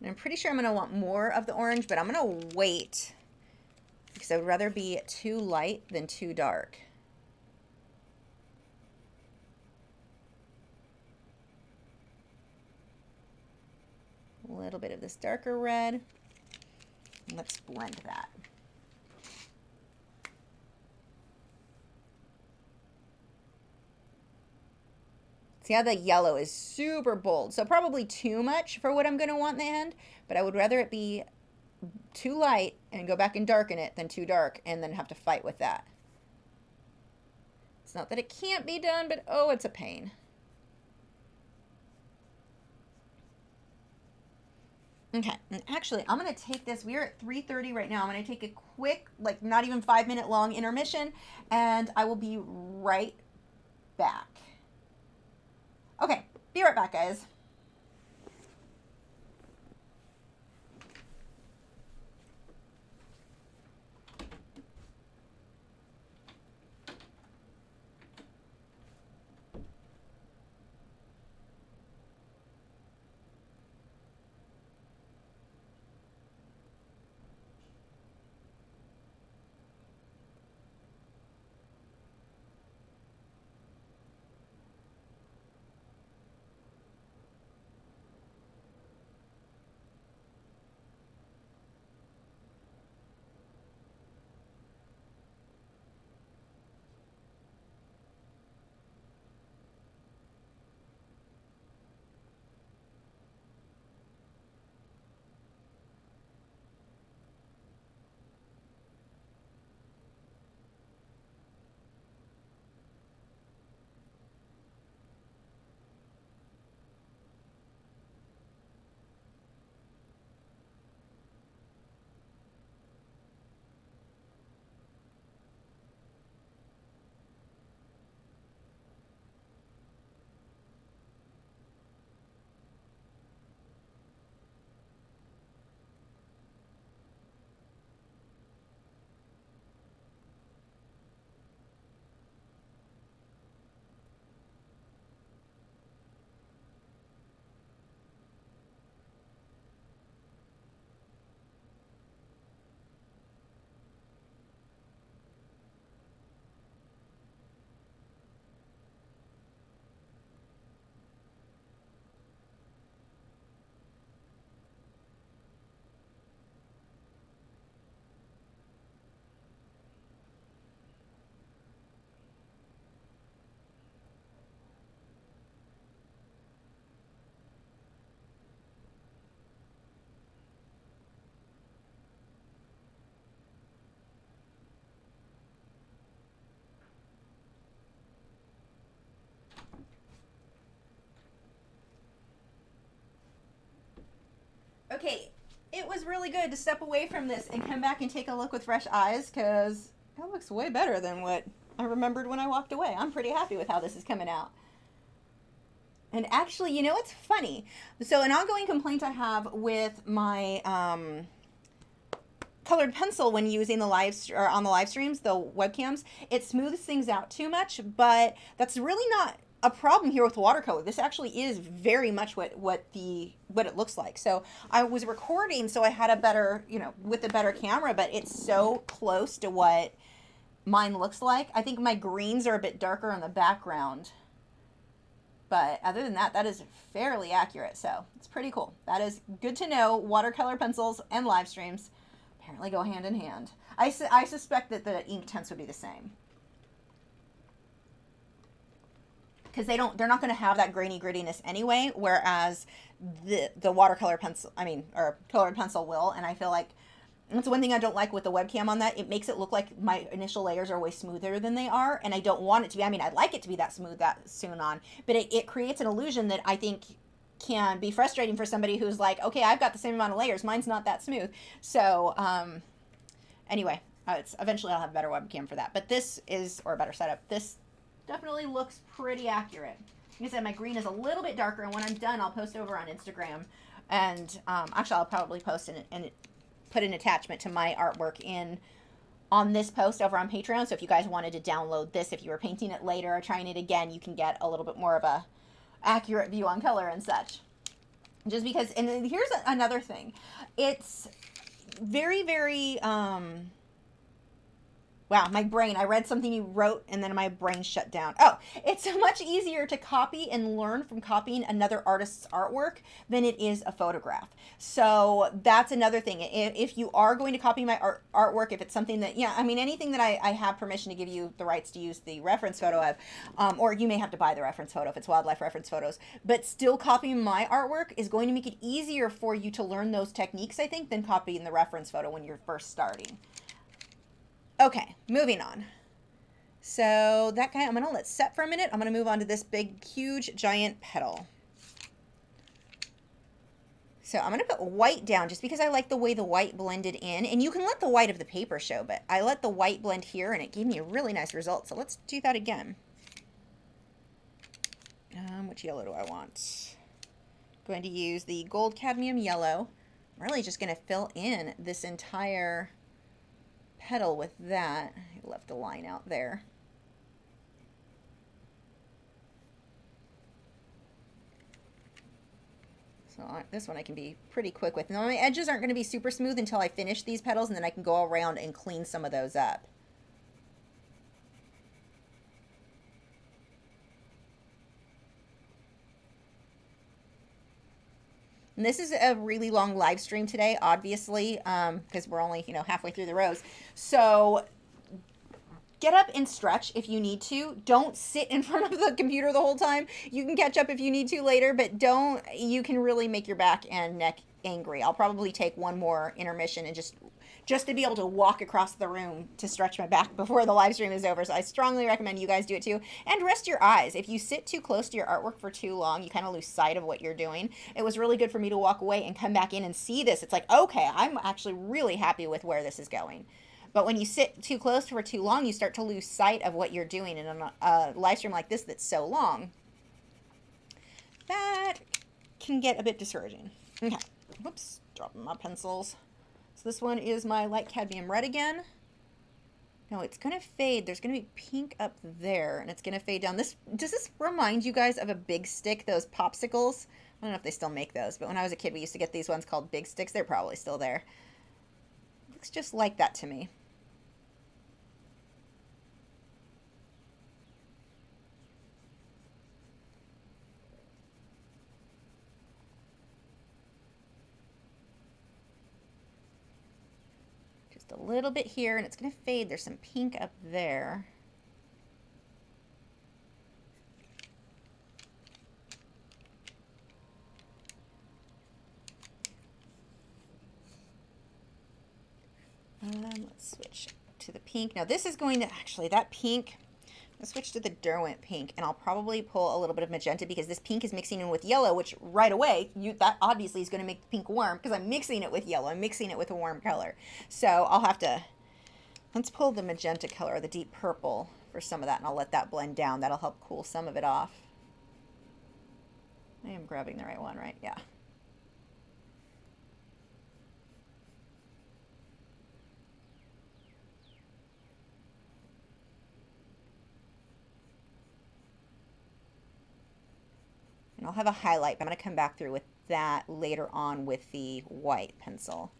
And I'm pretty sure I'm going to want more of the orange, but I'm going to wait because I would rather be too light than too dark. A little bit of this darker red. Let's blend that. See how the yellow is super bold. So probably too much for what I'm going to want in the end, but I would rather it be too light and go back and darken it than too dark and then have to fight with that. It's not that it can't be done, but oh, it's a pain. Okay, and actually, I'm going to take this. We're at 3:30 right now. I'm going to take a quick, like not even 5-minute long intermission, and I will be right back. Okay, be right back, guys. Okay, it was really good to step away from this and come back and take a look with fresh eyes, because it looks way better than what I remembered when I walked away. I'm pretty happy with how this is coming out. And actually, you know, it's funny. So an ongoing complaint I have with my colored pencil when using the on the live streams, the webcams, it smooths things out too much, but that's really not a problem here with watercolor. This actually is very much what it looks like. So I was recording, so I had a better, you know, with a better camera, but it's so close to what mine looks like. I think my greens are a bit darker in the background, but other than that, that is fairly accurate. So it's pretty cool. That is good to know. Watercolor pencils and live streams apparently go hand in hand. I suspect that the ink tints would be the same, because they're not going to have that grainy grittiness anyway, whereas the watercolor pencil, or colored pencil will. And I feel like that's one thing I don't like with the webcam on that. It makes it look like my initial layers are way smoother than they are, and I don't want it to be. I'd like it to be that smooth that soon on, but it creates an illusion that I think can be frustrating for somebody who's like, okay, I've got the same amount of layers, mine's not that smooth. So anyway, eventually I'll have a better webcam for that, but this is, or a better setup. This definitely looks pretty accurate. Like I said, my green is a little bit darker, and when I'm done, I'll post over on Instagram, and actually I'll probably post and put an attachment to my artwork on this post over on Patreon. So if you guys wanted to download this, if you were painting it later or trying it again, you can get a little bit more of a accurate view on color and such. Just because, and then here's another thing. It's very, very, wow, my brain, I read something you wrote and then my brain shut down. Oh, it's much easier to copy and learn from copying another artist's artwork than it is a photograph. So that's another thing. If you are going to copy my artwork, if it's something that, anything that I have permission to give you the rights to use the reference photo of, or you may have to buy the reference photo if it's wildlife reference photos, but still copying my artwork is going to make it easier for you to learn those techniques, I think, than copying the reference photo when you're first starting. Okay, moving on. So that guy, I'm going to let set for a minute. I'm going to move on to this big, huge, giant petal. So I'm going to put white down just because I like the way the white blended in. And you can let the white of the paper show, but I let the white blend here and it gave me a really nice result. So let's do that again. Which yellow do I want? I'm going to use the gold cadmium yellow. I'm really just going to fill in this entire petal with that. I left a line out there. So this one I can be pretty quick with. Now my edges aren't going to be super smooth until I finish these petals, and then I can go around and clean some of those up. And this is a really long live stream today, obviously, because we're only, halfway through the rows. So get up and stretch if you need to. Don't sit in front of the computer the whole time. You can catch up if you need to later, but you can really make your back and neck angry. I'll probably take one more intermission and just to be able to walk across the room to stretch my back before the live stream is over. So I strongly recommend you guys do it too. And rest your eyes. If you sit too close to your artwork for too long, you kind of lose sight of what you're doing. It was really good for me to walk away and come back in and see this. It's like, okay, I'm actually really happy with where this is going. But when you sit too close for too long, you start to lose sight of what you're doing in a live stream like this that's so long. That can get a bit discouraging. Okay, whoops, dropping my pencils. So this one is my light cadmium red again. No, it's going to fade. There's going to be pink up there, and it's going to fade down. Does this remind you guys of a Big Stick, those popsicles? I don't know if they still make those, but when I was a kid, we used to get these ones called Big Sticks. They're probably still there. Looks just like that to me. A little bit here, and it's going to fade. There's some pink up there. Let's switch to the pink. Now this is going to, actually that pink, I'll switch to the Derwent pink, and I'll probably pull a little bit of magenta because this pink is mixing in with yellow, which right away, that obviously is going to make the pink warm because I'm mixing it with yellow. I'm mixing it with a warm color. So I'll have to, let's pull the magenta color, the deep purple for some of that, and I'll let that blend down. That'll help cool some of it off. I am grabbing the right one, right? Yeah. And I'll have a highlight, but I'm going to come back through with that later on with the white pencil.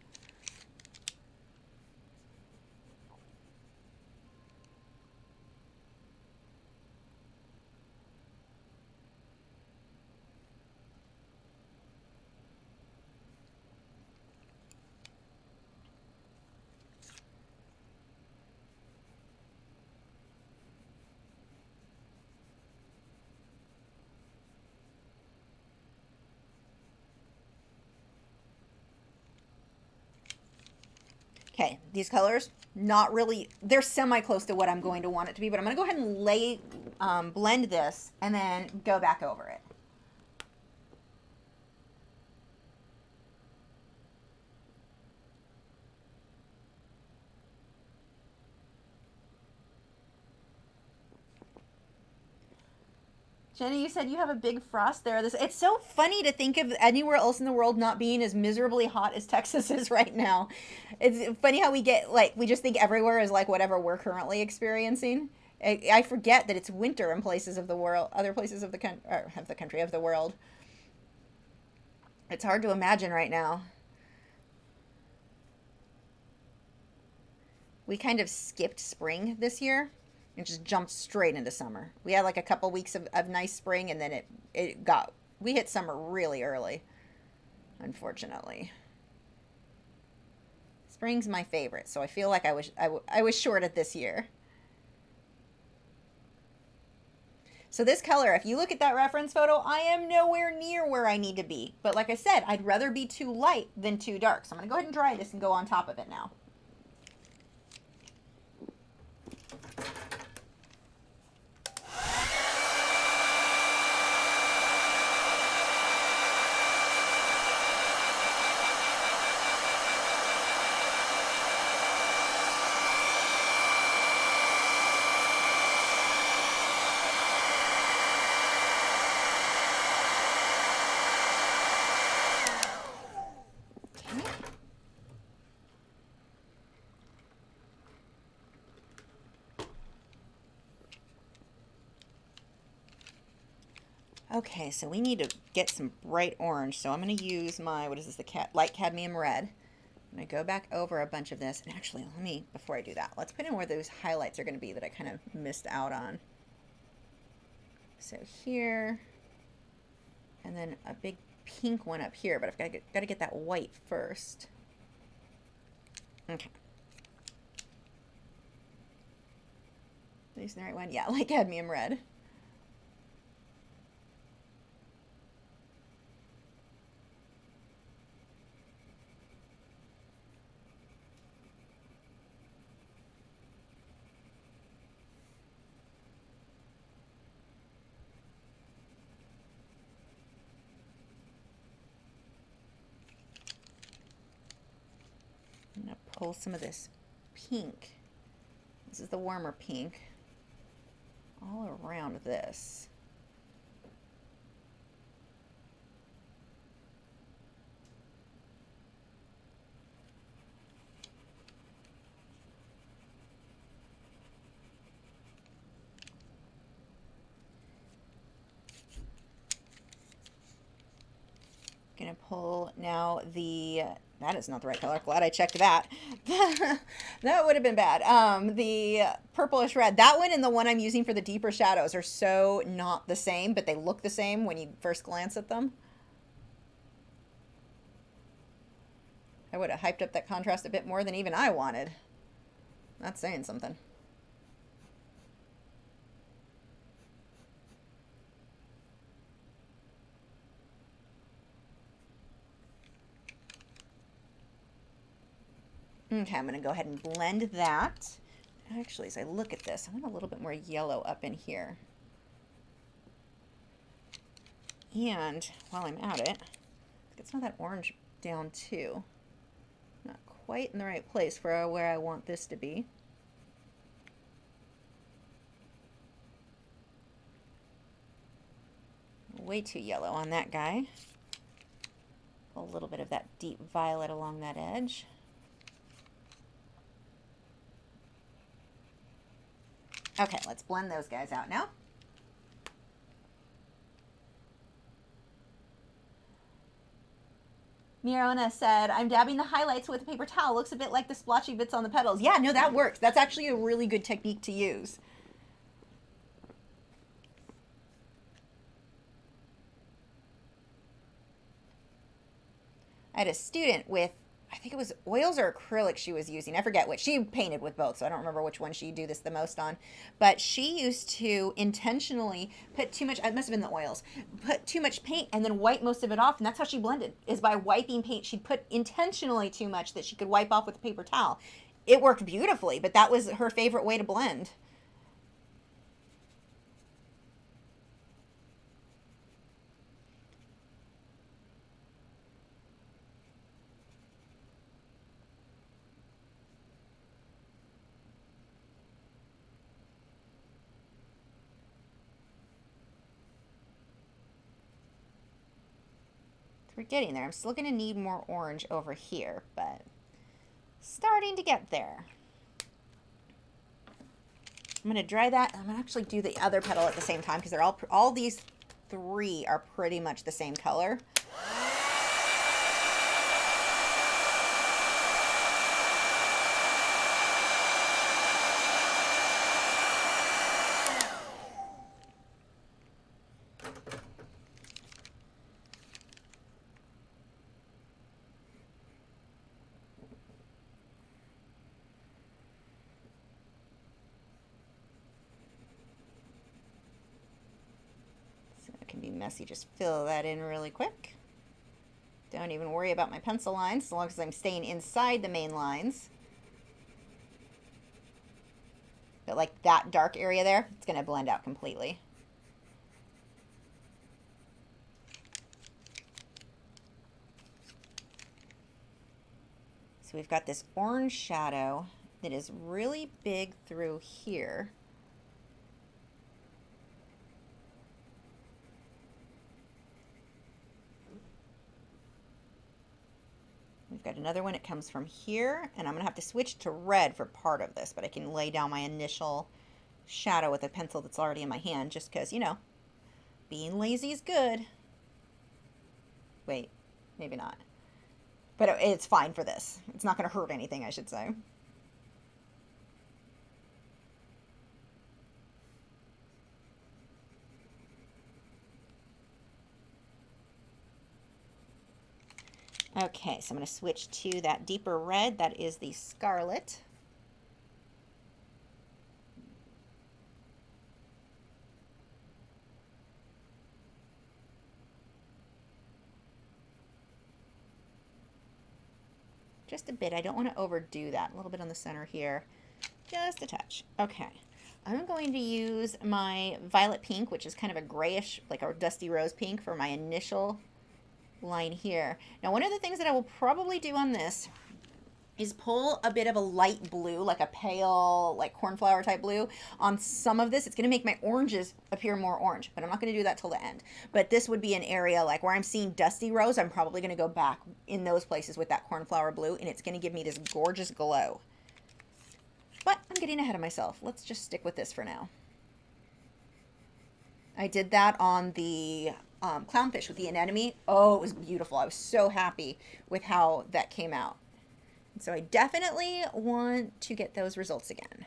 Okay, these colors, not really, they're semi-close to what I'm going to want it to be, but I'm going to go ahead and blend this and then go back over it. Jenny, you said you have a big frost there. It's so funny to think of anywhere else in the world not being as miserably hot as Texas is right now. It's funny how we get, like, we just think everywhere is like whatever we're currently experiencing. I forget that it's winter in places of the world, other places of the country, of the world. It's hard to imagine right now. We kind of skipped spring this year and just jumped straight into summer. We had like a couple weeks of nice spring, and then we hit summer really early, unfortunately. Spring's my favorite, so I feel like I was short at this year. So this color, if you look at that reference photo, I am nowhere near where I need to be. But like I said, I'd rather be too light than too dark. So I'm going to go ahead and dry this and go on top of it now. Okay, so we need to get some bright orange. So I'm going to use my, what is this, the light cadmium red. I'm going to go back over a bunch of this. And actually, before I do that, let's put in where those highlights are going to be that I kind of missed out on. So here, and then a big pink one up here, but I've got to get that white first. Okay. Is the right one? Yeah, light cadmium red. I'm going to pull some of this pink. This is the warmer pink. All around this. Gonna pull now that is not the right color. Glad I checked that. That would have been bad. The purplish red. That one and the one I'm using for the deeper shadows are so not the same, but they look the same when you first glance at them. I would have hyped up that contrast a bit more than even I wanted. That's saying something. Okay, I'm going to go ahead and blend that. Actually, as I look at this, I want a little bit more yellow up in here. And while I'm at it, get some of that orange down too. Not quite in the right place for where I want this to be. Way too yellow on that guy. A little bit of that deep violet along that edge. Okay, let's blend those guys out now. Mirona said, I'm dabbing the highlights with a paper towel. Looks a bit like the splotchy bits on the petals. Yeah, no, that works. That's actually a really good technique to use. I had a student with, I think it was oils or acrylic she was using. I forget which. She painted with both, so I don't remember which one she do this the most on. But she used to intentionally put too much, it must have been the oils, put too much paint and then wipe most of it off. And that's how she blended, is by wiping paint. She'd put intentionally too much that she could wipe off with a paper towel. It worked beautifully, but that was her favorite way to blend. We're getting there. I'm still going to need more orange over here, but starting to get there. I'm going to dry that. I'm going to actually do the other petal at the same time because they're all these three are pretty much the same color. Be messy, just fill that in really quick. Don't even worry about my pencil lines as long as I'm staying inside the main lines. But like that dark area there, it's going to blend out completely. So we've got this orange shadow that is really big through here. We've got another one. It comes from here, and I'm going to have to switch to red for part of this, but I can lay down my initial shadow with a pencil that's already in my hand just because, you know, being lazy is good. Wait, maybe not. But it's fine for this. It's not going to hurt anything, I should say. Okay, so I'm going to switch to that deeper red. That is the Scarlet. Just a bit. I don't want to overdo that. A little bit on the center here. Just a touch. Okay. I'm going to use my Violet Pink, which is kind of a grayish, like a dusty rose pink, for my initial line here. Now, one of the things that I will probably do on this is pull a bit of a light blue, like a pale, like cornflower type blue on some of this. It's going to make my oranges appear more orange, but I'm not going to do that till the end. But this would be an area like where I'm seeing dusty rose. I'm probably going to go back in those places with that cornflower blue, and it's going to give me this gorgeous glow. But I'm getting ahead of myself. Let's just stick with this for now. I did that on the clownfish with the anemone. Oh, it was beautiful. I was so happy with how that came out. So I definitely want to get those results again.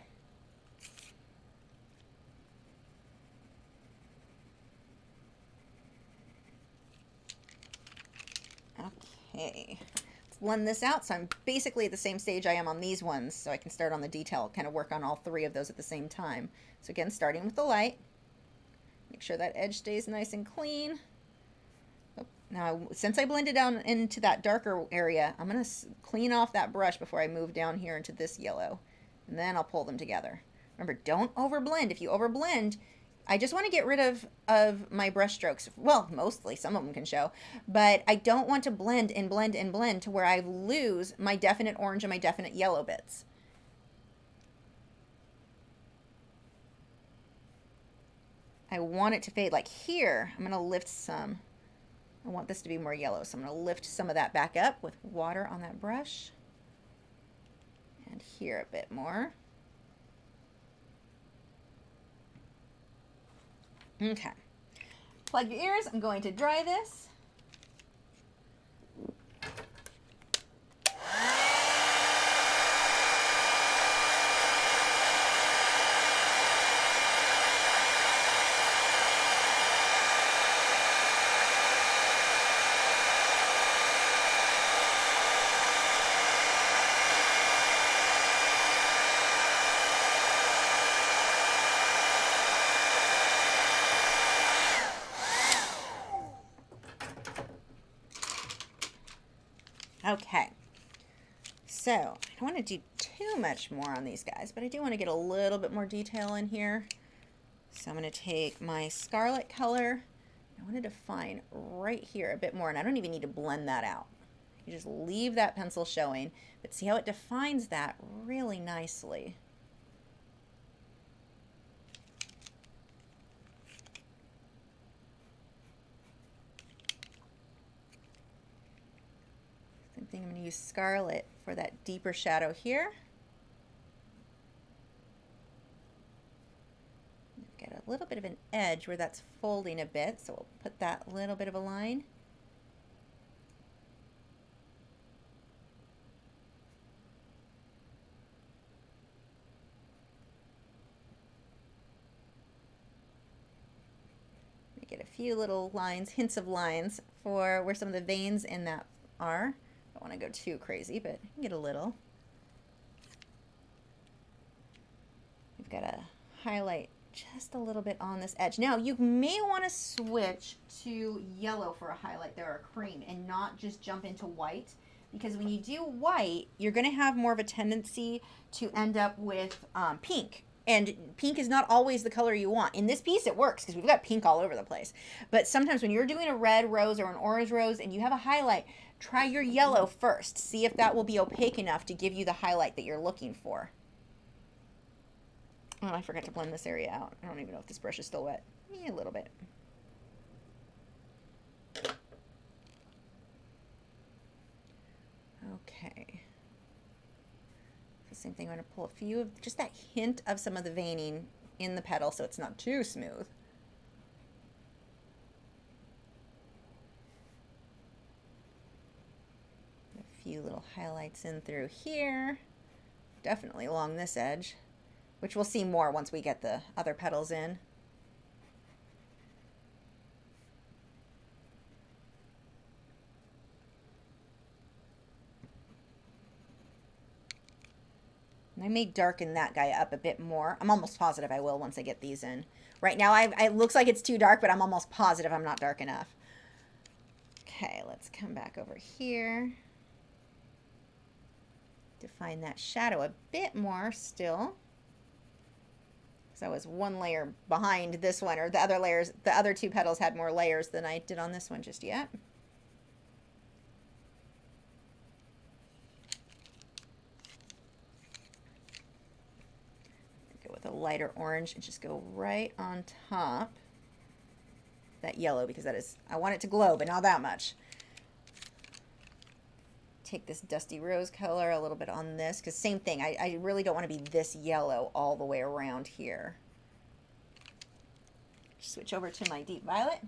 Okay, let's blend this out. So I'm basically at the same stage I am on these ones, so I can start on the detail, kind of work on all three of those at the same time. So again, starting with the light. Make sure that edge stays nice and clean. Now, since I blended down into that darker area, I'm going to clean off that brush before I move down here into this yellow. And then I'll pull them together. Remember, don't overblend. If you overblend, I just want to get rid of my brush strokes. Well, mostly, some of them can show, but I don't want to blend and blend and blend to where I lose my definite orange and my definite yellow bits. I want it to fade. Like here, I'm going to lift some. I want this to be more yellow, so I'm going to lift some of that back up with water on that brush. And here a bit more. Okay. Plug your ears. I'm going to dry this. Okay, so I don't want to do too much more on these guys, but I do want to get a little bit more detail in here. So I'm going to take my scarlet color. I want to define right here a bit more, and I don't even need to blend that out. You just leave that pencil showing, but see how it defines that really nicely. Same thing, I'm going to use scarlet for that deeper shadow here. Get a little bit of an edge where that's folding a bit, so we'll put that little bit of a line. Get a few little lines, hints of lines for where some of the veins in that are. Don't want to go too crazy, but you can get a little. We've got to highlight just a little bit on this edge. Now, you may want to switch to yellow for a highlight there, or cream, and not just jump into white, because when you do white, you're going to have more of a tendency to end up with pink. And pink is not always the color you want. In this piece, it works because we've got pink all over the place. But sometimes when you're doing a red rose or an orange rose and you have a highlight, try your yellow first. See if that will be opaque enough to give you the highlight that you're looking for. Oh, I forgot to blend this area out. I don't even know if this brush is still wet. Yeah, a little bit. Okay. The same thing, I'm going to pull a few of just that hint of some of the veining in the petal so it's not too smooth. A few little highlights in through here. Definitely along this edge, which we'll see more once we get the other petals in. And I may darken that guy up a bit more. I'm almost positive I will once I get these in. Right now, it looks like it's too dark, but I'm almost positive I'm not dark enough. Okay, let's come back over here. Define that shadow a bit more still. So I was one layer behind this one, or the other layers, the other two petals had more layers than I did on this one just yet. With a lighter orange and just go right on top that yellow, because that is, I want it to glow, but not that much. Take this dusty rose color a little bit on this, because same thing, I really don't want to be this yellow all the way around here. Switch over to my deep violet.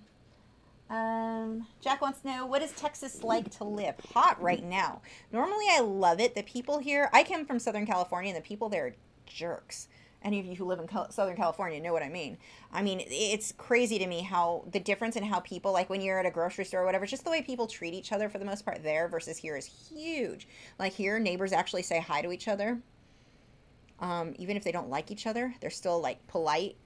Jack wants to know, what is Texas like to live? Hot right now. Normally I love it. The people here, I come from Southern California, and the people there are jerks. Any of you who live in Southern California know what I mean. I mean, it's crazy to me how the difference in how people, like when you're at a grocery store or whatever, just the way people treat each other for the most part there versus here is huge. Like here, neighbors actually say hi to each other. Even if they don't like each other, they're still like polite.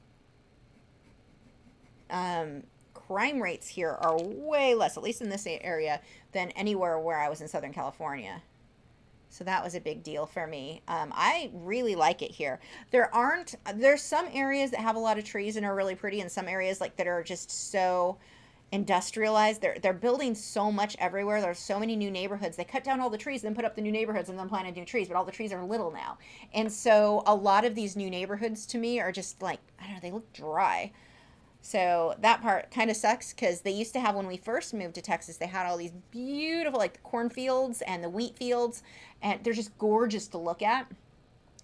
Crime rates here are way less, at least in this area, than anywhere where I was in Southern California. So that was a big deal for me. I really like it here. There's some areas that have a lot of trees and are really pretty, and some areas like that are just so industrialized. They're building so much everywhere. There's so many new neighborhoods. They cut down all the trees, then put up the new neighborhoods, and then planted new trees. But all the trees are little now, and so a lot of these new neighborhoods to me are just like, I don't know, they look dry. So that part kind of sucks because they used to have, when we first moved to Texas, they had all these beautiful like the cornfields and the wheat fields, and they're just gorgeous to look at.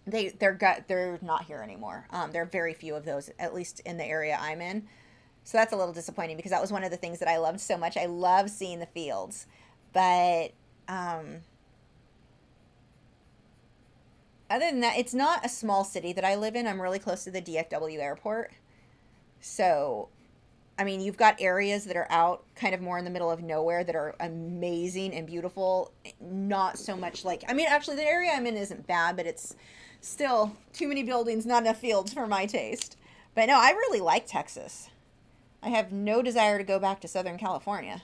They're not here anymore. There are very few of those, at least in the area I'm in. So that's a little disappointing because that was one of the things that I loved so much. I love seeing the fields, but other than that, it's not a small city that I live in. I'm really close to the DFW airport. So, I mean, you've got areas that are out kind of more in the middle of nowhere that are amazing and beautiful. Not so much like, I mean, actually, the area I'm in isn't bad, but it's still too many buildings, not enough fields for my taste. But no, I really like Texas. I have no desire to go back to Southern California.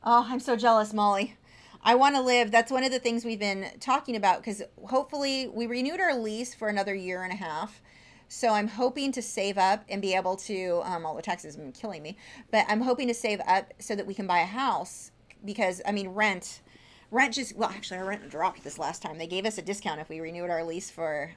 Oh, I'm so jealous, Molly. I want to live. That's one of the things we've been talking about because hopefully we renewed our lease for another year and a half. So I'm hoping to save up and be able to, although taxes have been killing me, but I'm hoping to save up so that we can buy a house because, I mean, rent just, well, actually, our rent dropped this last time. They gave us a discount if we renewed our lease for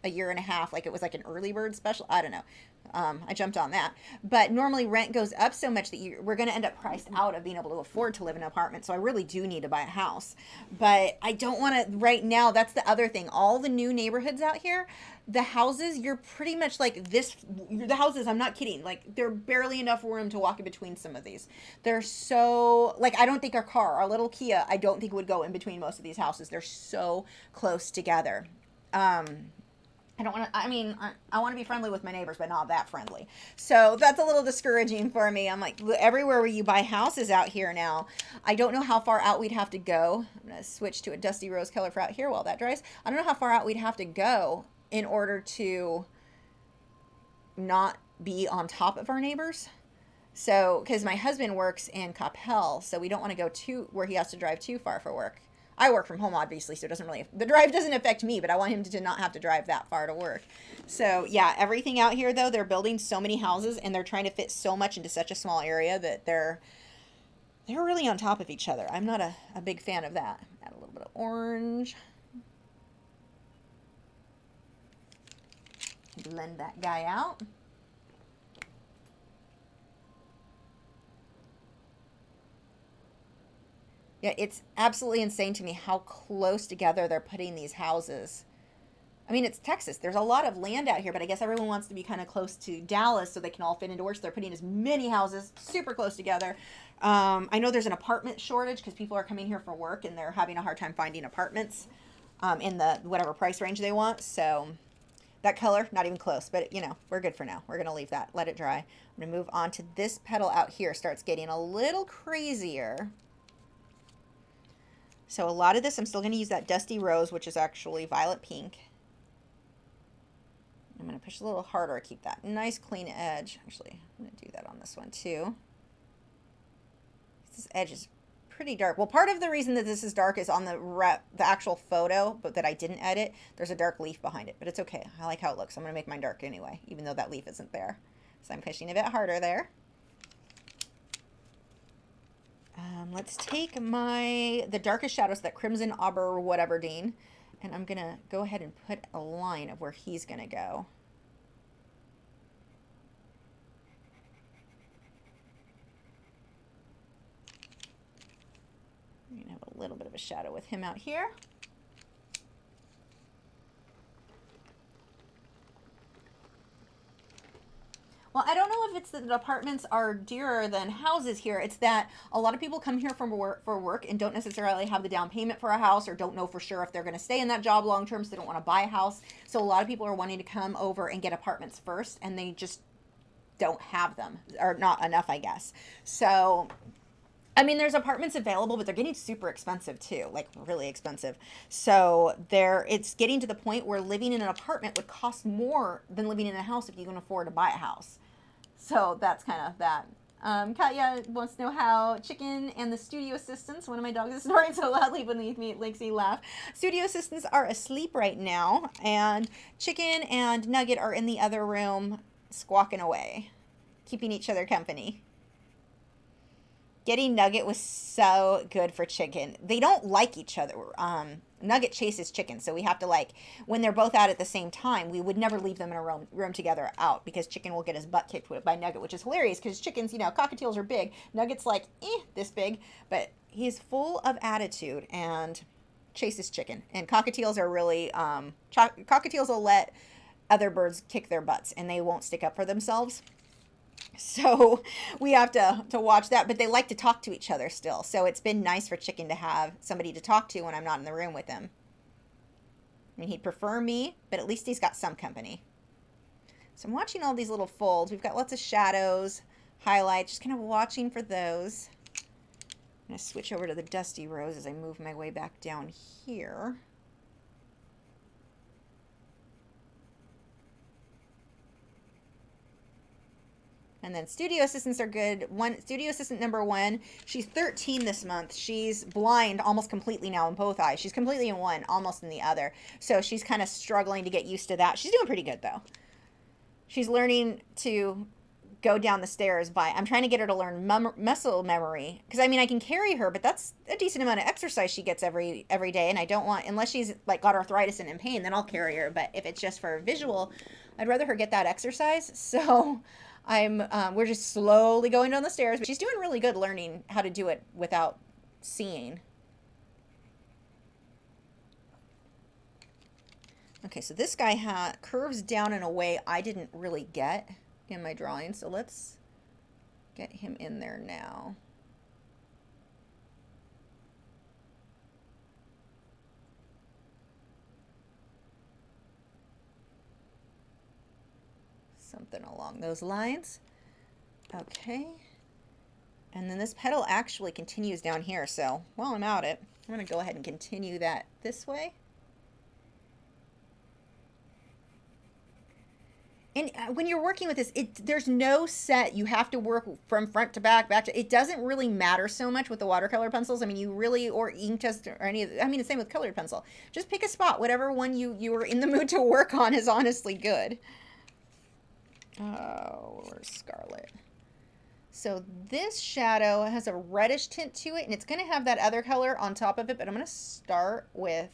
a year and a half, like it was like an early bird special. I don't know. I jumped on that. But normally rent goes up so much that we're going to end up priced out of being able to afford to live in an apartment. So I really do need to buy a house. But I don't want to right now. That's the other thing. All the new neighborhoods out here, the houses, you're pretty much like this. The houses, I'm not kidding. Like, they're barely enough room to walk in between some of these. They're so, like, I don't think our little Kia, I don't think would go in between most of these houses. They're so close together. I don't want to, I mean, I want to be friendly with my neighbors, but not that friendly. So that's a little discouraging for me. I'm like, everywhere where you buy houses out here now, I don't know how far out we'd have to go. I'm going to switch to a dusty rose color for out here while that dries. I don't know how far out we'd have to go in order to not be on top of our neighbors. So, because my husband works in Coppell, so we don't want to go where he has to drive too far for work. I work from home, obviously, so it doesn't really, the drive doesn't affect me, but I want him to not have to drive that far to work. So, yeah, everything out here, though, they're building so many houses, and they're trying to fit so much into such a small area that they're really on top of each other. I'm not a big fan of that. Add a little bit of orange. Blend that guy out. Yeah, it's absolutely insane to me how close together they're putting these houses. I mean, it's Texas. There's a lot of land out here, but I guess everyone wants to be kind of close to Dallas so they can all fit into work. So they're putting as many houses super close together. I know there's an apartment shortage because people are coming here for work and they're having a hard time finding apartments in the whatever price range they want. So that color, not even close, but you know, we're good for now. We're going to leave that, let it dry. I'm going to move on to this petal out here. Starts getting a little crazier. So a lot of this, I'm still going to use that dusty rose, which is actually violet pink. I'm going to push a little harder to keep that nice clean edge. Actually, I'm going to do that on this one too. This edge is pretty dark. Well, part of the reason that this is dark is on the actual photo, but that I didn't edit. There's a dark leaf behind it, but it's okay. I like how it looks. I'm going to make mine dark anyway, even though that leaf isn't there. So I'm pushing a bit harder there. Let's take the darkest shadows, that crimson auber whatever Dean, and I'm going to go ahead and put a line of where he's going to go. I'm going to have a little bit of a shadow with him out here. Well, I don't know if it's that the apartments are dearer than houses here. It's that a lot of people come here for work and don't necessarily have the down payment for a house or don't know for sure if they're going to stay in that job long term, so they don't want to buy a house. So a lot of people are wanting to come over and get apartments first, and they just don't have them, or not enough, I guess. So, I mean, there's apartments available, but they're getting super expensive too, like really expensive. So it's getting to the point where living in an apartment would cost more than living in a house if you can afford to buy a house. So that's kind of that. Katya wants to know how Chicken and the studio assistants, one of my dogs is snoring so loudly beneath me, it makes me laugh. Studio assistants are asleep right now, and Chicken and Nugget are in the other room squawking away, keeping each other company. Getting Nugget was so good for Chicken. They don't like each other. Nugget chases Chicken, so we have to, like, when they're both out at the same time, we would never leave them in a room together out, because Chicken will get his butt kicked by Nugget, which is hilarious, because chickens, you know, cockatiels are big. Nugget's like, this big, but he's full of attitude and chases Chicken. And cockatiels are really, cockatiels will let other birds kick their butts, and they won't stick up for themselves. So we have to watch that, but they like to talk to each other still. So it's been nice for Chicken to have somebody to talk to when I'm not in the room with him. I mean, he'd prefer me, but at least he's got some company. So I'm watching all these little folds. We've got lots of shadows, highlights, just kind of watching for those. I'm going to switch over to the Dusty Rose as I move my way back down here. And then studio assistants are good. Studio assistant number 1, she's 13 this month. She's blind almost completely now in both eyes. She's completely in one, almost in the other. So she's kind of struggling to get used to that. She's doing pretty good, though. She's learning to go down the stairs I'm trying to get her to learn muscle memory. Because, I mean, I can carry her, but that's a decent amount of exercise she gets every day. And I don't want, unless she's, like, got arthritis and in pain, then I'll carry her. But if it's just for visual, I'd rather her get that exercise. So we're just slowly going down the stairs, but she's doing really good learning how to do it without seeing. Okay, so this guy curves down in a way I didn't really get in my drawing, so let's get him in there now. Something along those lines. Okay. And then this petal actually continues down here, so while I'm at it, I'm going to go ahead and continue that this way. And when you're working with this, there's no set. You have to work from front to back to. It doesn't really matter so much with the watercolor pencils. I mean, you really, or ink test or any of. I mean, the same with colored pencil. Just pick a spot. Whatever one you are in the mood to work on is honestly good. Oh, where's Scarlet? So this shadow has a reddish tint to it, and it's going to have that other color on top of it, but I'm going to start with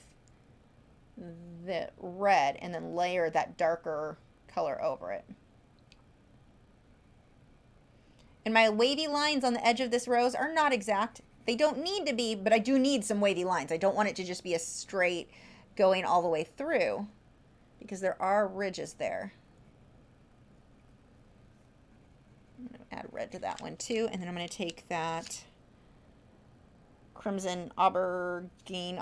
the red and then layer that darker color over it. And my wavy lines on the edge of this rose are not exact. They don't need to be, but I do need some wavy lines. I don't want it to just be a straight going all the way through, because there are ridges there. I'm going to add red to that one too, and then I'm going to take that crimson aubergine,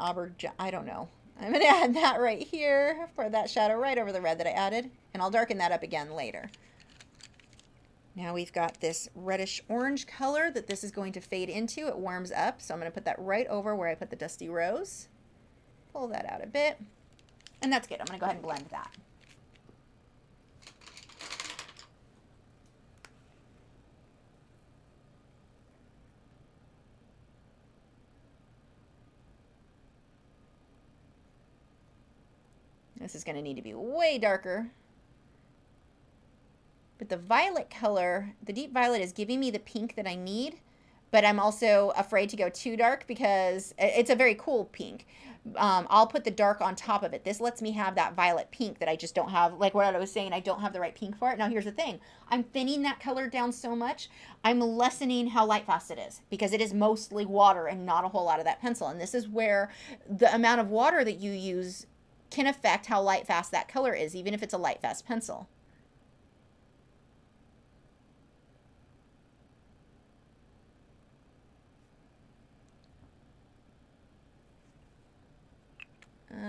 I don't know. I'm going to add that right here for that shadow right over the red that I added, and I'll darken that up again later. Now we've got this reddish orange color that this is going to fade into. It warms up, so I'm going to put that right over where I put the Dusty Rose. Pull that out a bit, and that's good. I'm going to go ahead and blend that. This is going to need to be way darker. But the violet color, the deep violet, is giving me the pink that I need. But I'm also afraid to go too dark because it's a very cool pink. I'll put the dark on top of it. This lets me have that violet pink that I just don't have. Like what I was saying, I don't have the right pink for it. Now here's the thing. I'm thinning that color down so much, I'm lessening how light fast it is, because it is mostly water and not a whole lot of that pencil. And this is where the amount of water that you use can affect how light fast that color is, even if it's a light fast pencil.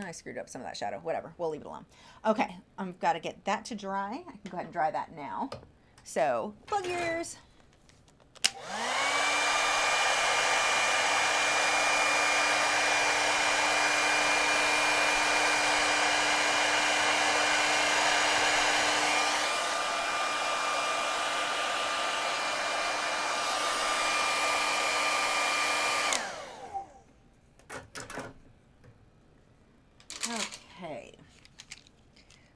I screwed up some of that shadow. Whatever. We'll leave it alone. Okay. I've got to get that to dry. I can go ahead and dry that now. So, plug your ears. Okay.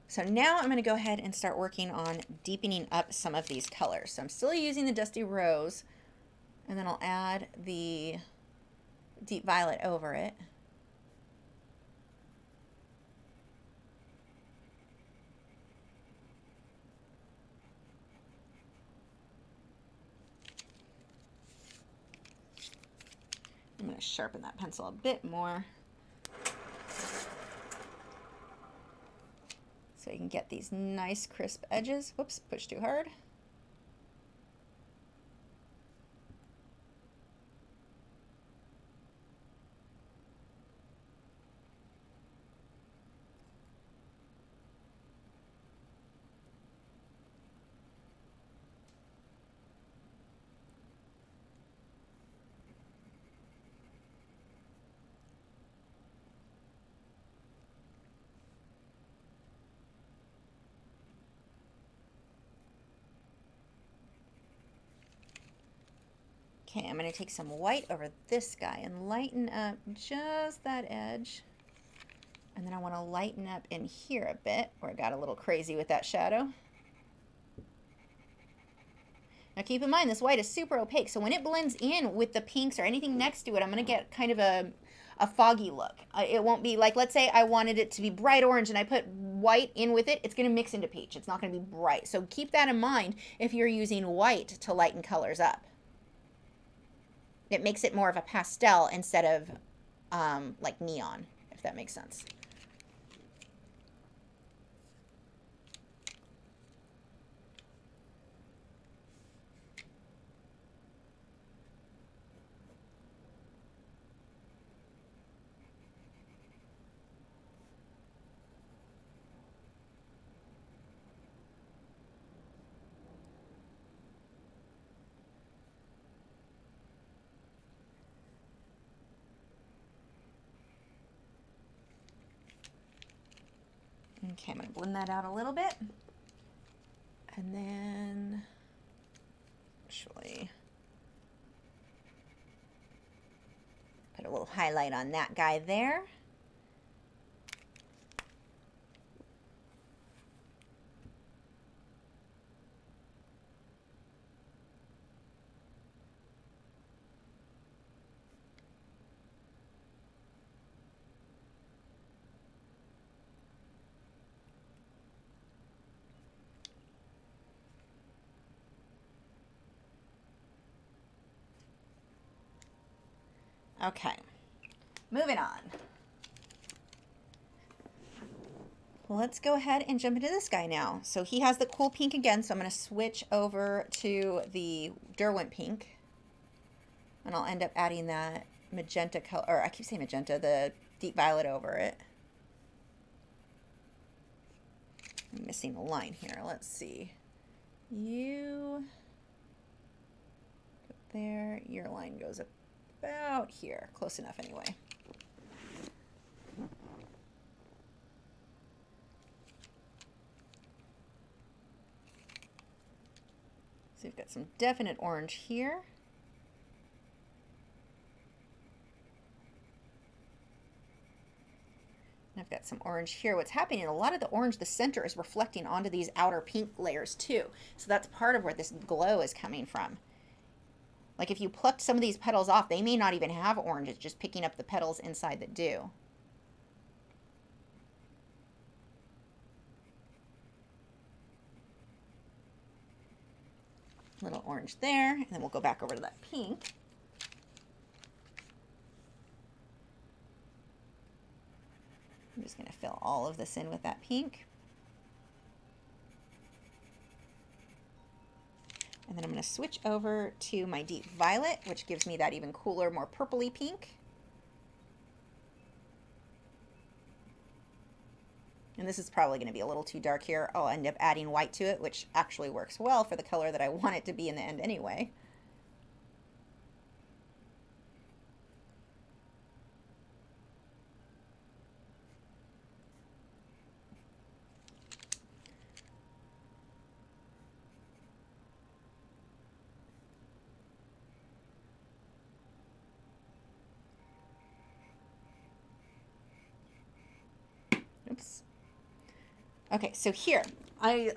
So now I'm going to go ahead and start working on deepening up some of these colors. So I'm still using the Dusty Rose, and then I'll add the Deep Violet over it. I'm going to sharpen that pencil a bit more so you can get these nice crisp edges. Whoops, pushed too hard. Okay, I'm going to take some white over this guy and lighten up just that edge. And then I want to lighten up in here a bit, where it got a little crazy with that shadow. Now keep in mind, this white is super opaque, so when it blends in with the pinks or anything next to it, I'm going to get kind of a foggy look. It won't be like, let's say I wanted it to be bright orange and I put white in with it, it's going to mix into peach. It's not going to be bright. So keep that in mind if you're using white to lighten colors up. It makes it more of a pastel instead of like neon, if that makes sense. Okay, I'm going to blend that out a little bit. And then, actually, put a little highlight on that guy there. Okay, moving on. Let's go ahead and jump into this guy now. So he has the cool pink again, so I'm going to switch over to the Derwent pink. And I'll end up adding that magenta color, or I keep saying magenta, the deep violet over it. I'm missing a line here. Let's see. You, there, your line goes about here. Close enough anyway. So we've got some definite orange here. And I've got some orange here. What's happening, a lot of the orange, the center is reflecting onto these outer pink layers too. So that's part of where this glow is coming from. Like if you plucked some of these petals off, they may not even have orange. It's just picking up the petals inside that do. Little orange there, and then we'll go back over to that pink. I'm just going to fill all of this in with that pink. And then I'm going to switch over to my deep violet, which gives me that even cooler, more purpley pink. And this is probably going to be a little too dark here. I'll end up adding white to it, which actually works well for the color that I want it to be in the end anyway. Okay, so here, I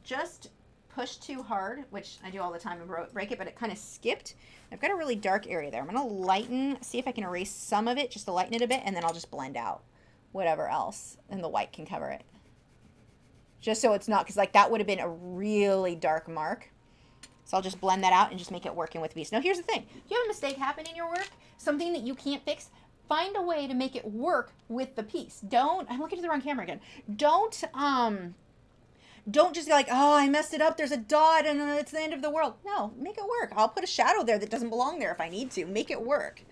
just pushed too hard, which I do all the time and break it, but it kind of skipped. I've got a really dark area there. I'm going to lighten, see if I can erase some of it just to lighten it a bit, and then I'll just blend out whatever else, and the white can cover it. Just so it's not, because like that would have been a really dark mark. So I'll just blend that out and just make it working with piece. Now here's the thing. If you have a mistake happen in your work, something that you can't fix, find a way to make it work with the piece. I'm looking at the wrong camera again. Don't just be like, oh, I messed it up. There's a dot and it's the end of the world. No, make it work. I'll put a shadow there that doesn't belong there if I need to. Make it work.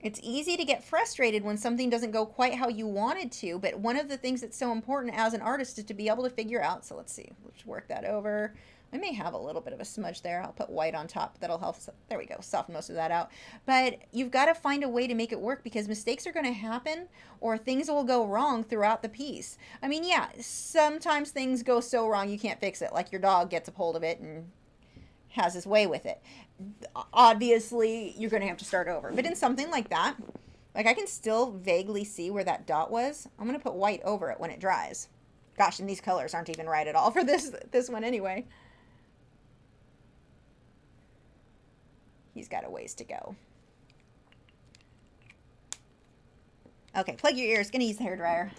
It's easy to get frustrated when something doesn't go quite how you wanted to, but one of the things that's so important as an artist is to be able to figure out. So let's see, let's work that over. I may have a little bit of a smudge there. I'll put white on top. That'll help. There we go. Soften most of that out. But you've got to find a way to make it work because mistakes are going to happen or things will go wrong throughout the piece. I mean, yeah, sometimes things go so wrong you can't fix it. Like your dog gets a hold of it and has his way with it. Obviously, you're going to have to start over. But in something like that, like I can still vaguely see where that dot was. I'm going to put white over it when it dries. Gosh, and these colors aren't even right at all for this one anyway. He's got a ways to go. Okay, plug your ears. Gonna use the hairdryer.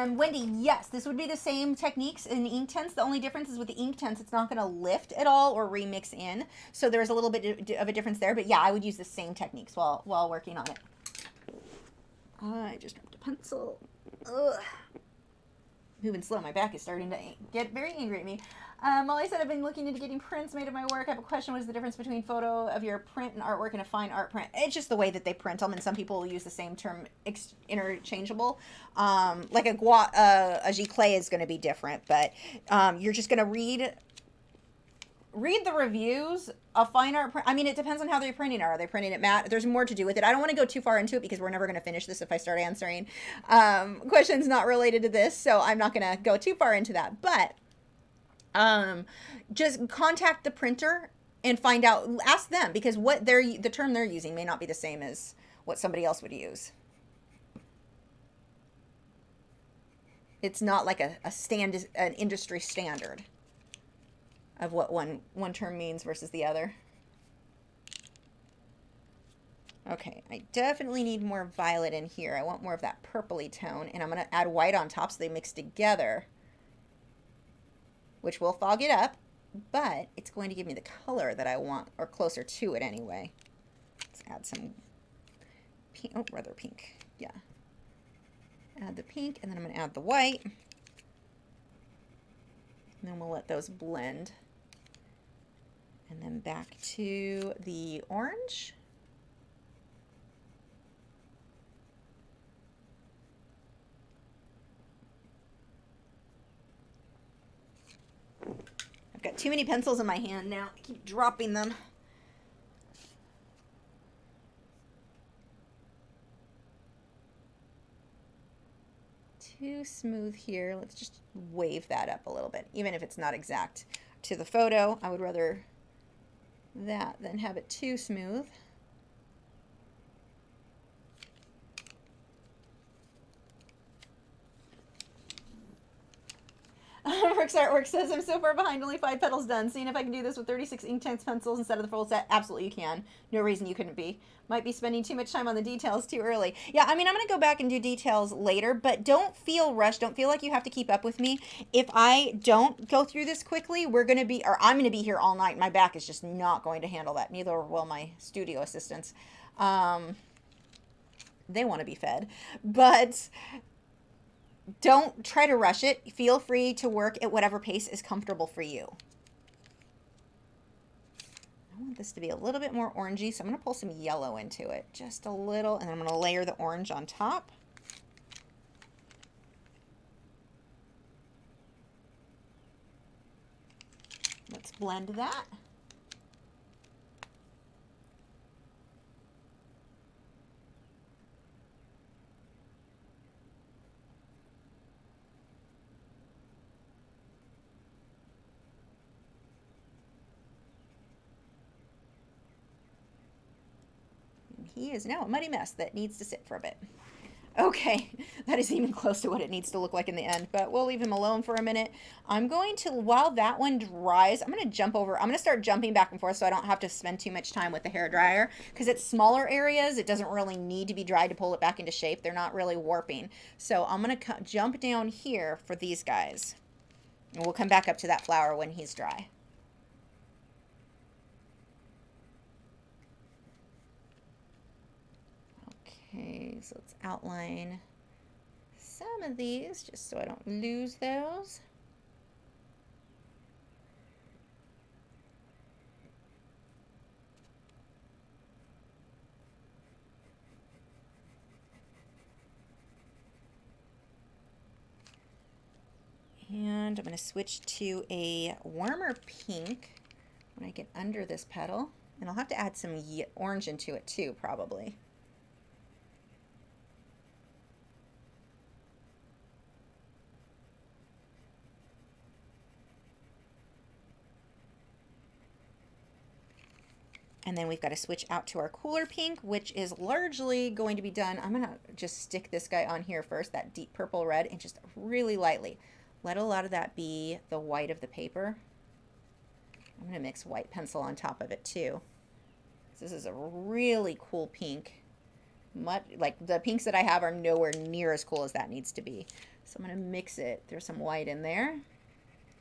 Wendy, yes, this would be the same techniques in Inktense. The only difference is with the Inktense, it's not going to lift at all or remix in. So there's a little bit of a difference there. But yeah, I would use the same techniques while working on it. I just dropped a pencil. Ugh. Moving slow. My back is starting to get very angry at me. Molly said, I've been looking into getting prints made of my work. I have a question. What is the difference between photo of your print and artwork and a fine art print? It's just the way that they print them, and some people will use the same term interchangeable. Like a giclée is going to be different, but you're just going to read the reviews. A fine art print, I mean, it depends on how they're printing it. Are they printing it matte? There's more to do with it. I don't want to go too far into it because we're never going to finish this if I start answering questions not related to this, so I'm not going to go too far into that. But just contact the printer and find out, ask them, because the term they're using may not be the same as what somebody else would use. It's not like an industry standard of what one term means versus the other. Okay, I definitely need more violet in here. I want more of that purpley tone, and I'm going to add white on top so they mix together, which will fog it up, but it's going to give me the color that I want, or closer to it anyway. Let's add some pink, oh, rather pink, yeah. Add the pink, and then I'm going to add the white, and then we'll let those blend. And then back to the orange. I've got too many pencils in my hand now. I keep dropping them. Too smooth here. Let's just wave that up a little bit. Even if it's not exact to the photo, I would rather that than have it too smooth. Rick's Artwork says, I'm so far behind, only 5 petals done. Seeing if I can do this with 36 Inktense pencils instead of the full set. Absolutely you can. No reason you couldn't be. Might be spending too much time on the details too early. Yeah, I mean, I'm going to go back and do details later, but don't feel rushed. Don't feel like you have to keep up with me. If I don't go through this quickly, I'm going to be here all night. My back is just not going to handle that. Neither will my studio assistants. They want to be fed. But don't try to rush it. Feel free to work at whatever pace is comfortable for you. I want this to be a little bit more orangey, so I'm going to pull some yellow into it. Just a little, and I'm going to layer the orange on top. Let's blend that. He is now a muddy mess that needs to sit for a bit. Okay, that isn't even close to what it needs to look like in the end, but we'll leave him alone for a minute. I'm going to, while that one dries, I'm going to jump over. I'm going to start jumping back and forth so I don't have to spend too much time with the hairdryer, because it's smaller areas. It doesn't really need to be dried to pull it back into shape. They're not really warping. So I'm going to jump down here for these guys, and we'll come back up to that flower when he's dry. Okay, so let's outline some of these just so I don't lose those. And I'm going to switch to a warmer pink when I get under this petal. And I'll have to add some orange into it too, probably. And then we've got to switch out to our cooler pink, which is largely going to be done. I'm going to just stick this guy on here first, that deep purple red, and just really lightly. Let a lot of that be the white of the paper. I'm going to mix white pencil on top of it too. This is a really cool pink. Like the pinks that I have are nowhere near as cool as that needs to be. So I'm going to mix it. There's some white in there.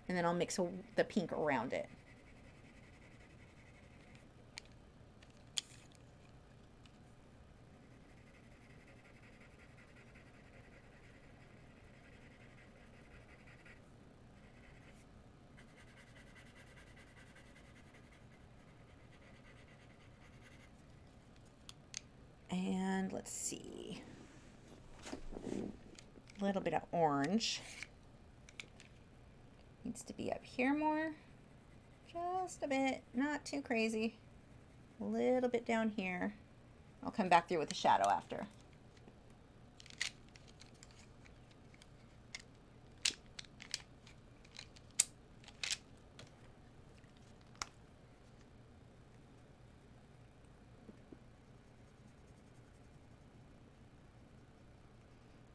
And then I'll mix the pink around it. And let's see, a little bit of orange needs to be up here more, just a bit, not too crazy, a little bit down here. I'll come back through with the shadow after.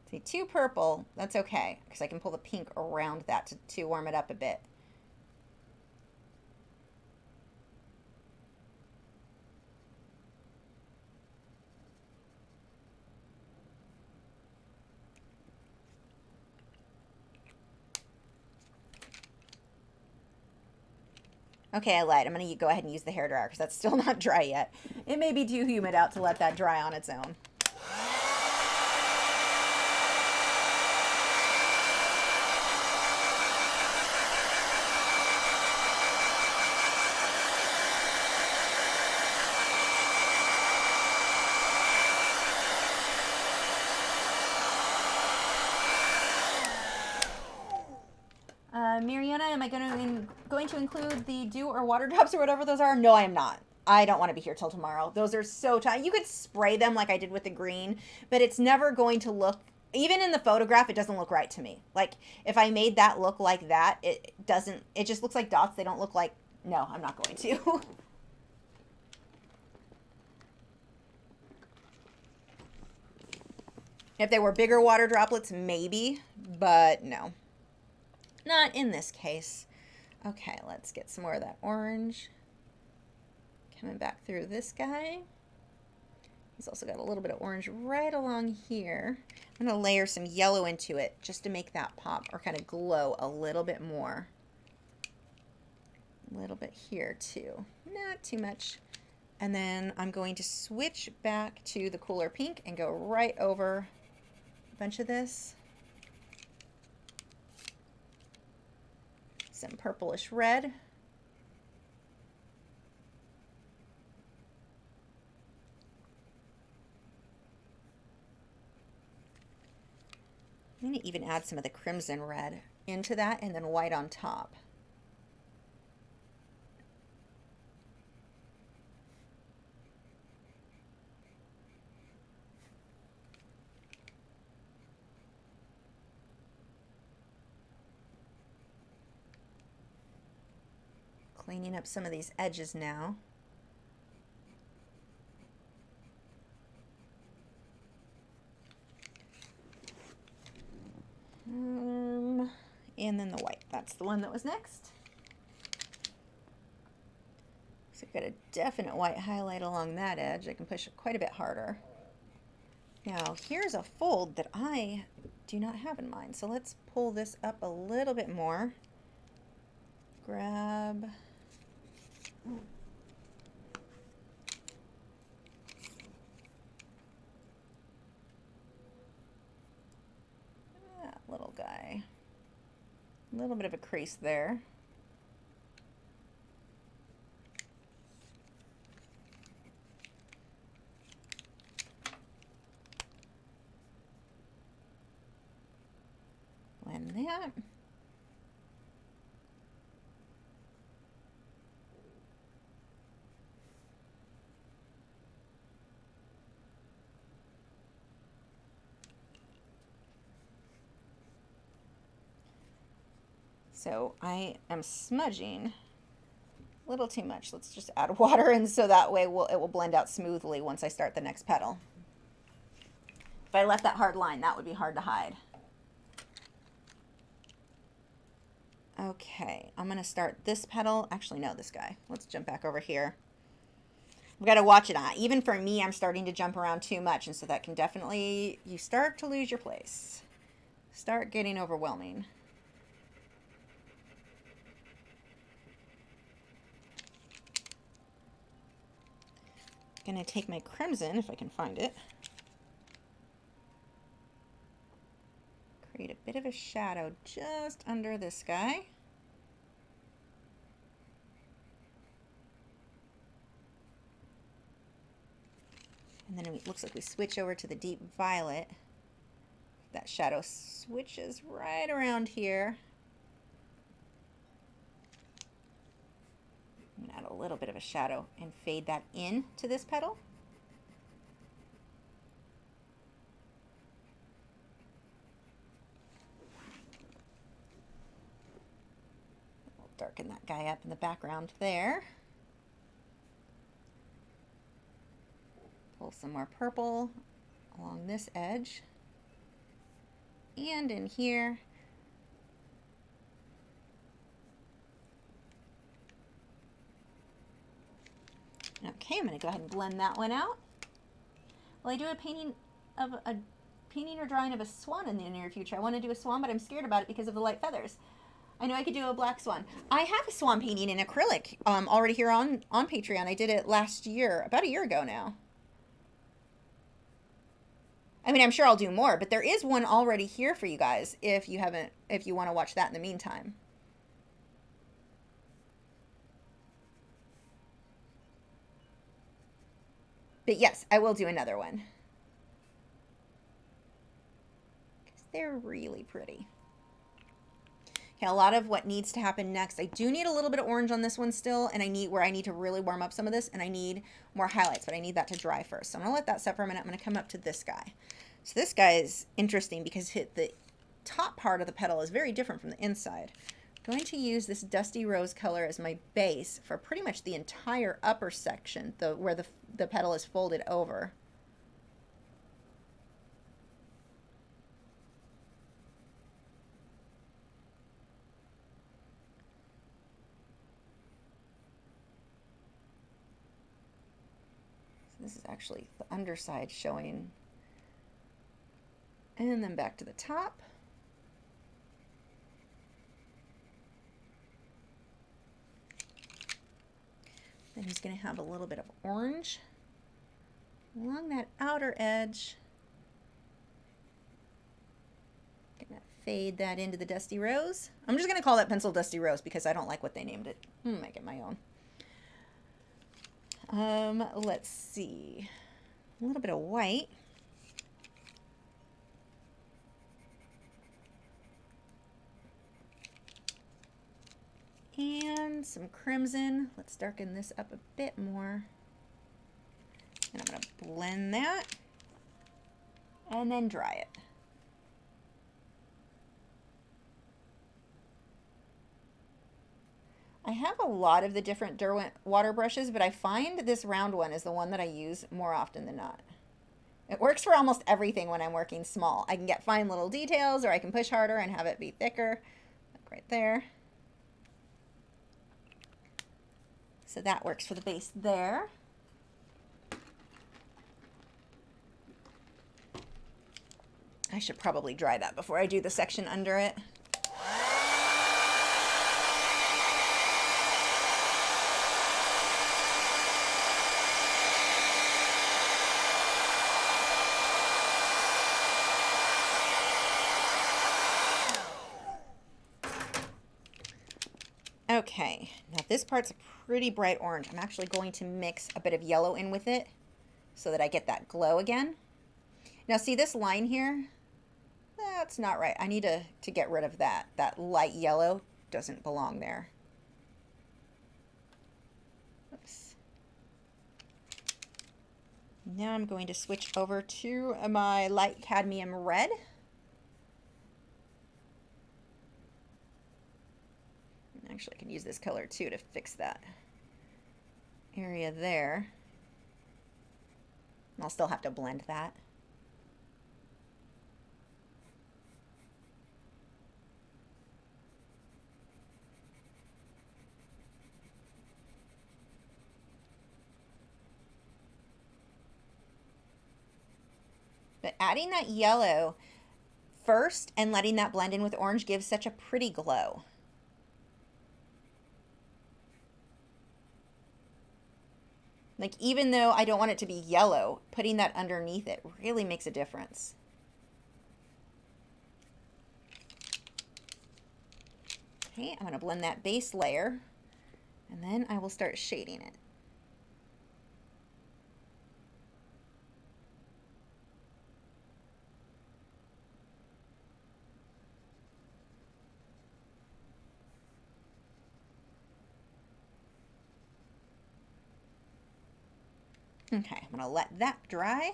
See, too purple, that's okay, because I can pull the pink around that to warm it up a bit. Okay, I lied. I'm going to go ahead and use the hairdryer because that's still not dry yet. It may be too humid out to let that dry on its own. Mariana, am I going to include the dew or water drops or whatever those are? No, I am not. I don't want to be here till tomorrow. Those are so tiny. You could spray them like I did with the green, but it's never going to look, even in the photograph, it doesn't look right to me. Like if I made that look like that, it doesn't, it just looks like dots. They don't look like, no, I'm not going to. If they were bigger water droplets, maybe, but no. Not in this case. Okay, let's get some more of that orange. Coming back through this guy. He's also got a little bit of orange right along here. I'm going to layer some yellow into it just to make that pop or kind of glow a little bit more. A little bit here too. Not too much. And then I'm going to switch back to the cooler pink and go right over a bunch of this. Some purplish red. I'm going to even add some of the crimson red into that and then white on top. Cleaning up some of these edges now. And then the white. That's the one that was next. So I've got a definite white highlight along that edge. I can push it quite a bit harder. Now here's a fold that I do not have in mind. So let's pull this up a little bit more. Grab. That little guy. A little bit of a crease there. Blend that. So I am smudging a little too much. Let's just add water in so that way it will blend out smoothly once I start the next petal. If I left that hard line, that would be hard to hide. Okay, I'm gonna start this petal. Actually, no, this guy. Let's jump back over here. We've got to watch it on. Even for me, I'm starting to jump around too much, and so that can definitely, you start to lose your place. Start getting overwhelming. Gonna take my crimson, if I can find it. Create a bit of a shadow just under this guy. And then it looks like we switch over to the deep violet. That shadow switches right around here. I'm gonna add a little bit of a shadow and fade that in to this petal. We'll darken that guy up in the background there. Pull some more purple along this edge and in here. Okay, I'm going to go ahead and blend that one out. Well, I do a painting or drawing of a swan in the near future. I want to do a swan, but I'm scared about it because of the light feathers. I know I could do a black swan. I have a swan painting in acrylic already here on Patreon. I did it last year, about a year ago now. I mean, I'm sure I'll do more, but there is one already here for you guys if you want to watch that in the meantime. But yes, I will do another one. Because they're really pretty. Okay, a lot of what needs to happen next, I do need a little bit of orange on this one still, and I need to really warm up some of this, and I need more highlights, but I need that to dry first. So I'm going to let that set for a minute. I'm going to come up to this guy. So this guy is interesting because the top part of the petal is very different from the inside. I'm going to use this dusty rose color as my base for pretty much the entire upper section, where the petal is folded over. So this is actually the underside showing. And then back to the top. Then he's going to have a little bit of orange along that outer edge. Gonna fade that into the dusty rose. I'm just going to call that pencil dusty rose because I don't like what they named it. Make it my own. Let's see. A little bit of white. And some crimson. Let's darken this up a bit more. And I'm going to blend that and then dry it. I have a lot of the different Derwent water brushes, but I find this round one is the one that I use more often than not. It works for almost everything when I'm working small. I can get fine little details, or I can push harder and have it be thicker, like right there. So that works for the base there. I should probably dry that before I do the section under it. Okay, now this part's a pretty bright orange. I'm actually going to mix a bit of yellow in with it so that I get that glow again. Now see this line here? That's not right. I need to get rid of that. That light yellow doesn't belong there. Oops. Now I'm going to switch over to my light cadmium red. Actually, I can use this color too to fix that area there. I'll still have to blend that. But adding that yellow first and letting that blend in with orange gives such a pretty glow. Like, even though I don't want it to be yellow, putting that underneath it really makes a difference. Okay, I'm going to blend that base layer, and then I will start shading it. Okay, I'm going to let that dry.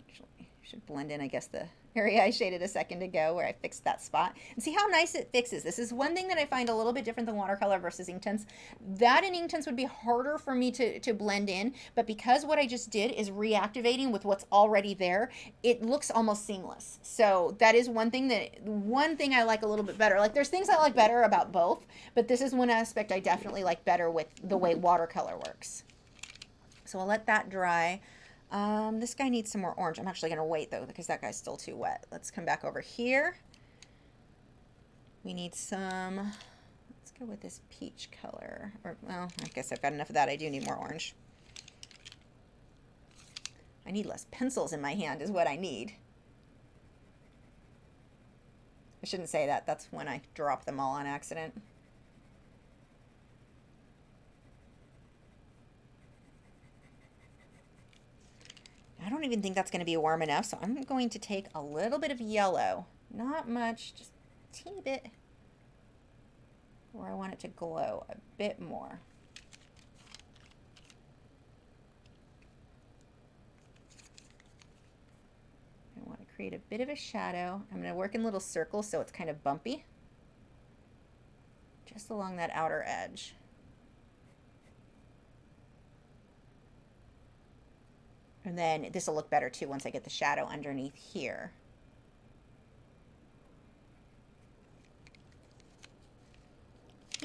Actually, I should blend in, I guess, the area I shaded a second ago where I fixed that spot. And see how nice it fixes. This is one thing that I find a little bit different than watercolor versus ink tints. That in ink tints would be harder for me to blend in, but because what I just did is reactivating with what's already there, it looks almost seamless. So that is one thing I like a little bit better. Like, there's things I like better about both, but this is one aspect I definitely like better with the way watercolor works. So I'll let that dry. This guy needs some more orange. I'm actually going to wait, though, because that guy's still too wet. Let's come back over here. We need some, let's go with this peach color. Or, well, I guess I've got enough of that. I do need more orange. I need less pencils in my hand is what I need. I shouldn't say that. That's when I drop them all on accident. I don't even think that's going to be warm enough, so I'm going to take a little bit of yellow. Not much, just a teeny bit, where I want it to glow a bit more. I want to create a bit of a shadow. I'm going to work in little circles so it's kind of bumpy, just along that outer edge. And then this will look better too once I get the shadow underneath here.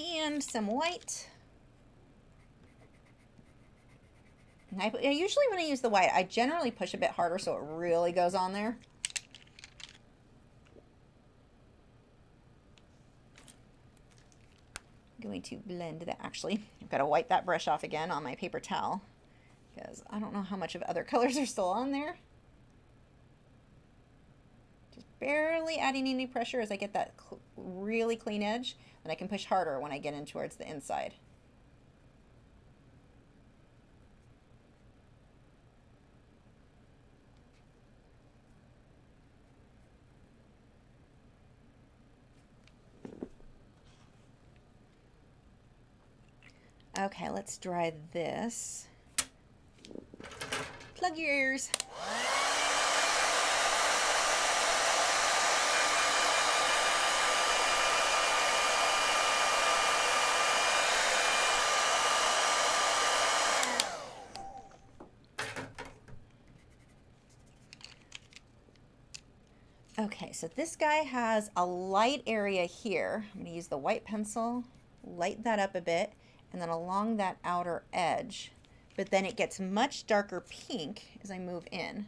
And some white. And I usually when I use the white, I generally push a bit harder so it really goes on there. I'm going to blend that. Actually, I've got to wipe that brush off again on my paper towel, because I don't know how much of other colors are still on there. Just barely adding any pressure as I get that really clean edge. Then I can push harder when I get in towards the inside. Okay, let's dry this. Plug your ears. Okay, so this guy has a light area here. I'm going to use the white pencil, light that up a bit, and then along that outer edge. But then it gets much darker pink as I move in.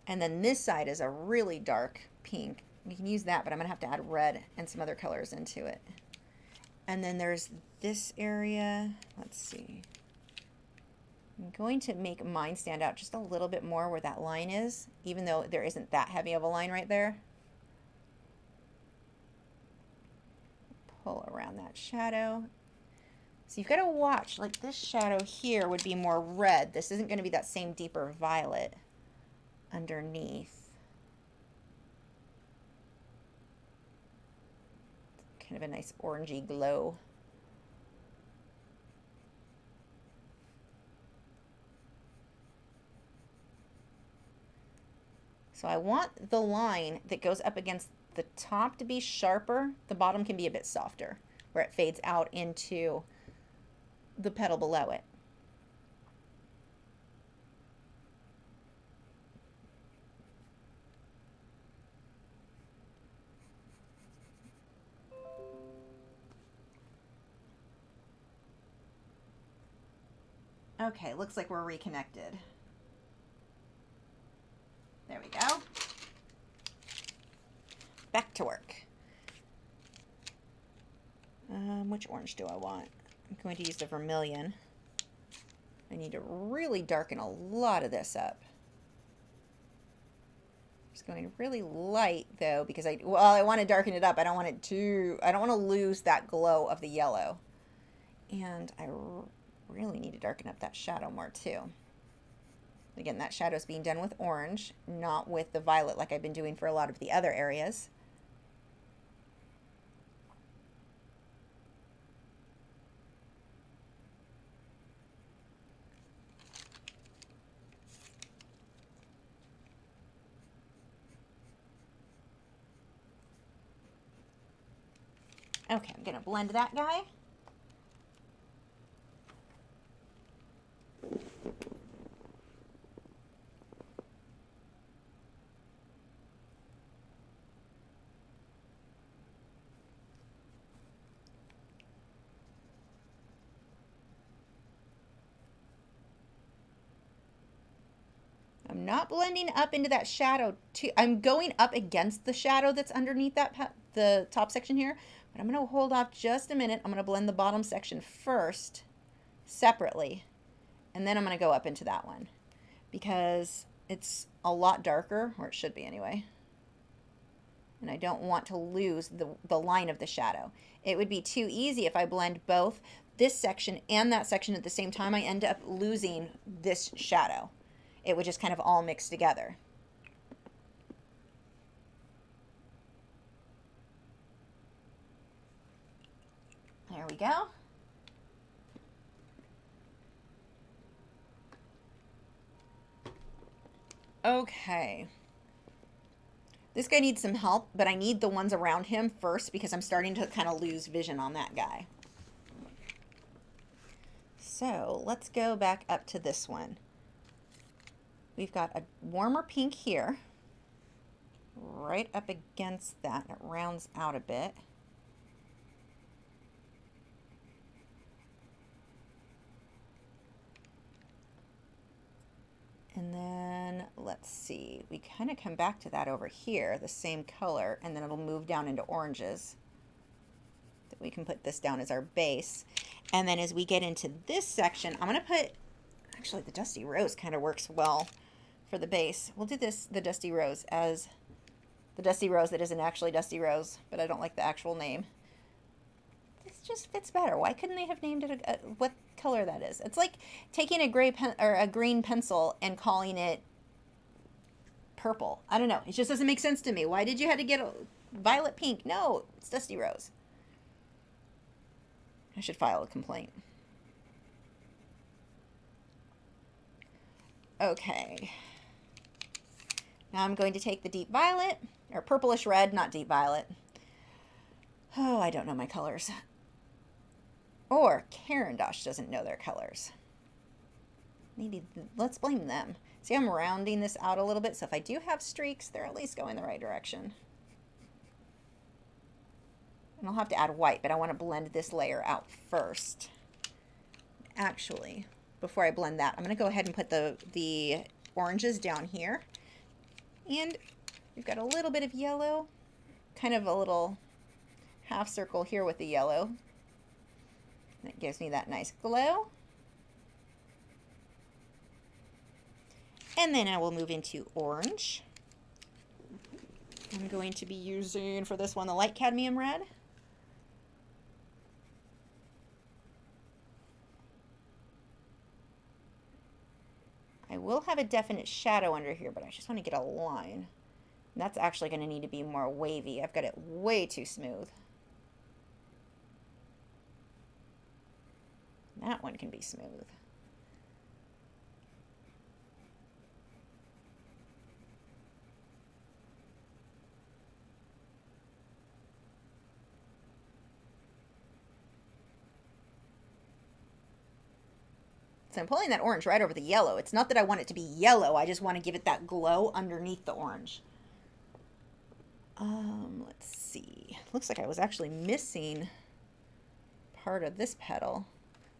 And then this side is a really dark pink. You can use that, but I'm going to have to add red and some other colors into it. And then there's this area. Let's see. I'm going to make mine stand out just a little bit more where that line is, even though there isn't that heavy of a line right there. Pull around that shadow. So you've got to watch, like this shadow here would be more red. This isn't going to be that same deeper violet underneath. Kind of a nice orangey glow. So I want the line that goes up against the top to be sharper. The bottom can be a bit softer, where it fades out into the petal below it. Okay, looks like we're reconnected. There we go. Back to work. Which orange do I want? I'm going to use the vermilion. I need to really darken a lot of this up. Just going really light though, because I want to darken it up. I don't want to lose that glow of the yellow. And I really need to darken up that shadow more too. Again, that shadow is being done with orange, not with the violet like I've been doing for a lot of the other areas. Okay, I'm going to blend that guy. I'm not blending up into that shadow too. I'm going up against the shadow that's underneath that the top section here, but I'm going to hold off just a minute. I'm going to blend the bottom section first separately, and then I'm going to go up into that one because it's a lot darker, or it should be anyway, and I don't want to lose the line of the shadow. It would be too easy if I blend both this section and that section at the same time. I end up losing this shadow. It would just kind of all mix together. There we go. Okay. This guy needs some help, but I need the ones around him first because I'm starting to kind of lose vision on that guy. So let's go back up to this one. We've got a warmer pink here, right up against that. It rounds out a bit. And then, let's see, we kind of come back to that over here, the same color, and then it'll move down into oranges. We can put this down as our base. And then as we get into this section, I'm going to put, actually the Dusty Rose kind of works well for the base. We'll do this, the Dusty Rose, as the Dusty Rose that isn't actually Dusty Rose, but I don't like the actual name. This just fits better. Why couldn't they have named it what color that is? It's like taking a gray pen or a green pencil and calling it purple. I don't know. It just doesn't make sense to me. Why did you have to get a violet pink? No, it's Dusty Rose. I should file a complaint. Okay. Now I'm going to take the deep violet, or purplish red, not deep violet. Oh, I don't know my colors. Or Karen Dosh doesn't know their colors. Maybe, let's blame them. See, I'm rounding this out a little bit, so if I do have streaks, they're at least going the right direction. And I'll have to add white, but I want to blend this layer out first. Actually, before I blend that, I'm going to go ahead and put the oranges down here. And we've got a little bit of yellow, kind of a little half circle here with the yellow. That gives me that nice glow. And then I will move into orange. I'm going to be using, for this one, the light cadmium red. I will have a definite shadow under here, but I just want to get a line. And that's actually going to need to be more wavy. I've got it way too smooth. That one can be smooth. So I'm pulling that orange right over the yellow. It's not that I want it to be yellow. I just want to give it that glow underneath the orange. Let's see. Looks like I was actually missing part of this petal.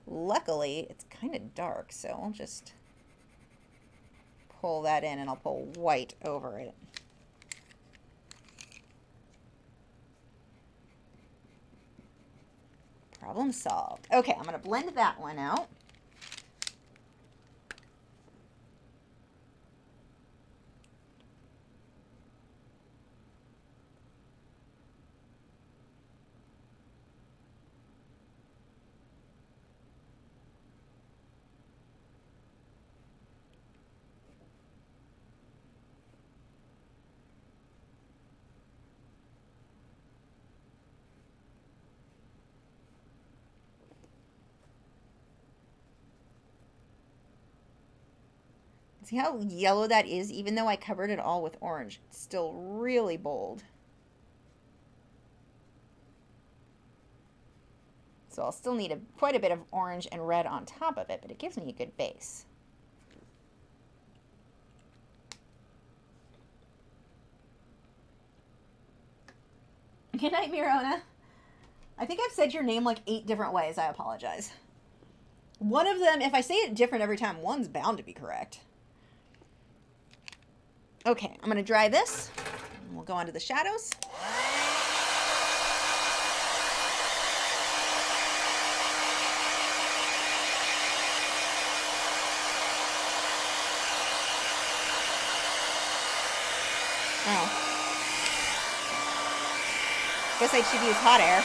Luckily, it's kind of dark, so I'll just pull that in and I'll pull white over it. Problem solved. Okay, I'm going to blend that one out. See how yellow that is? Even though I covered it all with orange, it's still really bold. So I'll still need quite a bit of orange and red on top of it, but it gives me a good base. Good night, Mirona. I think I've said your name like 8 different ways. I apologize. One of them, if I say it different every time, one's bound to be correct. Okay, I'm going to dry this. We'll go on to the shadows. Oh. Guess I should use hot air.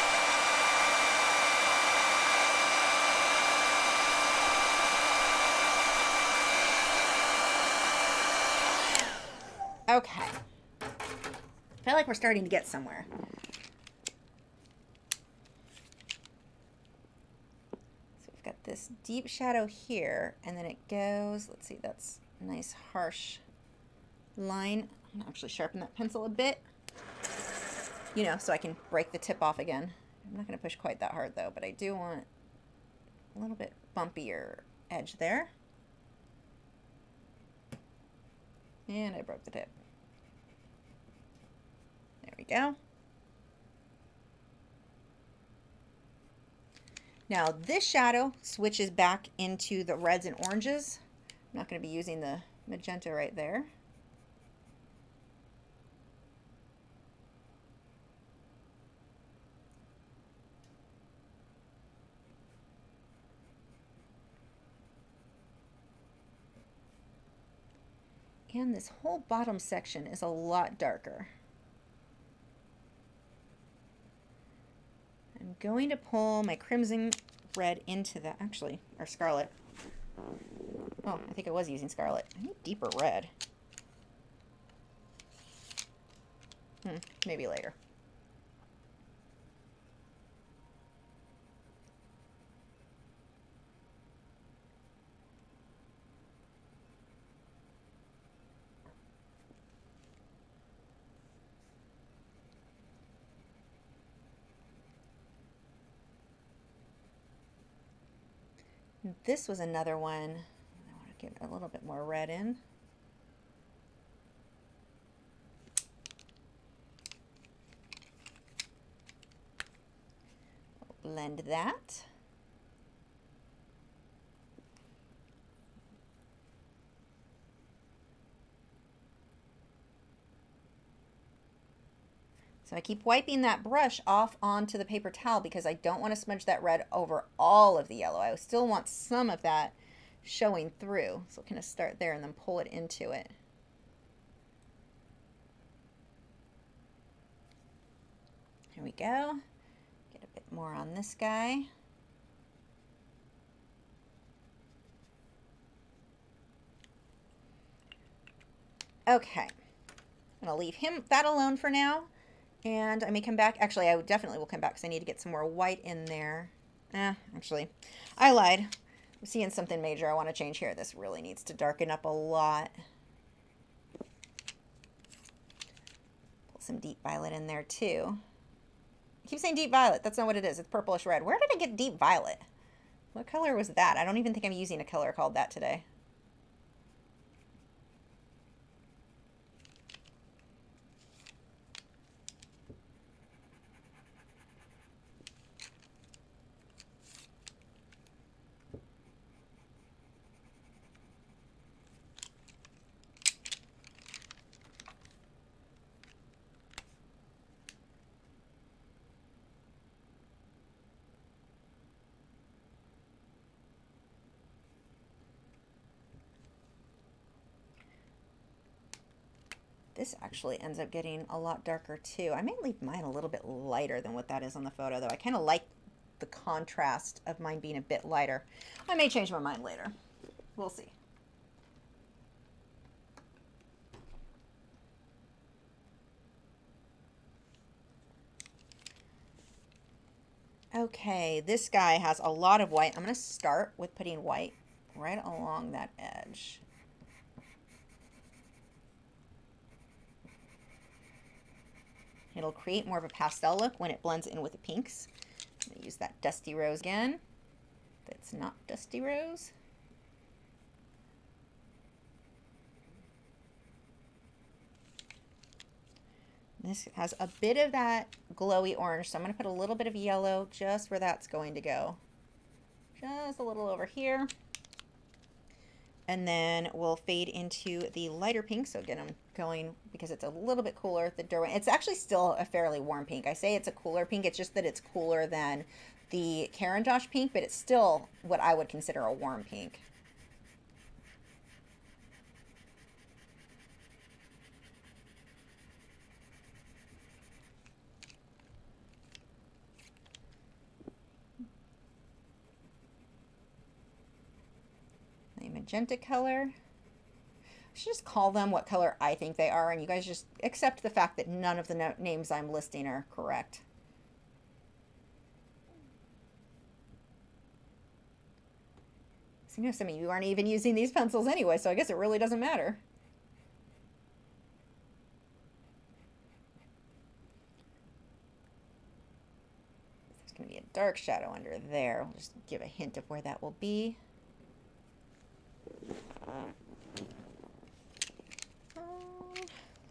Okay. I feel like we're starting to get somewhere. So we've got this deep shadow here, and then it goes, let's see, that's a nice harsh line. I'm going to actually sharpen that pencil a bit, you know, so I can break the tip off again. I'm not going to push quite that hard, though, but I do want a little bit bumpier edge there. And I broke the tip. There we go. Now this shadow switches back into the reds and oranges. I'm not going to be using the magenta right there. And this whole bottom section is a lot darker. I'm going to pull my crimson red into that, actually, or scarlet. Oh, I think I was using scarlet. I need deeper red. Maybe later. This was another one. I want to Get a little bit more red in. Blend that. So I keep wiping that brush off onto the paper towel because I don't want to smudge that red over all of the yellow. I still want some of that showing through. So kind of start there and then pull it into it. Here we go. Get a bit more on this guy. Okay. I'm going to leave that alone for now. And I may come back. Actually, I definitely will come back because I need to get some more white in there. Actually, I lied. I'm seeing something major I want to change here. This really needs to darken up a lot. Pull some deep violet in there too. I keep saying deep violet. That's not what it is. It's purplish red. Where did I get deep violet? What color was that? I don't even think I'm using a color called that today. This actually ends up getting a lot darker too. I may leave mine a little bit lighter than what that is on the photo though. I kind of like the contrast of mine being a bit lighter. I may change my mind later. We'll see. Okay, this guy has a lot of white. I'm going to start with putting white right along that edge. It'll create more of a pastel look when it blends in with the pinks. I'm going to use that Dusty Rose again. That's not Dusty Rose. This has a bit of that glowy orange, so I'm going to put a little bit of yellow just where that's going to go. Just a little over here. And then we'll fade into the lighter pink. So again, I'm going because it's a little bit cooler. The Derwent, it's actually still a fairly warm pink. I say it's a cooler pink. It's just that it's cooler than the Karen Josh pink, but it's still what I would consider a warm pink. Magenta color. I should just call them what color I think they are, and you guys just accept the fact that none of the names I'm listing are correct. So, you know, some of you aren't even using these pencils anyway, so I guess it really doesn't matter. There's going to be a dark shadow under there. We'll just give a hint of where that will be. A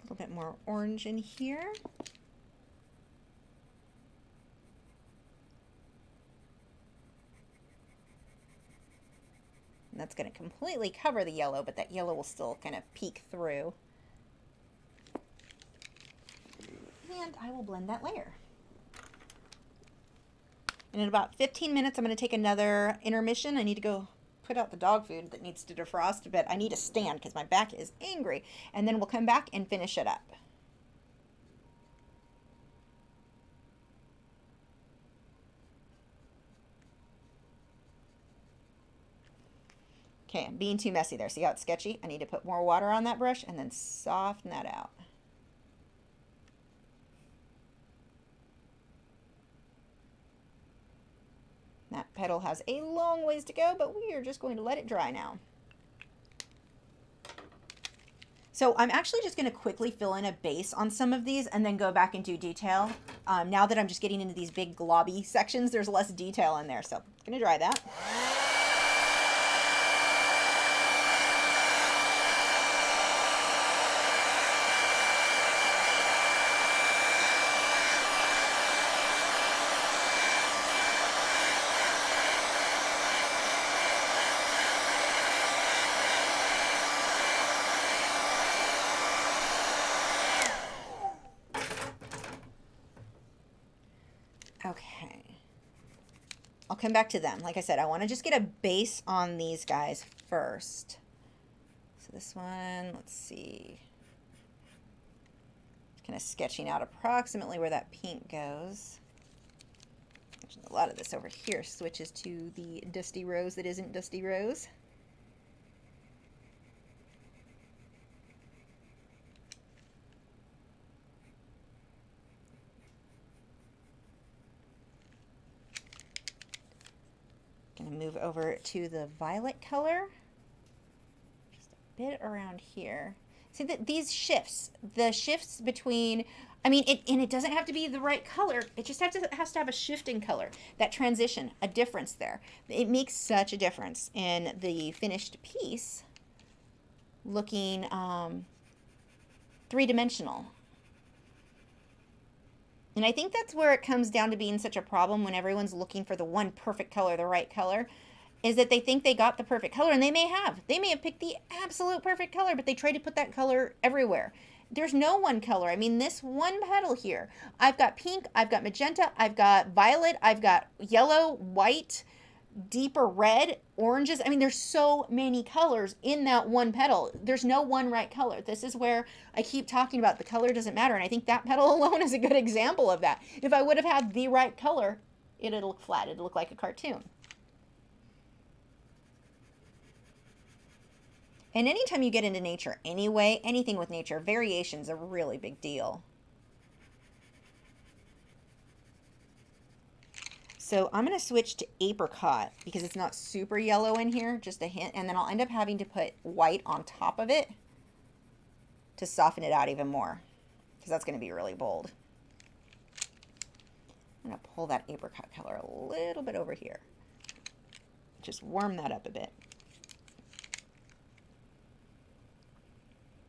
little bit more orange in here. And that's going to completely cover the yellow, but that yellow will still kind of peek through. And I will blend that layer. And in about 15 minutes, I'm going to take another intermission. I need to go put out the dog food that needs to defrost, but I need to stand because my back is angry. And then we'll come back and finish it up. Okay, I'm being too messy there. See how it's sketchy? I need to put more water on that brush and then soften that out. That petal has a long ways to go, but we are just going to let it dry now. So I'm actually just going to quickly fill in a base on some of these and then go back and do detail. Now that I'm just getting into these big globby sections, there's less detail in there. So I'm going to dry that. come back to them. Like I said, I want to just get a base on these guys first. So this one, let's see. Kind of sketching out approximately where that pink goes. A lot of this over here switches to the Dusty Rose that isn't Dusty Rose. Gonna move over to the violet color. Just a bit around here. See that these shifts, the shifts between, I mean, it doesn't have to be the right color. It just has to have a shift in color. That transition, a difference there. It makes such a difference in the finished piece looking three-dimensional. And I think that's where it comes down to being such a problem when everyone's looking for the one perfect color, the right color, is that they think they got the perfect color, and they may have. They may have picked the absolute perfect color, but they try to put that color everywhere. There's no one color. I mean, this one petal here, I've got pink, I've got magenta, I've got violet, I've got yellow, white, deeper red, oranges. I mean, there's so many colors in that one petal. There's no one right color. This is where I keep talking about the color doesn't matter. And I think that petal alone is a good example of that. If I would have had the right color, it'd look flat. It'd look like a cartoon. And anytime you get into nature anyway, anything with nature, variation's a really big deal. So I'm going to switch to apricot because it's not super yellow in here, just a hint. And then I'll end up having to put white on top of it to soften it out even more because that's going to be really bold. I'm going to pull that apricot color a little bit over here. Just warm that up a bit.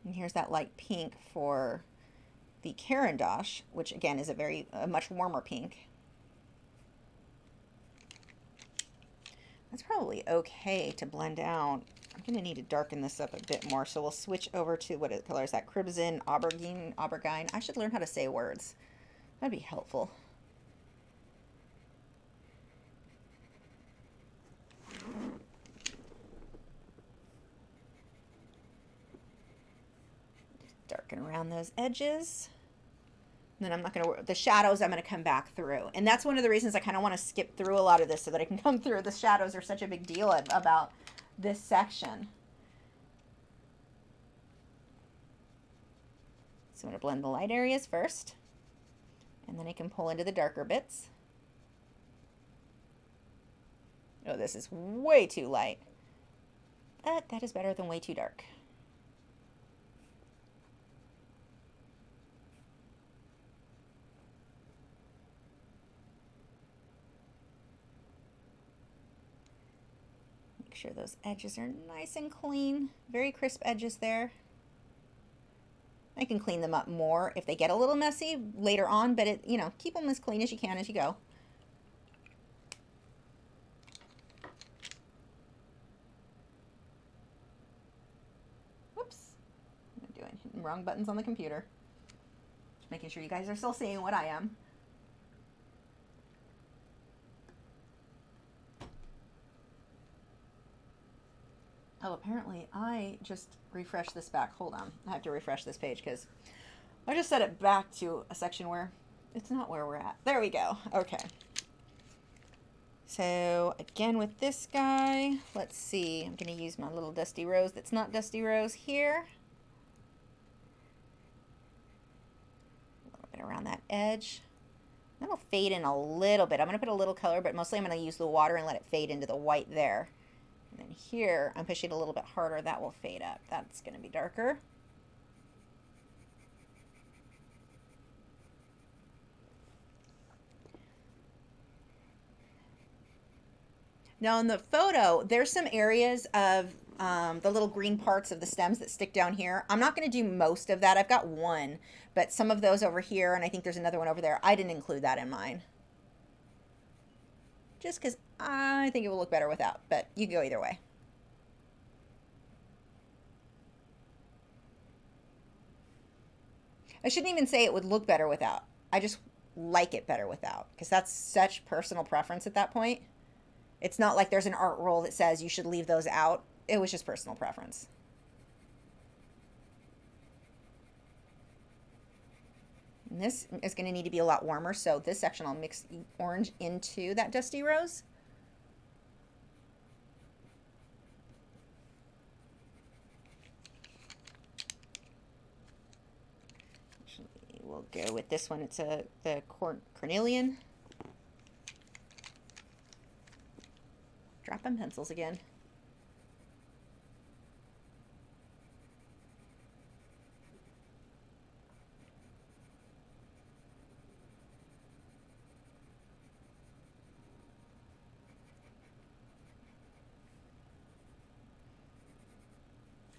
And here's that light pink for the Carandash, which again is a much warmer pink. That's probably okay to blend out. I'm going to need to darken this up a bit more, so we'll switch over to what color is that? Crimson, aubergine. I should learn how to say words. That'd be helpful. Darken around those edges. And then I'm not going to, the shadows I'm going to come back through. And that's one of the reasons I kind of want to skip through a lot of this so that I can come through. The shadows are such a big deal about this section. So I'm going to blend the light areas first. And then I can pull into the darker bits. Oh, this is way too light. But that is better than way too dark. Make sure those edges are nice and clean. Very crisp edges there. I can clean them up more if they get a little messy later on, but keep them as clean as you can as you go. Whoops. What am I doing? Hitting wrong buttons on the computer. Just making sure you guys are still seeing what I am. Oh, apparently I just refreshed this back. Hold on. I have to refresh this page because I just set it back to a section where it's not where we're at. There we go. Okay. So again with this guy, let's see. I'm going to use my little Dusty Rose that's not Dusty Rose here. A little bit around that edge. That'll fade in a little bit. I'm going to put a little color, but mostly I'm going to use the water and let it fade into the white there. And then here, I'm pushing a little bit harder. That will fade up. That's going to be darker. Now in the photo, there's some areas of the little green parts of the stems that stick down here. I'm not going to do most of that. I've got one, but some of those over here, and I think there's another one over there. I didn't include that in mine. Just because I think it will look better without, but you can go either way. I shouldn't even say it would look better without. I just like it better without, because that's such personal preference at that point. It's not like there's an art rule that says you should leave those out. It was just personal preference. And this is going to need to be a lot warmer, so this section I'll mix orange into that dusty rose. We'll go with this one. It's the cornelian. Dropping pencils again.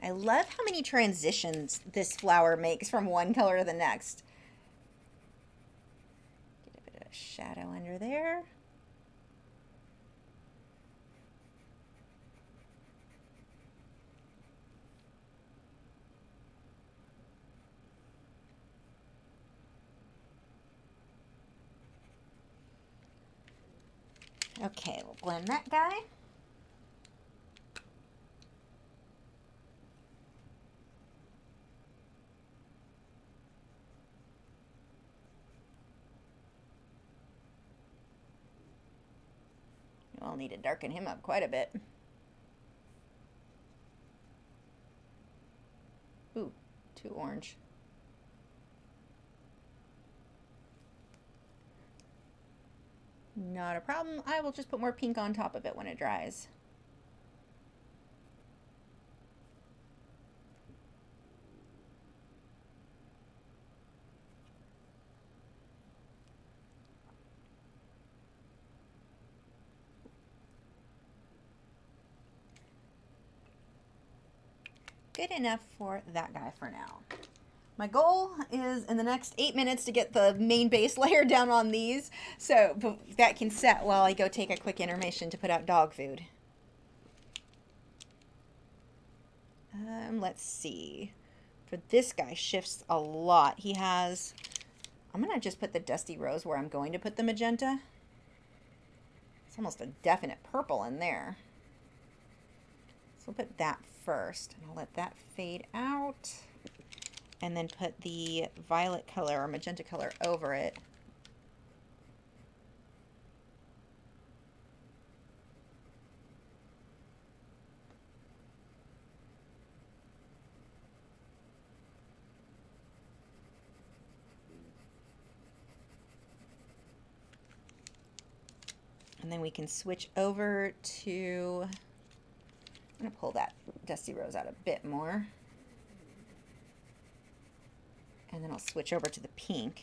I love how many transitions this flower makes from one color to the next. Get a bit of shadow under there. Okay, we'll blend that guy. I'll need to darken him up quite a bit. Ooh, too orange. Not a problem. I will just put more pink on top of it when it dries. Good enough for that guy for now. My goal is in the next 8 minutes to get the main base layer down on these, so that can set while I go take a quick intermission to put out dog food. Let's see. For this guy, shifts a lot. He has, I'm going to just put the dusty rose where I'm going to put the magenta. It's almost a definite purple in there. So we'll put that first, and I'll let that fade out. And then put the violet color or magenta color over it. And then we can switch over to, I'm going to pull that dusty rose out a bit more. And then I'll switch over to the pink.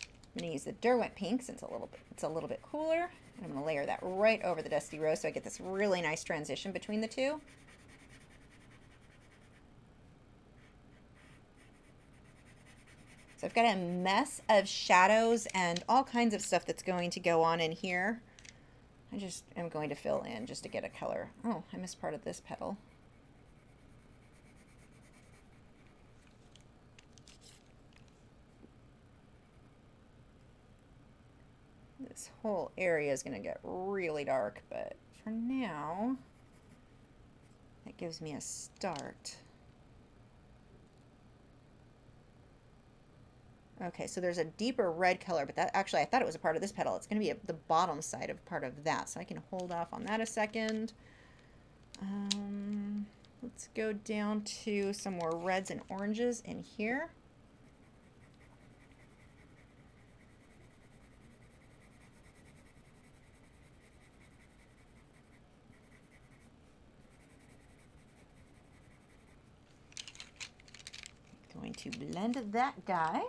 I'm going to use the Derwent pink since it's a little bit cooler. And I'm going to layer that right over the dusty rose so I get this really nice transition between the two. So I've got a mess of shadows and all kinds of stuff that's going to go on in here. I just am going to fill in just to get a color. Oh, I missed part of this petal. This whole area is going to get really dark, but for now, that gives me a start. Okay, so there's a deeper red color, but that actually, I thought it was a part of this petal. It's going to be the bottom side of part of that, so I can hold off on that a second. Let's go down to some more reds and oranges in here. Going to blend that guy.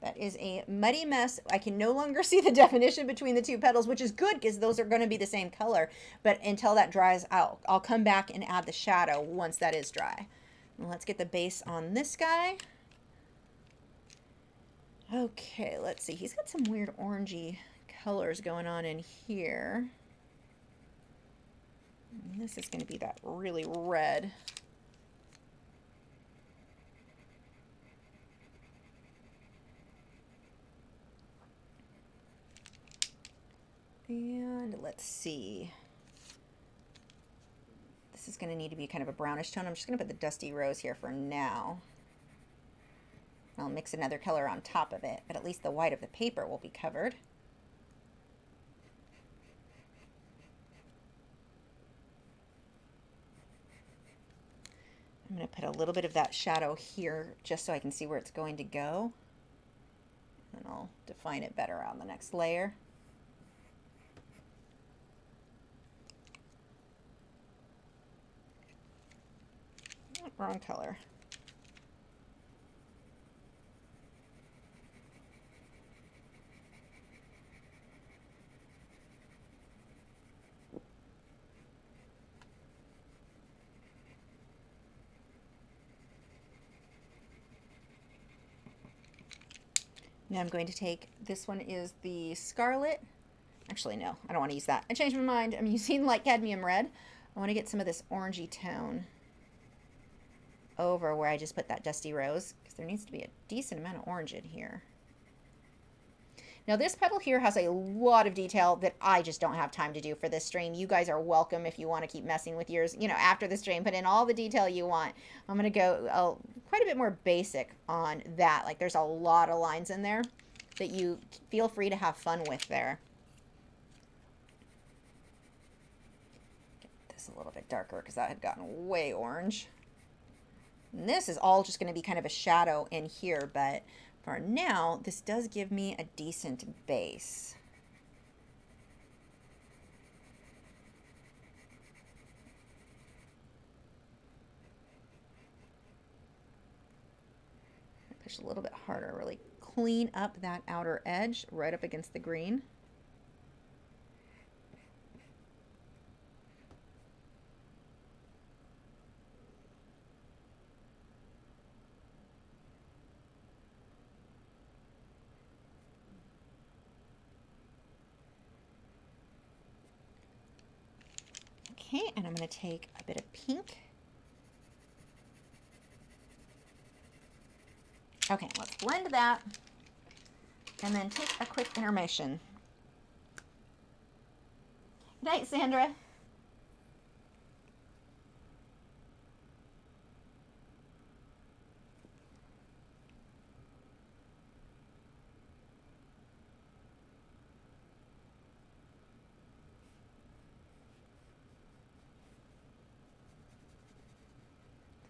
That is a muddy mess. I can no longer see the definition between the two petals, which is good because those are going to be the same color. But until that dries out, I'll come back and add the shadow once that is dry. And let's get the base on this guy. Okay, let's see. He's got some weird orangey colors going on in here. And this is going to be that really red. And let's see. This is going to need to be kind of a brownish tone. I'm just going to put the dusty rose here for now. I'll mix another color on top of it, but at least the white of the paper will be covered. I'm going to put a little bit of that shadow here just so I can see where it's going to go. And I'll define it better on the next layer. Wrong color. Now I'm going to take, this one is the Scarlet. Actually, no, I don't want to use that. I changed my mind. I'm using light cadmium red. I want to get some of this orangey tone over where I just put that dusty rose, because there needs to be a decent amount of orange in here. Now this petal here has a lot of detail that I just don't have time to do for this stream. You guys are welcome if you want to keep messing with yours, you know, after the stream. Put in all the detail you want. I'm going to go quite a bit more basic on that. Like there's a lot of lines in there that you feel free to have fun with there. Get this a little bit darker because that had gotten way orange. And this is all just going to be kind of a shadow in here, but for now, this does give me a decent base. Push a little bit harder, really clean up that outer edge right up against the green. Okay, and I'm going to take a bit of pink. Okay, let's blend that and then take a quick intermission. Good night, Sandra.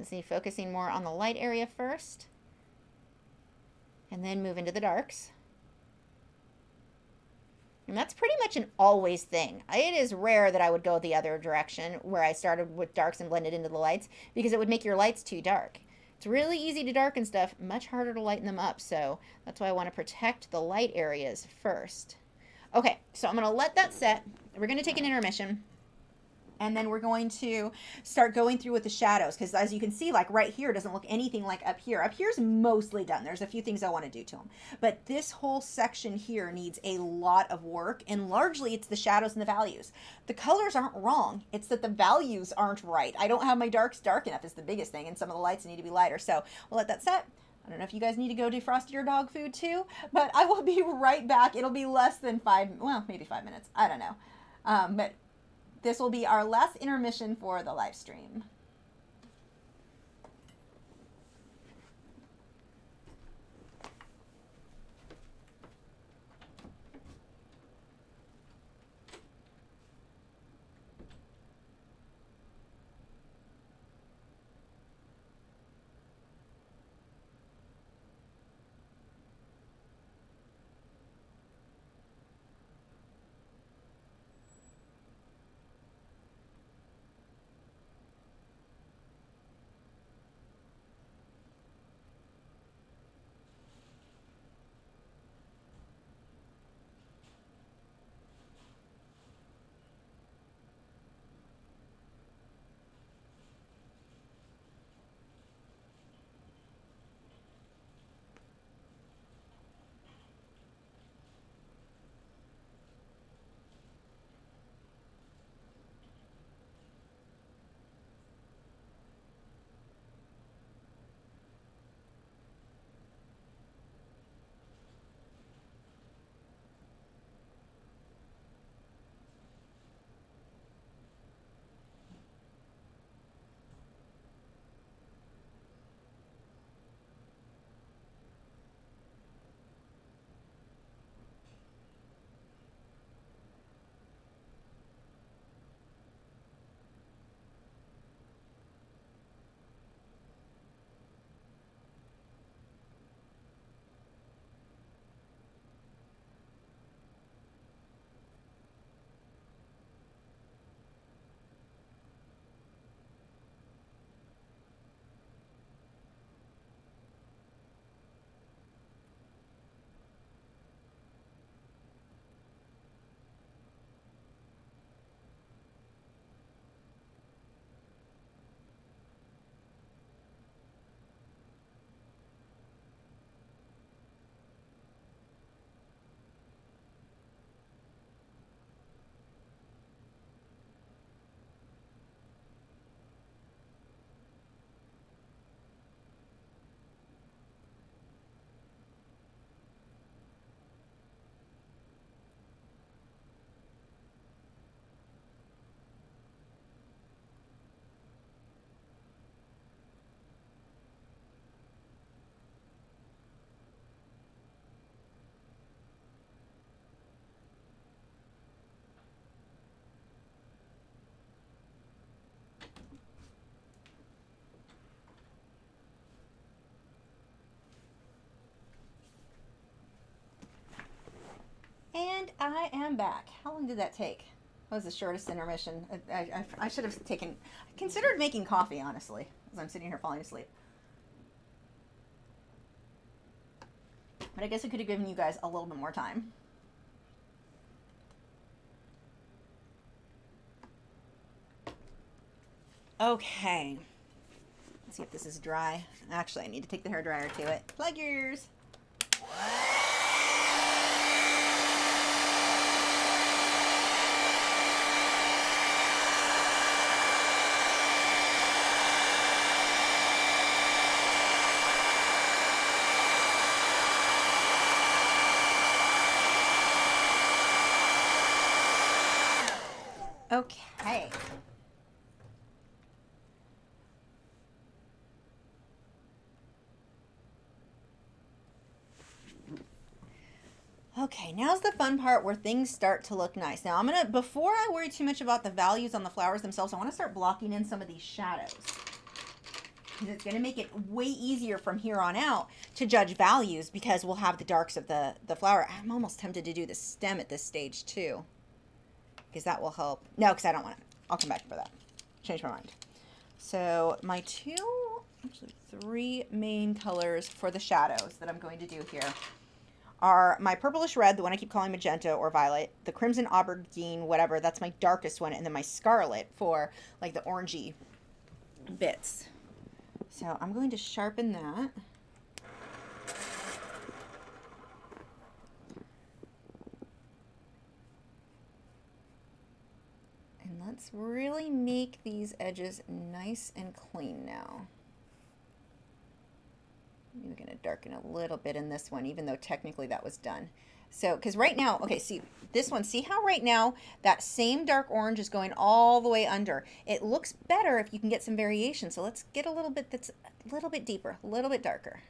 See, focusing more on the light area first, and then move into the darks. And that's pretty much an always thing. It is rare that I would go the other direction where I started with darks and blended into the lights, because it would make your lights too dark. It's really easy to darken stuff, much harder to lighten them up, so that's why I want to protect the light areas first. Okay, so I'm going to let that set. We're going to take an intermission. And then we're going to start going through with the shadows, because as you can see, like right here doesn't look anything like up here. Up here's mostly done. There's a few things I want to do to them. But this whole section here needs a lot of work, and largely it's the shadows and the values. The colors aren't wrong. It's that the values aren't right. I don't have my darks dark enough is the biggest thing, and some of the lights need to be lighter. So we'll let that set. I don't know if you guys need to go defrost your dog food too, but I will be right back. It'll be less than maybe 5 minutes. I don't know. But this will be our last intermission for the live stream. I'm back. How long did that take? That was the shortest intermission. I should have considered making coffee, honestly, as I'm sitting here falling asleep. But I guess I could have given you guys a little bit more time. Okay. Let's see if this is dry. Actually, I need to take the hairdryer to it. Plug yours. Okay. Okay, now's the fun part where things start to look nice. Now before I worry too much about the values on the flowers themselves, I want to start blocking in some of these shadows. Because it's going to make it way easier from here on out to judge values because we'll have the darks of the flower. I'm almost tempted to do the stem at this stage too. Because that will help. No, because I don't want it. I'll come back for that. Change my mind. So my three main colors for the shadows that I'm going to do here are my purplish red, the one I keep calling magenta or violet, the crimson aubergine, whatever, that's my darkest one, and then my scarlet for like the orangey bits. So I'm going to sharpen that. And let's really make these edges nice and clean now. We're going to darken a little bit in this one, even though technically that was done. So, because right now, okay, see this one, see how right now that same dark orange is going all the way under. It looks better if you can get some variation. So let's get a little bit that's a little bit deeper, a little bit darker.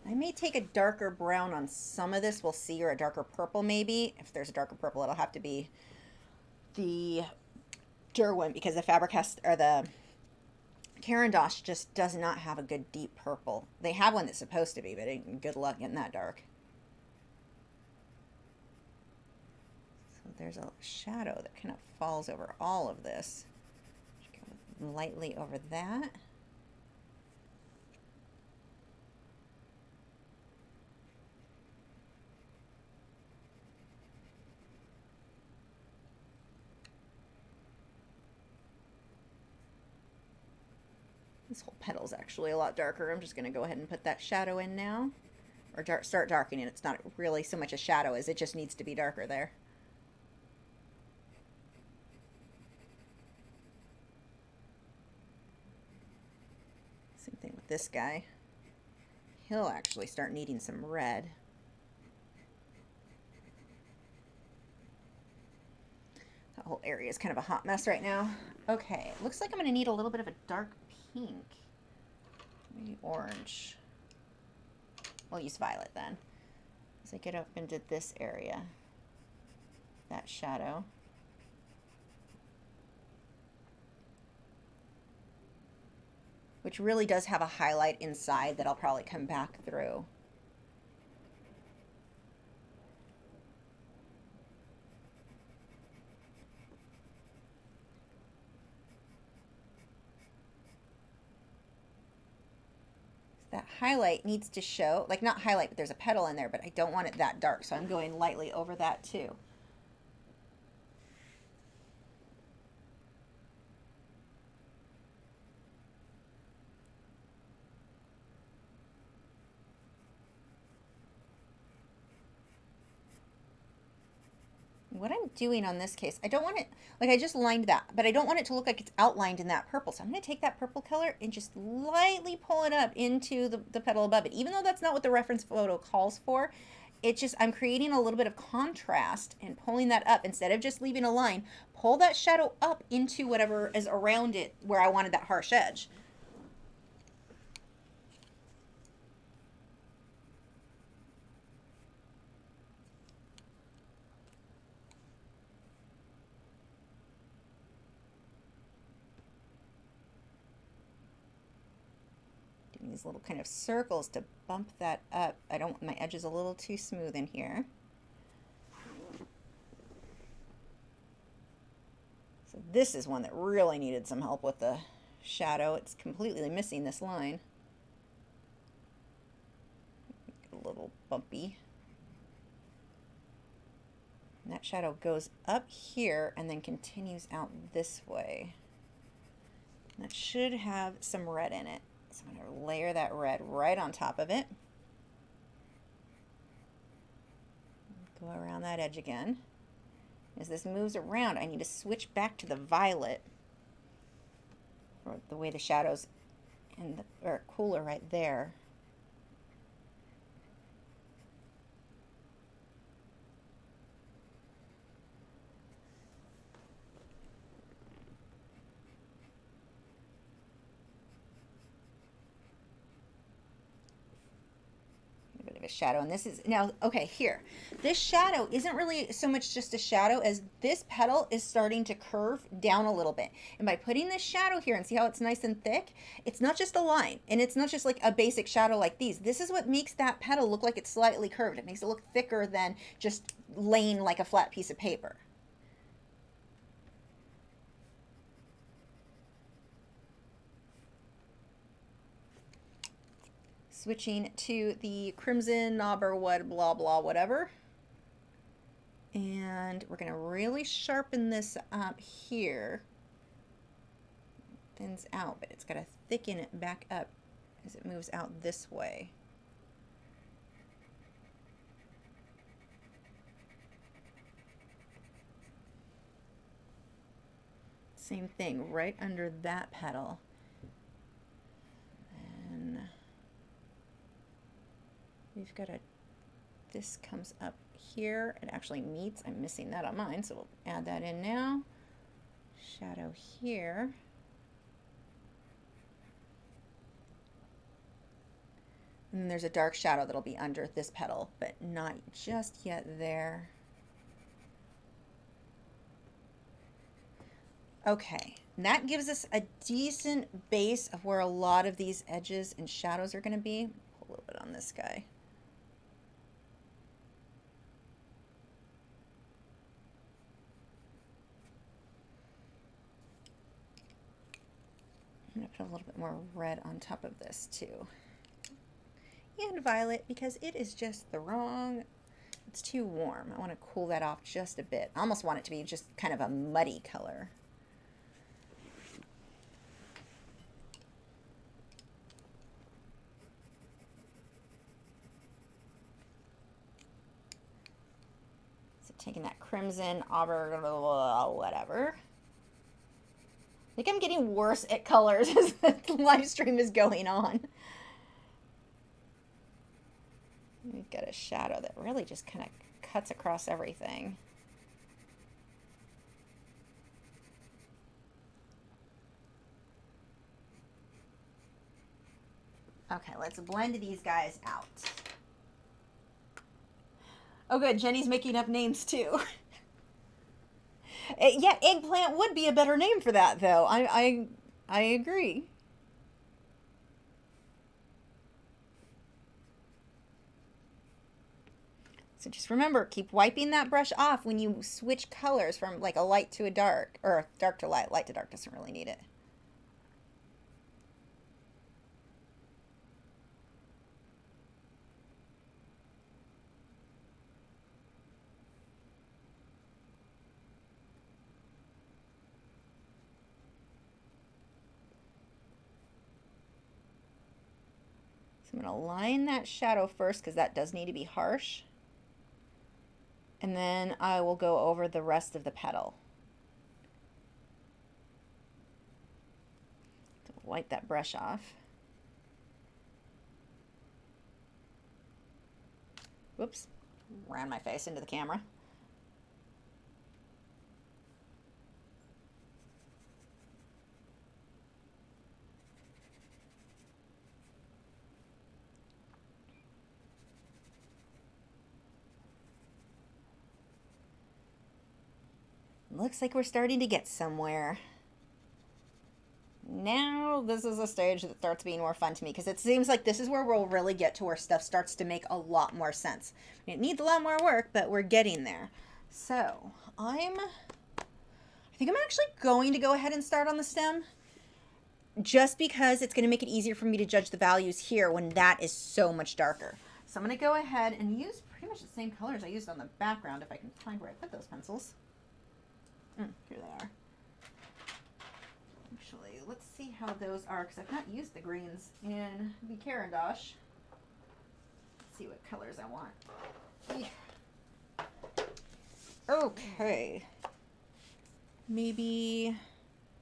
I may take a darker brown on some of this, we'll see, or a darker purple maybe. If there's a darker purple, it'll have to be the Derwent because the Faber-Castell or the Caran d'Ache just does not have a good deep purple. They have one that's supposed to be, but good luck getting that dark. So there's a shadow that kind of falls over all of this. Just go lightly over that. This whole petal is actually a lot darker. I'm just going to go ahead and put that shadow in now. Or start darkening. It's not really so much a shadow as it just needs to be darker there. Same thing with this guy. He'll actually start needing some red. That whole area is kind of a hot mess right now. Okay, looks like I'm going to need a little bit of a dark pink. Maybe orange. We'll use violet then. As I get up into this area. That shadow. Which really does have a highlight inside that I'll probably come back through. That highlight needs to show, like not highlight, but there's a petal in there, but I don't want it that dark, so I'm going lightly over that too. What I'm doing on this case, I don't want it, like I just lined that, but I don't want it to look like it's outlined in that purple. So I'm going to take that purple color and just lightly pull it up into the petal above it. Even though that's not what the reference photo calls for, it just, I'm creating a little bit of contrast and pulling that up instead of just leaving a line. Pull that shadow up into whatever is around it where I wanted that harsh edge. These little kind of circles to bump that up. I don't want my edges a little too smooth in here. So this is one that really needed some help with the shadow. It's completely missing this line. A little bumpy. And that shadow goes up here and then continues out this way. That should have some red in it. So I'm going to layer that red right on top of it. Go around that edge again. As this moves around, I need to switch back to the violet, or the way the shadows are cooler right there. A shadow, and this is now okay here. This shadow isn't really so much just a shadow as this petal is starting to curve down a little bit, and by putting this shadow here, and see how it's nice and thick, it's not just a line, and it's not just like a basic shadow like these. This is what makes that petal look like it's slightly curved. It makes it look thicker than just laying like a flat piece of paper. Switching to the crimson knob or what, blah, blah, whatever. And we're going to really sharpen this up here. Thins out, but it's got to thicken it back up as it moves out this way. Same thing, right under that petal. And we've got this comes up here. It actually meets. I'm missing that on mine, so we'll add that in now. Shadow here. And then there's a dark shadow that'll be under this petal, but not just yet there. Okay, and that gives us a decent base of where a lot of these edges and shadows are going to be. Pull a little bit on this guy. I'm going to put a little bit more red on top of this too. And violet, because it is just the wrong, it's too warm. I want to cool that off just a bit. I almost want it to be just kind of a muddy color. So taking that crimson, auburn, whatever. I think I'm getting worse at colors as the live stream is going on. We've got a shadow that really just kind of cuts across everything. Okay, let's blend these guys out. Oh good, Jenny's making up names too. Yeah, eggplant would be a better name for that though. I agree. So just remember, keep wiping that brush off when you switch colors from like a light to a dark, or a dark to light. Light to dark doesn't really need it. So I'm going to line that shadow first because that does need to be harsh. And then I will go over the rest of the petal. Wipe that brush off. Whoops. ran my face into the camera. Looks like we're starting to get somewhere. Now this is a stage that starts being more fun to me because it seems like this is where we'll really get to where stuff starts to make a lot more sense. It needs a lot more work, but we're getting there. So I think I'm actually going to go ahead and start on the stem just because it's going to make it easier for me to judge the values here when that is so much darker. So I'm going to go ahead and use pretty much the same colors I used on the background if I can find where I put those pencils. Here they are. Actually, let's see how those are because I've not used the greens in the Caran d'Ache. Let's see what colors I want. Okay. Maybe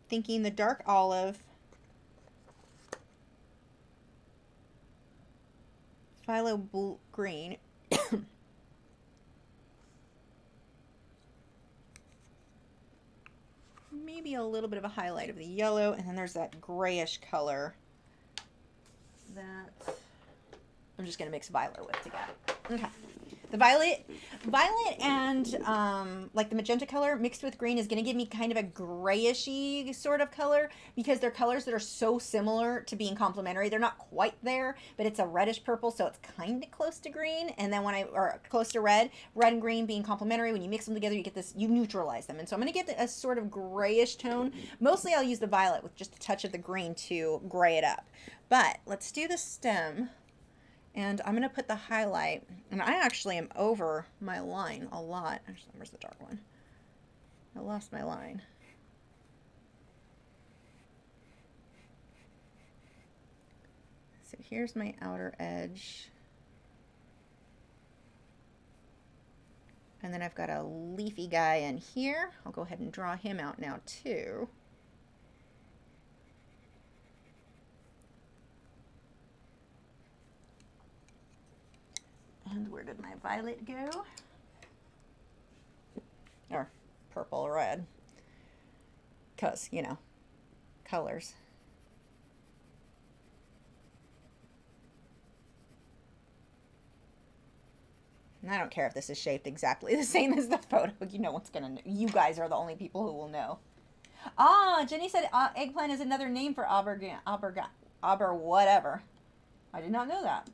thinking the dark olive, phthalo green, maybe a little bit of a highlight of the yellow, and then there's that grayish color that I'm just going to mix violet with together. Okay. The violet and like the magenta color mixed with green is going to give me kind of a grayishy sort of color because they're colors that are so similar to being complementary. They're not quite there, but it's a reddish purple, so it's kind of close to green. And then or close to red and green being complementary, when you mix them together, you get this, you neutralize them. And so I'm going to get a sort of grayish tone. Mostly I'll use the violet with just a touch of the green to gray it up. But let's do the stem. And I'm going to put the highlight, and I actually am over my line a lot. Actually, where's the dark one? I lost my line. So here's my outer edge. And then I've got a leafy guy in here. I'll go ahead and draw him out now too. And where did my violet go? Or purple or red. Because, you know, colors. And I don't care if this is shaped exactly the same as the photo. You know what's gonna know. You guys are the only people who will know. Ah, Jenny said eggplant is another name for aber whatever. I did not know that.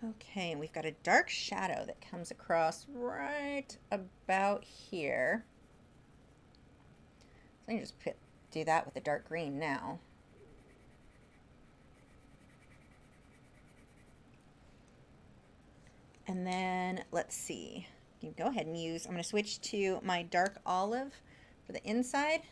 Okay, and we've got a dark shadow that comes across right about here. So I can just do that with the dark green now. And then let's see. You can go ahead and use, I'm going to switch to my dark olive for the inside,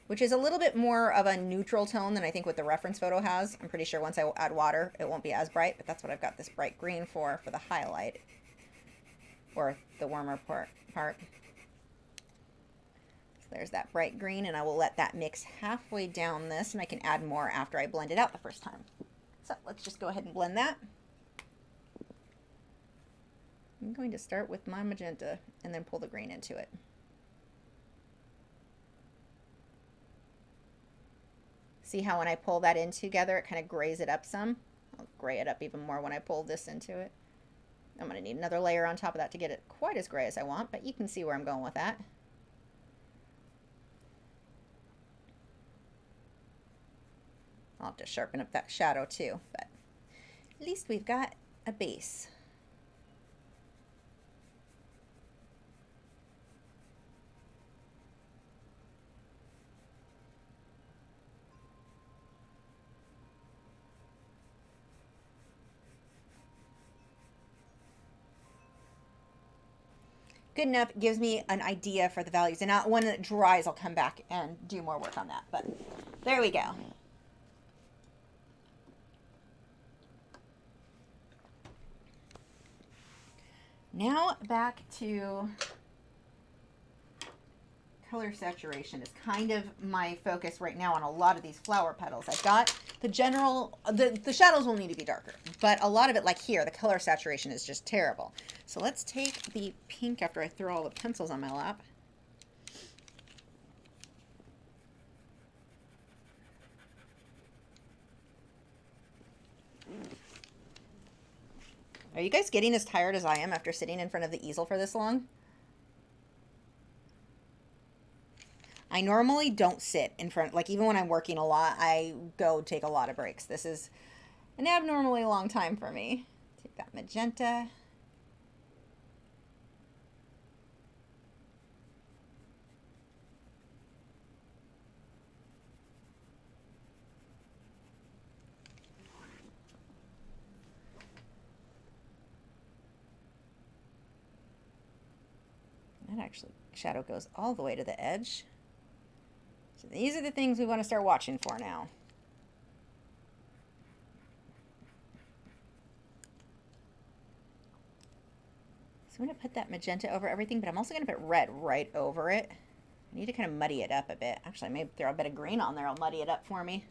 which is a little bit more of a neutral tone than I think what the reference photo has. I'm pretty sure once I add water, it won't be as bright, but that's what I've got this bright green for the highlight, or the warmer part. So there's that bright green, and I will let that mix halfway down this, and I can add more after I blend it out the first time. So let's just go ahead and blend that. I'm going to start with my magenta and then pull the green into it. See how when I pull that in together, it kind of grays it up some? I'll gray it up even more when I pull this into it. I'm going to need another layer on top of that to get it quite as gray as I want, but you can see where I'm going with that. I'll have to sharpen up that shadow too, but at least we've got a base. Good enough, gives me an idea for the values, and when it dries I'll come back and do more work on that, but there we go. Now back to color saturation is kind of my focus right now on a lot of these flower petals. I've got the general, the shadows will need to be darker, but a lot of it, like here, the color saturation is just terrible. So let's take the pink after I throw all the pencils on my lap. Are you guys getting as tired as I am after sitting in front of the easel for this long? I normally don't sit in front, like even when I'm working a lot, I go take a lot of breaks. This is an abnormally long time for me. Take that magenta. That actually, shadow goes all the way to the edge. So these are the things we want to start watching for now. So I'm going to put that magenta over everything, but I'm also going to put red right over it. I need to kind of muddy it up a bit. Actually, I may throw a bit of green on there. I'll muddy it up for me.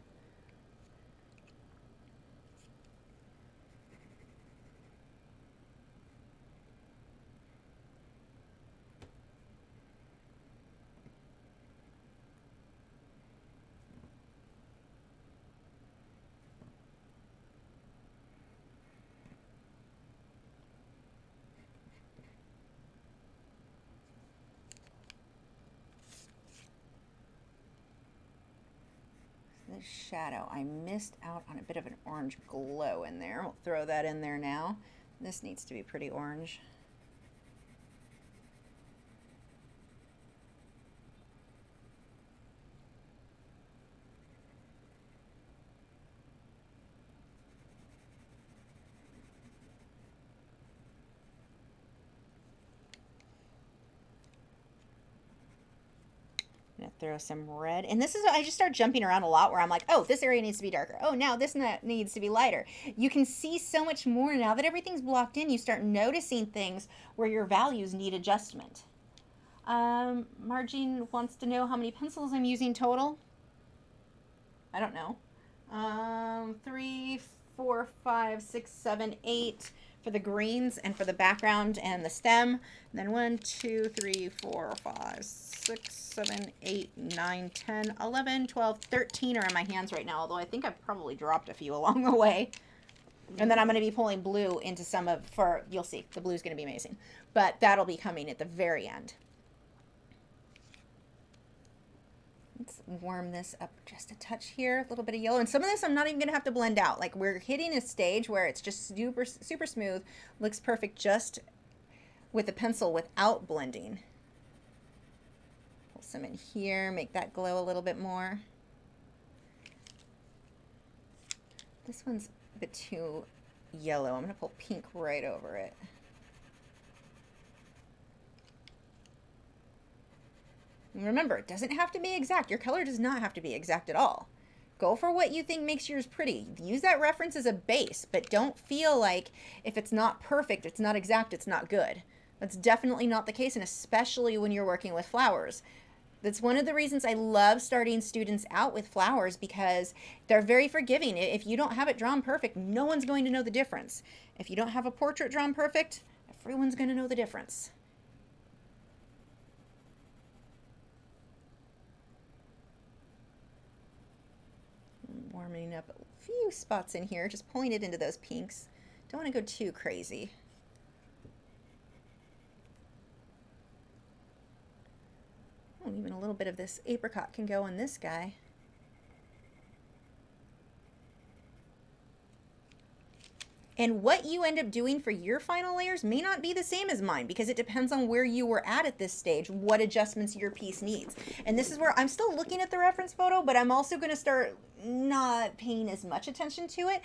The shadow, I missed out on a bit of an orange glow in there. We'll throw that in there now. This needs to be pretty orange. Throw some red, and this is, I just start jumping around a lot where I'm like, oh, this area needs to be darker, oh, now this needs to be lighter. You can see so much more now that everything's blocked in. You start noticing things where your values need adjustment. Margine wants to know how many pencils I'm using total. I don't know. 3, 4, 5, 6, 7, 8 for the greens and for the background and the stem. And then 1, 2, 3, 4, 5, 6, 7, 8, 9, 10, 11, 12, 13 are in my hands right now, although I think I've probably dropped a few along the way. And then I'm going to be pulling blue into some of, you'll see, the blue's going to be amazing. But that'll be coming at the very end. Let's warm this up just a touch here, a little bit of yellow. And some of this I'm not even going to have to blend out. Like, we're hitting a stage where it's just super, super smooth. Looks perfect just with a pencil without blending. Pull some in here, make that glow a little bit more. This one's a bit too yellow. I'm going to pull pink right over it. And remember, it doesn't have to be exact. Your color does not have to be exact at all. Go for what you think makes yours pretty. Use that reference as a base, but don't feel like if it's not perfect, it's not exact, it's not good. That's definitely not the case, and especially when you're working with flowers. That's one of the reasons I love starting students out with flowers, because they're very forgiving. If you don't have it drawn perfect, no one's going to know the difference. If you don't have a portrait drawn perfect, everyone's going to know the difference. Warming up a few spots in here, just pulling it into those pinks. Don't want to go too crazy. Oh, even a little bit of this apricot can go on this guy. And what you end up doing for your final layers may not be the same as mine, because it depends on where you were at this stage, what adjustments your piece needs. And this is where I'm still looking at the reference photo, but I'm also going to start not paying as much attention to it,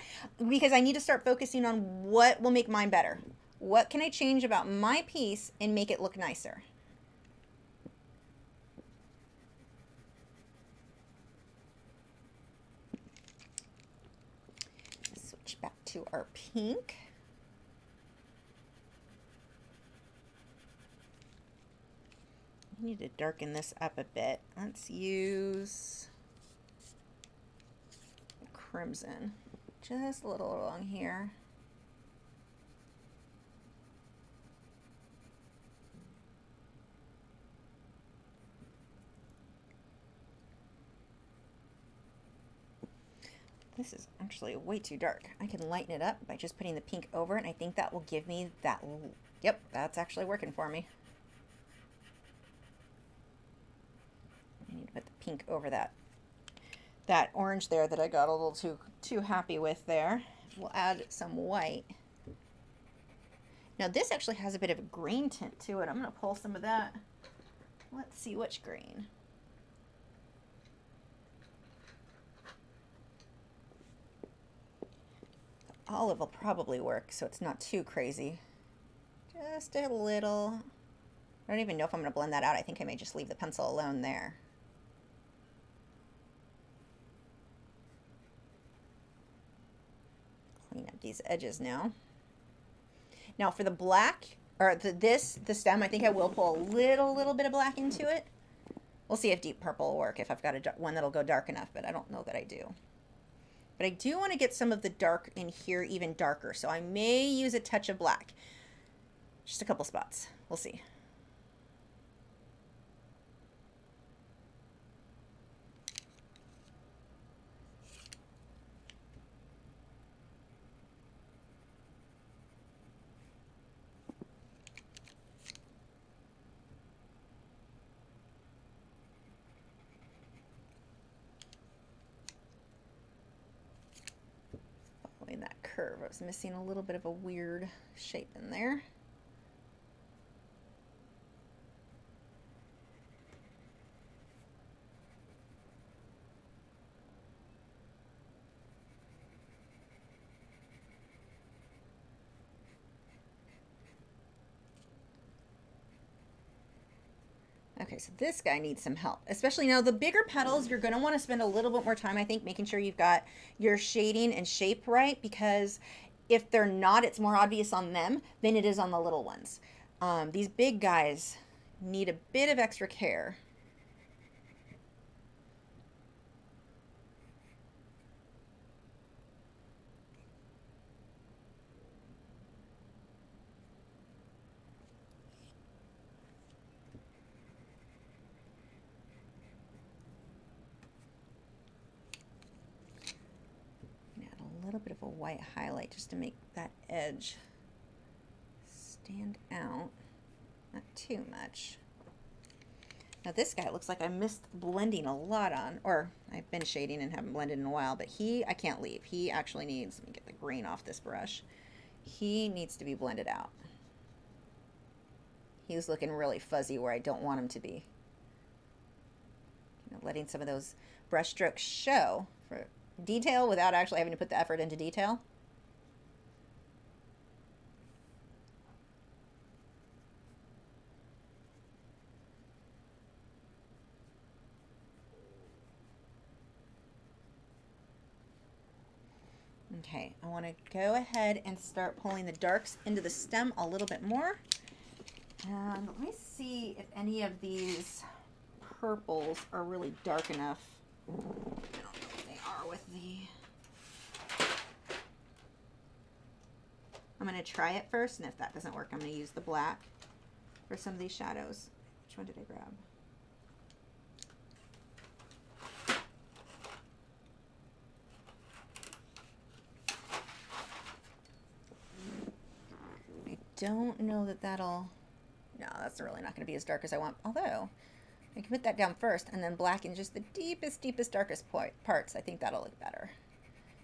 because I need to start focusing on what will make mine better. What can I change about my piece and make it look nicer? Switch back to our pink. need to darken this up a bit. Let's use crimson, just a little along here. This is actually way too dark. I can lighten it up by just putting the pink over it, and I think that will give me that. Yep, that's actually working for me. I need to put the pink over that orange there that I got a little too happy with there. We'll add some white. Now this actually has a bit of a green tint to it. I'm going to pull some of that. Let's see which green. Olive will probably work, so it's not too crazy. Just a little. I don't even know if I'm going to blend that out. I think I may just leave the pencil alone there. Clean up these edges now. Now for the black, or the stem, I think I will pull a little bit of black into it. We'll see if deep purple will work, if I've got one that'll go dark enough, but I don't know that I do. But I do want to get some of the dark in here even darker, so I may use a touch of black. Just a couple spots. We'll see. That curve. I was missing a little bit of a weird shape in there. Okay, so this guy needs some help, especially now the bigger petals. You're going to want to spend a little bit more time, I think, making sure you've got your shading and shape right, because if they're not, it's more obvious on them than it is on the little ones. These big guys need a bit of extra care. A little bit of a white highlight just to make that edge stand out, not too much. Now this guy looks like I missed blending a lot on, or I've been shading and haven't blended in a while, but I can't leave. He actually needs, let me get the green off this brush. He needs to be blended out. He's looking really fuzzy where I don't want him to be. Letting some of those brush strokes show for detail without actually having to put the effort into detail. Okay, I want to go ahead and start pulling the darks into the stem a little bit more. And let me see if any of these purples are really dark enough. I don't know if they are with the... I'm going to try it first, and if that doesn't work, I'm going to use the black for some of these shadows. Which one did I grab? I don't know that that'll... No, that's really not going to be as dark as I want. Although, I can put that down first and then blacken just the deepest, darkest parts. I think that'll look better.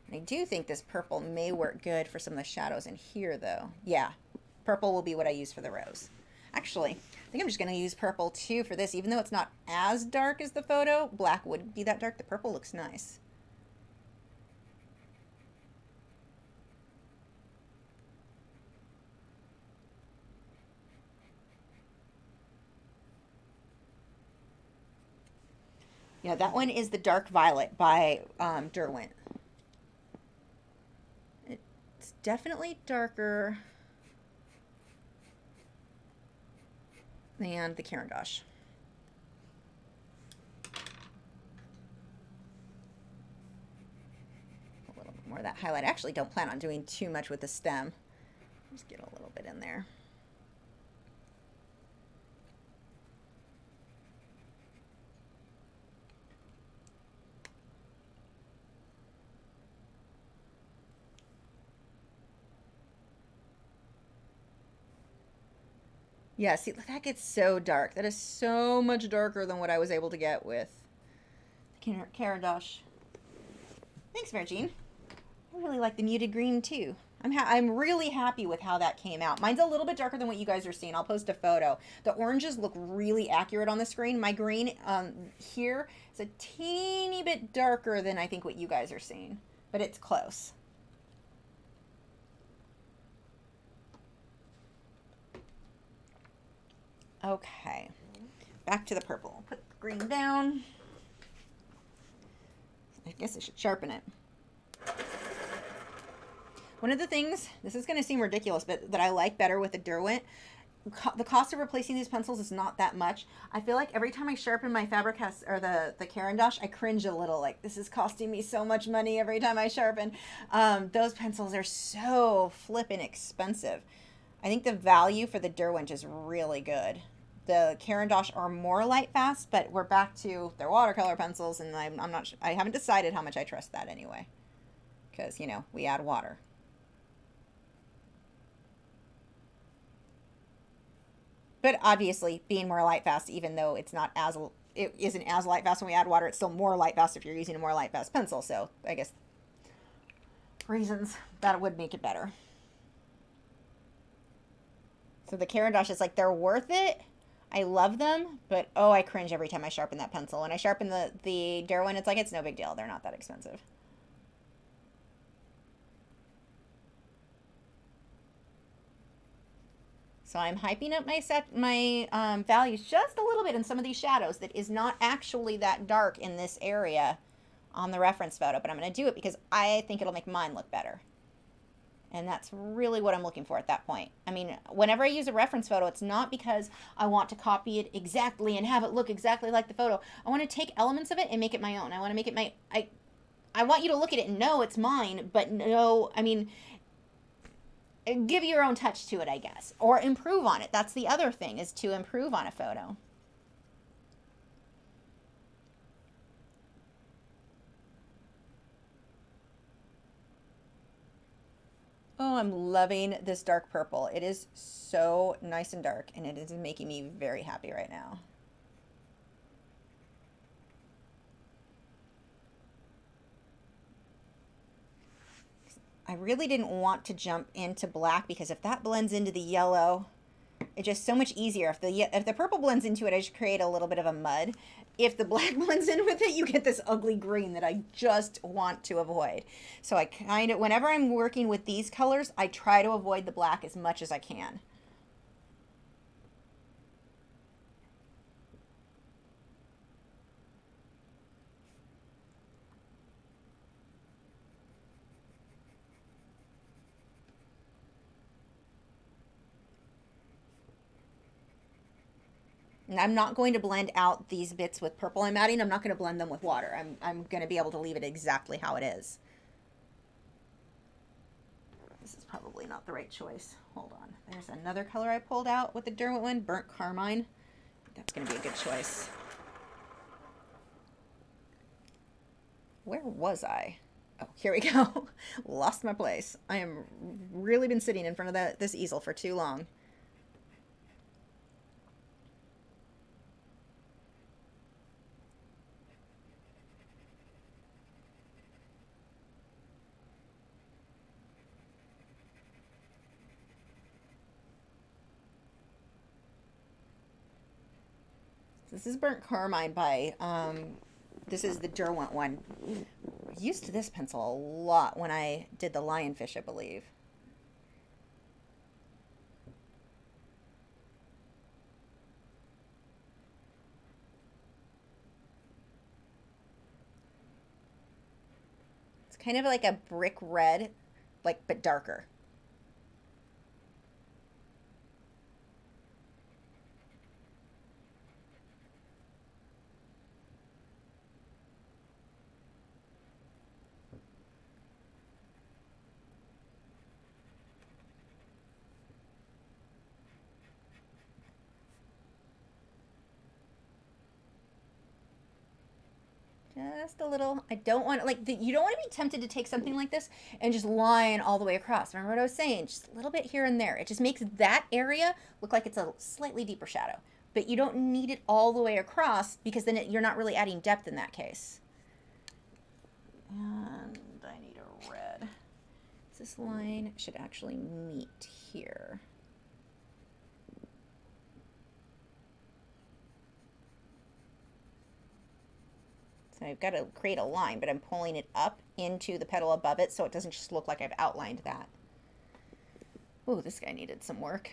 And I do think this purple may work good for some of the shadows in here, though. Yeah, purple will be what I use for the rose. Actually, I think I'm just going to use purple, too, for this. Even though it's not as dark as the photo, black would be that dark. The purple looks nice. Yeah, that one is the Dark Violet by Derwent. It's definitely darker than the Caran d'Ache. more of that highlight. I actually don't plan on doing too much with the stem. Just get a little bit in there. Yeah, see, that gets so dark. That is so much darker than what I was able to get with Caran d'Ache. Thanks, Mary Jean. I really like the muted green too. I'm really happy with how that came out. Mine's a little bit darker than what you guys are seeing. I'll post a photo. The oranges look really accurate on the screen. My green here is a teeny bit darker than I think what you guys are seeing, but it's close. Okay, back to the purple. Put the green down. I guess I should sharpen it. One of the things, this is going to seem ridiculous, but that I like better with the Derwent, the cost of replacing these pencils is not that much. I feel like every time I sharpen my Faber-Castell or the Caran d'Ache, I cringe a little. Like, this is costing me so much money every time I sharpen. Those pencils are so flippin' expensive. I think the value for the Derwent is really good. The Caran d'Ache are more light fast, but we're back to their watercolor pencils, and I'm not sure, I haven't decided how much I trust that anyway, because, you know, we add water. But obviously, being more light fast, even though it isn't as light fast when we add water, it's still more light fast if you're using a more light fast pencil. So I guess reasons that would make it better. So the Caran d'Ache is like, they're worth it. I love them, but oh, I cringe every time I sharpen that pencil. When I sharpen the Derwent, it's like, it's no big deal. They're not that expensive. So I'm hyping up my values just a little bit in some of these shadows that is not actually that dark in this area on the reference photo, but I'm going to do it because I think it'll make mine look better. And that's really what I'm looking for at that point. I mean, whenever I use a reference photo, it's not because I want to copy it exactly and have it look exactly like the photo. I want to take elements of it and make it my own. I want to make it I want you to look at it and know it's mine, but give your own touch to it, I guess, or improve on it. That's the other thing, is to improve on a photo. Oh, I'm loving this dark purple. It is so nice and dark, and it is making me very happy right now. I really didn't want to jump into black, because if that blends into the yellow, it's just so much easier. If the purple blends into it, I just create a little bit of a mud. If the black blends in with it, you get this ugly green that I just want to avoid. So I kind of, whenever I'm working with these colors, I try to avoid the black as much as I can. And I'm not going to blend out these bits with purple I'm adding. I'm not going to blend them with water. I'm going to be able to leave it exactly how it is. This is probably not the right choice. Hold on. There's another color I pulled out with the Derwent one, Burnt Carmine. That's going to be a good choice. Where was I? Oh, here we go. Lost my place. I am really been sitting in front of this easel for too long. This is Burnt Carmine by, this is the Derwent one. I used this pencil a lot when I did the lionfish, I believe. It's kind of like a brick red, but darker. just a little. I don't want, like, you don't want to be tempted to take something like this and just line all the way across. Remember what I was saying? Just a little bit here and there. It just makes that area look like it's a slightly deeper shadow. But you don't need it all the way across, because then you're not really adding depth in that case. And I need a red. This line should actually meet here. So I've got to create a line, but I'm pulling it up into the petal above it so it doesn't just look like I've outlined that. Oh, this guy needed some work.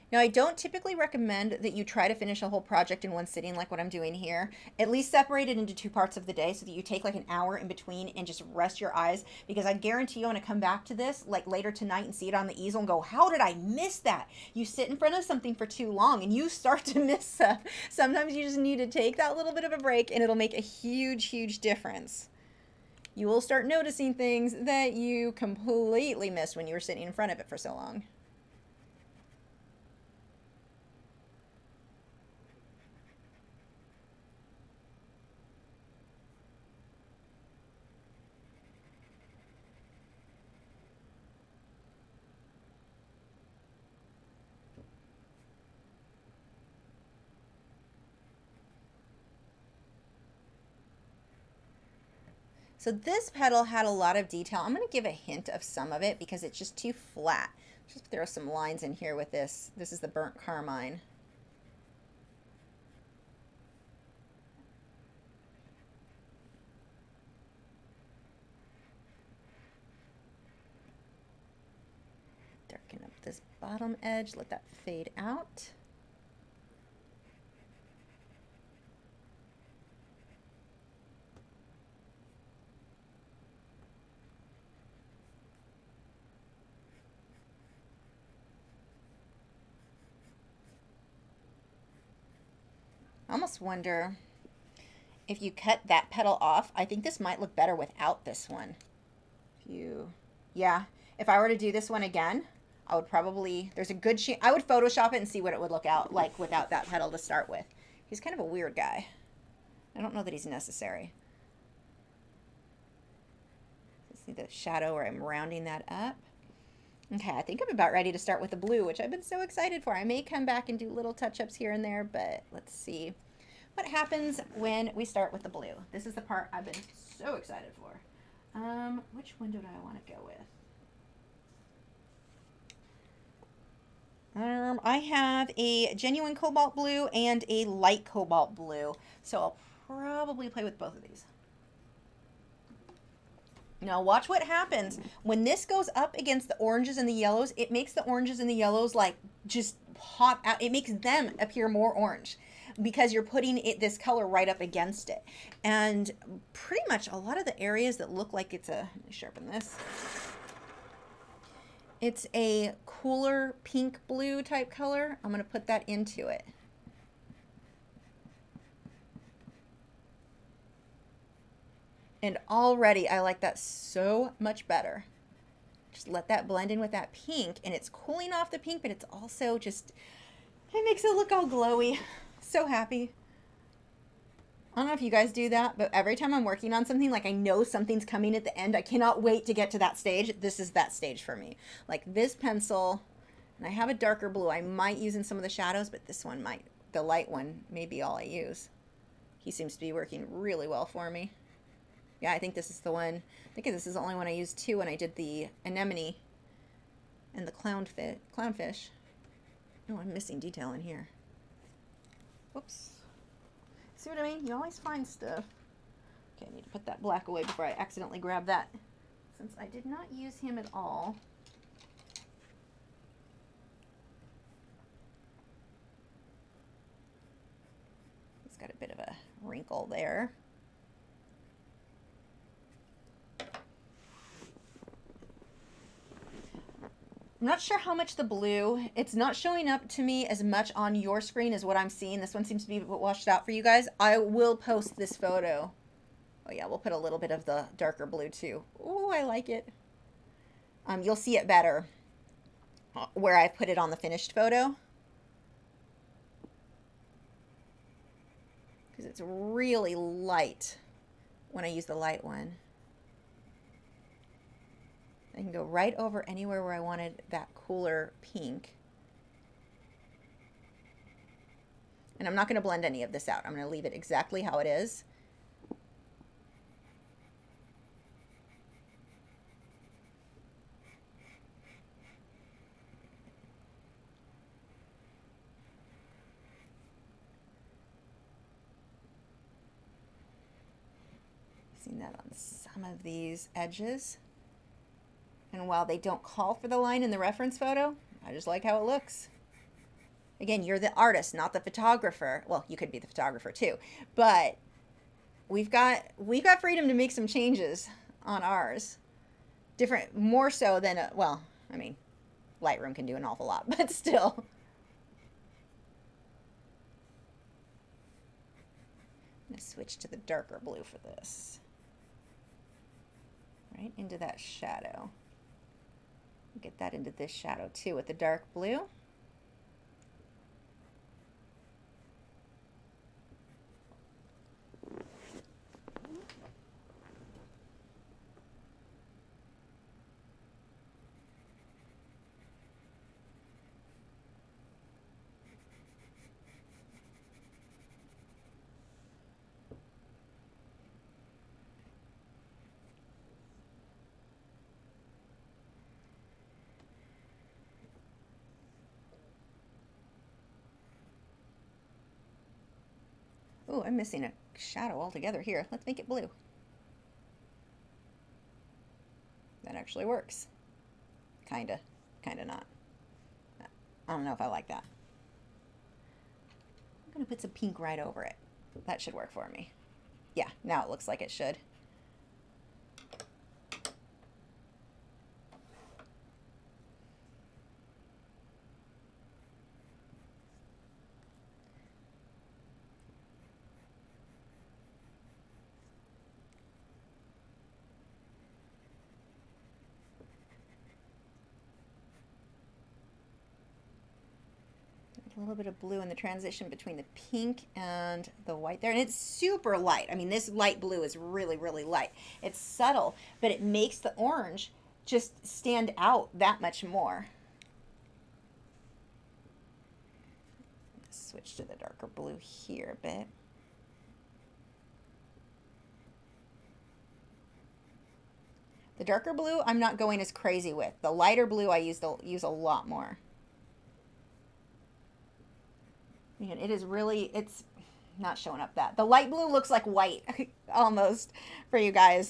Now, I don't typically recommend that you try to finish a whole project in one sitting like what I'm doing here. At least separate it into 2 parts of the day so that you take like an hour in between and just rest your eyes, because I guarantee you I'm going to come back to this like later tonight and see it on the easel and go, how did I miss that? You sit in front of something for too long and you start to miss stuff. Sometimes you just need to take that little bit of a break and it'll make a huge, huge difference. You will start noticing things that you completely missed when you were sitting in front of it for so long. So this petal had a lot of detail. I'm going to give a hint of some of it because it's just too flat. Just throw some lines in here with this. This is the burnt carmine. Darken up this bottom edge, let that fade out. I almost wonder if you cut that petal off. I think this might look better without this one. Yeah, if I were to do this one again, I would probably, there's a good chance, I would Photoshop it and see what it would look out like without that petal to start with. He's kind of a weird guy. I don't know that he's necessary. See the shadow where I'm rounding that up? Okay, I think I'm about ready to start with the blue, which I've been so excited for. I may come back and do little touch-ups here and there, but let's see what happens when we start with the blue. This is the part I've been so excited for. Which one do I want to go with? I have a genuine cobalt blue and a light cobalt blue, so I'll probably play with both of these. Now watch what happens when this goes up against the oranges and the yellows. It makes the oranges and the yellows like just pop out. It makes them appear more orange because you're putting this color right up against it. And pretty much a lot of the areas that look like it's a, let me sharpen this. It's a cooler pink blue type color. I'm going to put that into it. And already I like that so much better. Just let that blend in with that pink, and it's cooling off the pink, but it's also just, it makes it look all glowy. So happy. I don't know if you guys do that, but every time I'm working on something, like I know something's coming at the end, I cannot wait to get to that stage. This is that stage for me. Like this pencil, and I have a darker blue I might use in some of the shadows, but this one might, the light one may be all I use. He seems to be working really well for me. Yeah, I think this is the one. I think this is the only one I used too when I did the anemone and the clownfish. Oh, I'm missing detail in here. Whoops. See what I mean? You always find stuff. Okay, I need to put that black away before I accidentally grab that. Since I did not use him at all. He's got a bit of a wrinkle there. I'm not sure how much the blue, it's not showing up to me as much on your screen as what I'm seeing. This one seems to be washed out for you guys. I will post this photo. Oh yeah, we'll put a little bit of the darker blue too. Ooh, I like it. You'll see it better where I put it on the finished photo. because it's really light when I use the light one. I can go right over anywhere where I wanted that cooler pink. And I'm not going to blend any of this out. I'm going to leave it exactly how it is. Seen that on some of these edges. And while they don't call for the line in the reference photo, I just like how it looks. Again, you're the artist, not the photographer. Well, you could be the photographer too, but we've got freedom to make some changes on ours. Different, more so than, well, I mean, Lightroom can do an awful lot, but still. I'm going to switch to the darker blue for this. Right into that shadow. Get that into this shadow too with the dark blue. Oh, I'm missing a shadow altogether here. Let's make it blue. That actually works. Kinda not. I don't know if I like that. I'm gonna put some pink right over it. That should work for me. Yeah, now it looks like it should. A little bit of blue in the transition between the pink and the white there. And it's super light. I mean, this light blue is really, really light. It's subtle, but it makes the orange just stand out that much more. Switch to the darker blue here a bit. The darker blue I'm not going as crazy with. The lighter blue I use a lot more. And it is really, it's not showing up that. The light blue looks like white almost for you guys.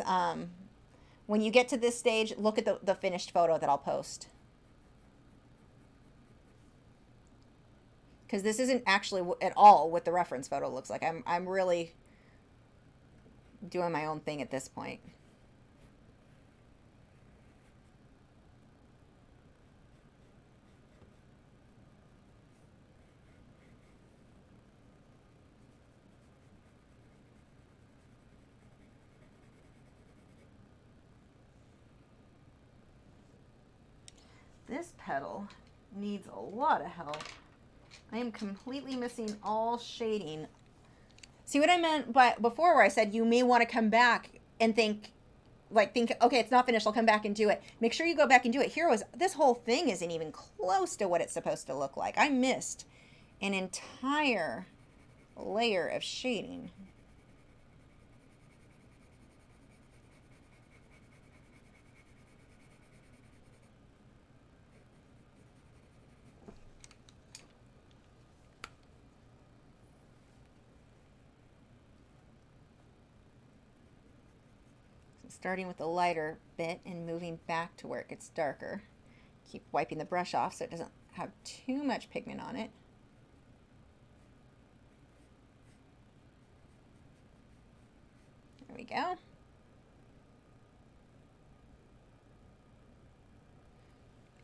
When you get to this stage, look at the finished photo that I'll post. Because this isn't actually at all what the reference photo looks like. I'm really doing my own thing at this point. This petal needs a lot of help. I am completely missing all shading. See what I meant by before where I said you may want to come back and think, okay, it's not finished, I'll come back and do it. Make sure you go back and do it. This whole thing isn't even close to what it's supposed to look like. I missed an entire layer of shading. Starting with the lighter bit and moving back to where it gets darker. Keep wiping the brush off so it doesn't have too much pigment on it. There we go.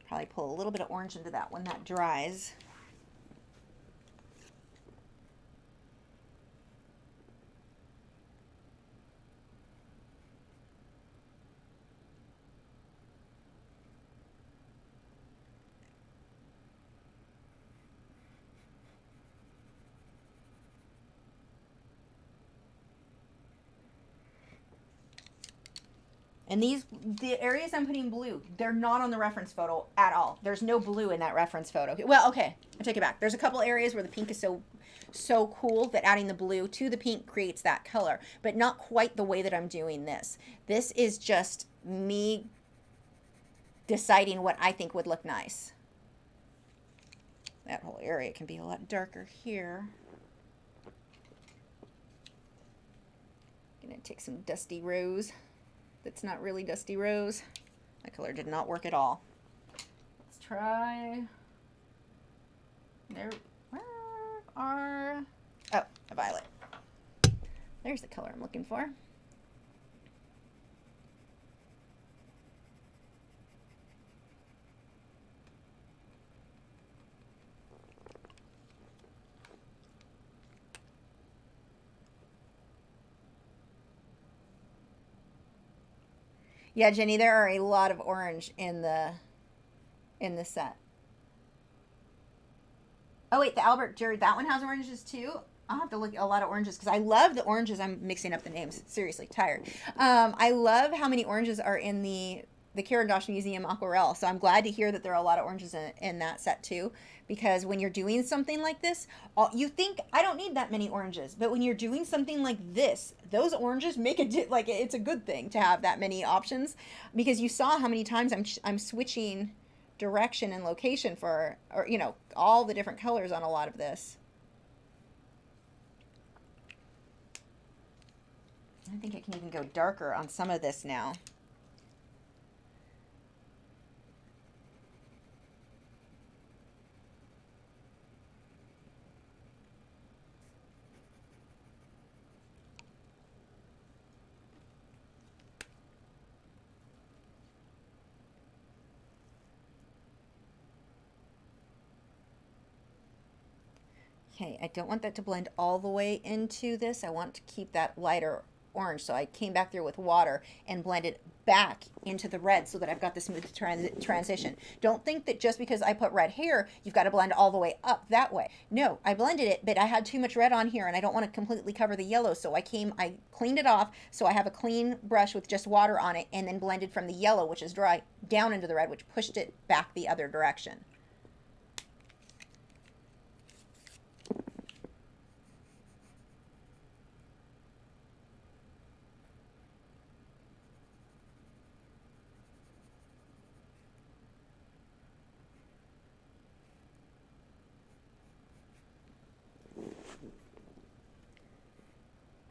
Probably pull a little bit of orange into that when that dries. And the areas I'm putting blue, they're not on the reference photo at all. There's no blue in that reference photo. Well, okay, I take it back. There's a couple areas where the pink is so cool that adding the blue to the pink creates that color, but not quite the way that I'm doing this. This is just me deciding what I think would look nice. That whole area can be a lot darker here. Gonna take some dusty rose. That's not really dusty rose. That color did not work at all. Let's try. There, where are, oh, a violet. There's the color I'm looking for. Yeah, Jenny, there are a lot of orange in the set. Oh wait, the Albert Jerry, that one has oranges too. I'll have to look at a lot of oranges because I love the oranges. I'm mixing up the names. Seriously, tired. I love how many oranges are in the Karen Dosh Museum Aquarelle. So I'm glad to hear that there are a lot of oranges in that set too. Because when you're doing something like this, you think, I don't need that many oranges. But when you're doing something like this, those oranges make like it's a good thing to have that many options. Because you saw how many times I'm switching direction and location for, or you know, all the different colors on a lot of this. I think I can even go darker on some of this now. Okay, I don't want that to blend all the way into this. I want to keep that lighter orange. So I came back through with water and blended back into the red so that I've got the smooth transition. Don't think that just because I put red here, you've got to blend all the way up that way. No, I blended it, but I had too much red on here and I don't want to completely cover the yellow. So I cleaned it off. So I have a clean brush with just water on it and then blended from the yellow, which is dry, down into the red, which pushed it back the other direction.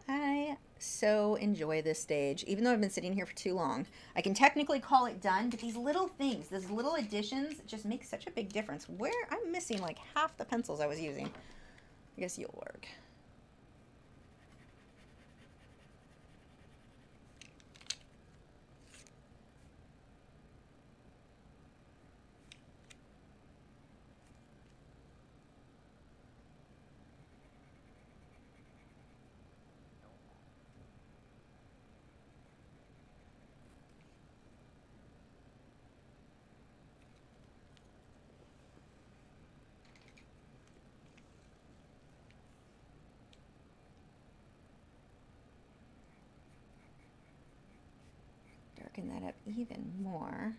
I so enjoy this stage, even though I've been sitting here for too long. I can technically call it done, but these little things, these little additions just make such a big difference. Where I'm missing like half the pencils I was using. I guess you'll work. Darken that up even more.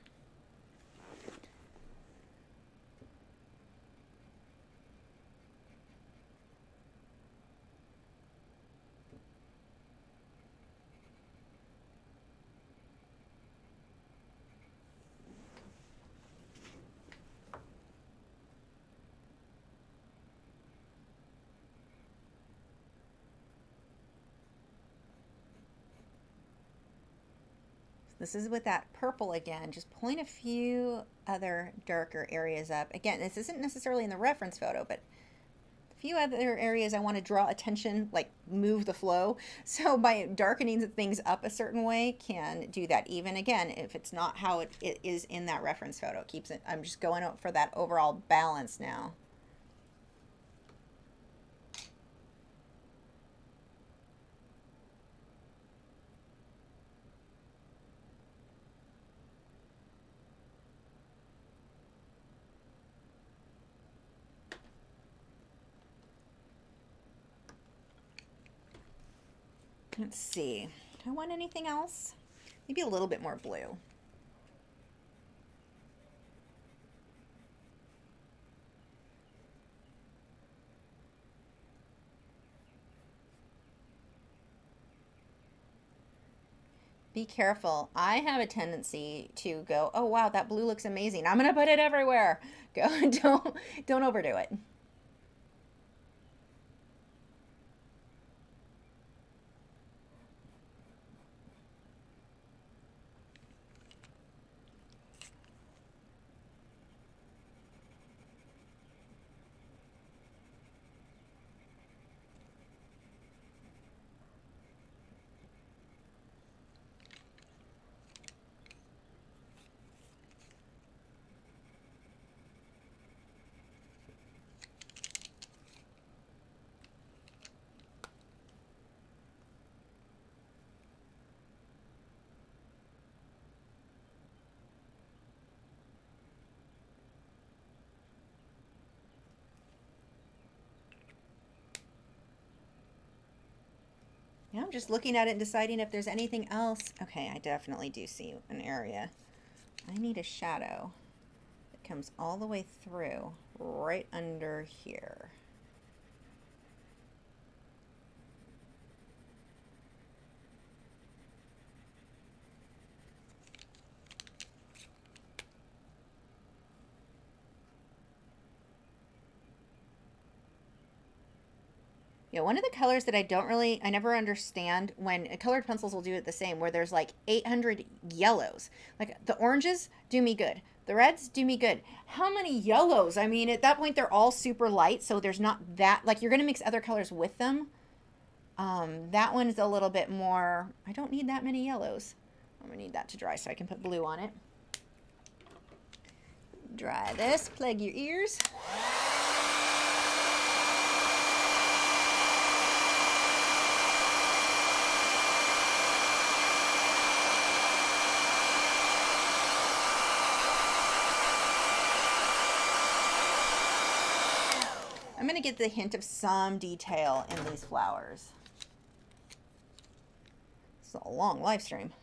This is with that purple again, just pulling a few other darker areas up. Again, this isn't necessarily in the reference photo, but a few other areas I want to draw attention, like move the flow. So by darkening things up a certain way can do that. Even again, if it's not how it is in that reference photo, it keeps it, I'm just going for that overall balance now. Let's see. Do I want anything else? Maybe a little bit more blue. Be careful. I have a tendency to go, oh wow, that blue looks amazing. I'm gonna put it everywhere. Go, don't overdo it. Yeah, I'm just looking at it and deciding if there's anything else. Okay, I definitely do see an area. I need a shadow that comes all the way through right under here. Yeah, one of the colors that I never understand when colored pencils will do it the same, where there's like 800 yellows. Like the oranges do me good. The reds do me good. How many yellows? I mean, at that point, they're all super light, so there's not that, like you're going to mix other colors with them. That one is a little bit more, I don't need that many yellows. I'm going to need that to dry so I can put blue on it. Dry this, plug your ears. I'm going to get the hint of some detail in these flowers. It's a long live stream.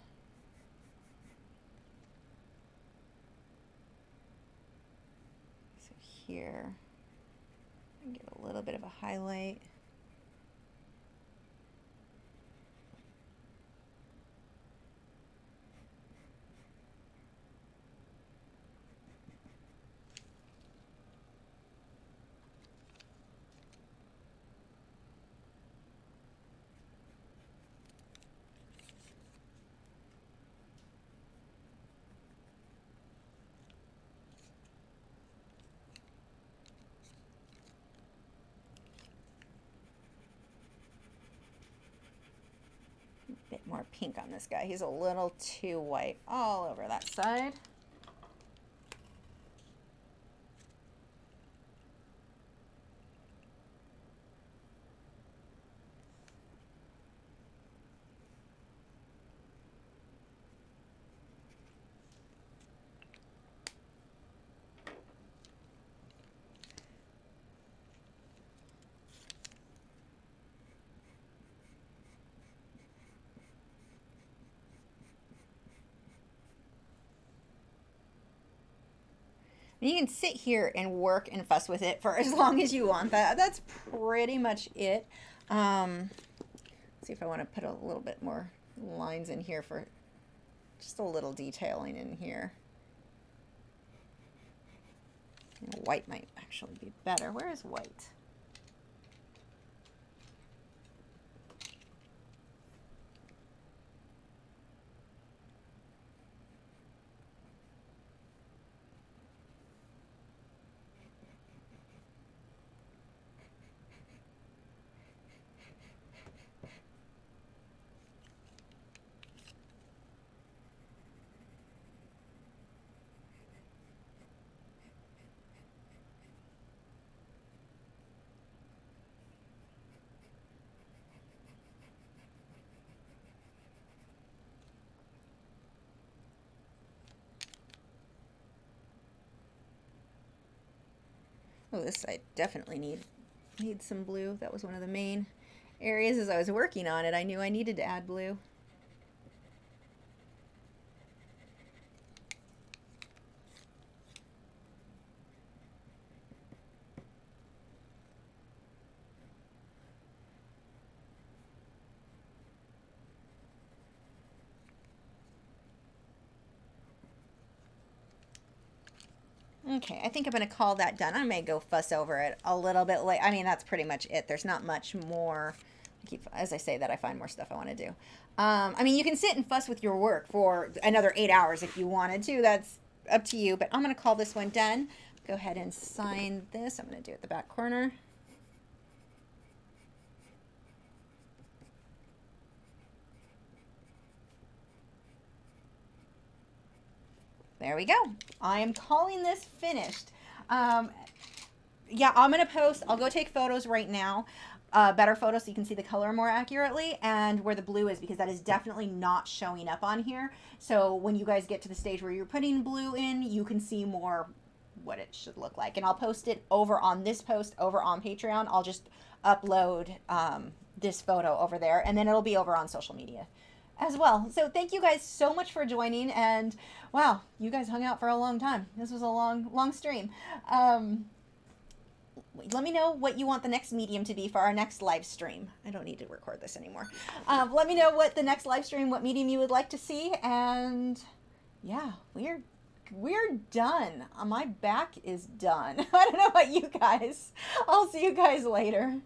So here, get a little bit of a highlight. Bit more pink on this guy. He's a little too white all over that side. And you can sit here and work and fuss with it for as long as you want. That's pretty much it. Let's see if I want to put a little bit more lines in here for just a little detailing in here. White might actually be better. Where is white? Oh, this side definitely needs some blue. That was one of the main areas as I was working on it. I knew I needed to add blue. Okay, I think I'm going to call that done. I may go fuss over it a little bit late. I mean, that's pretty much it. There's not much more. As I say that, I find more stuff I want to do. I mean, you can sit and fuss with your work for another 8 hours if you wanted to. That's up to you. But I'm going to call this one done. Go ahead and sign this. I'm going to do it at the back corner. There we go. I am calling this finished. Yeah, I'm going to post. I'll go take photos right now. Better photos so you can see the color more accurately and where the blue is, because that is definitely not showing up on here. So when you guys get to the stage where you're putting blue in, you can see more what it should look like. And I'll post it over on this post over on Patreon. I'll just upload this photo over there, and then it'll be over on social media as well. So thank you guys so much for joining, and wow, you guys hung out for a long time. This was a long stream. Let me know what you want the next medium to be for our next live stream. I don't need to record this anymore. Let me know what the next live stream, what medium you would like to see, and yeah, we're done. My back is done. I don't know about you guys. I'll see you guys later.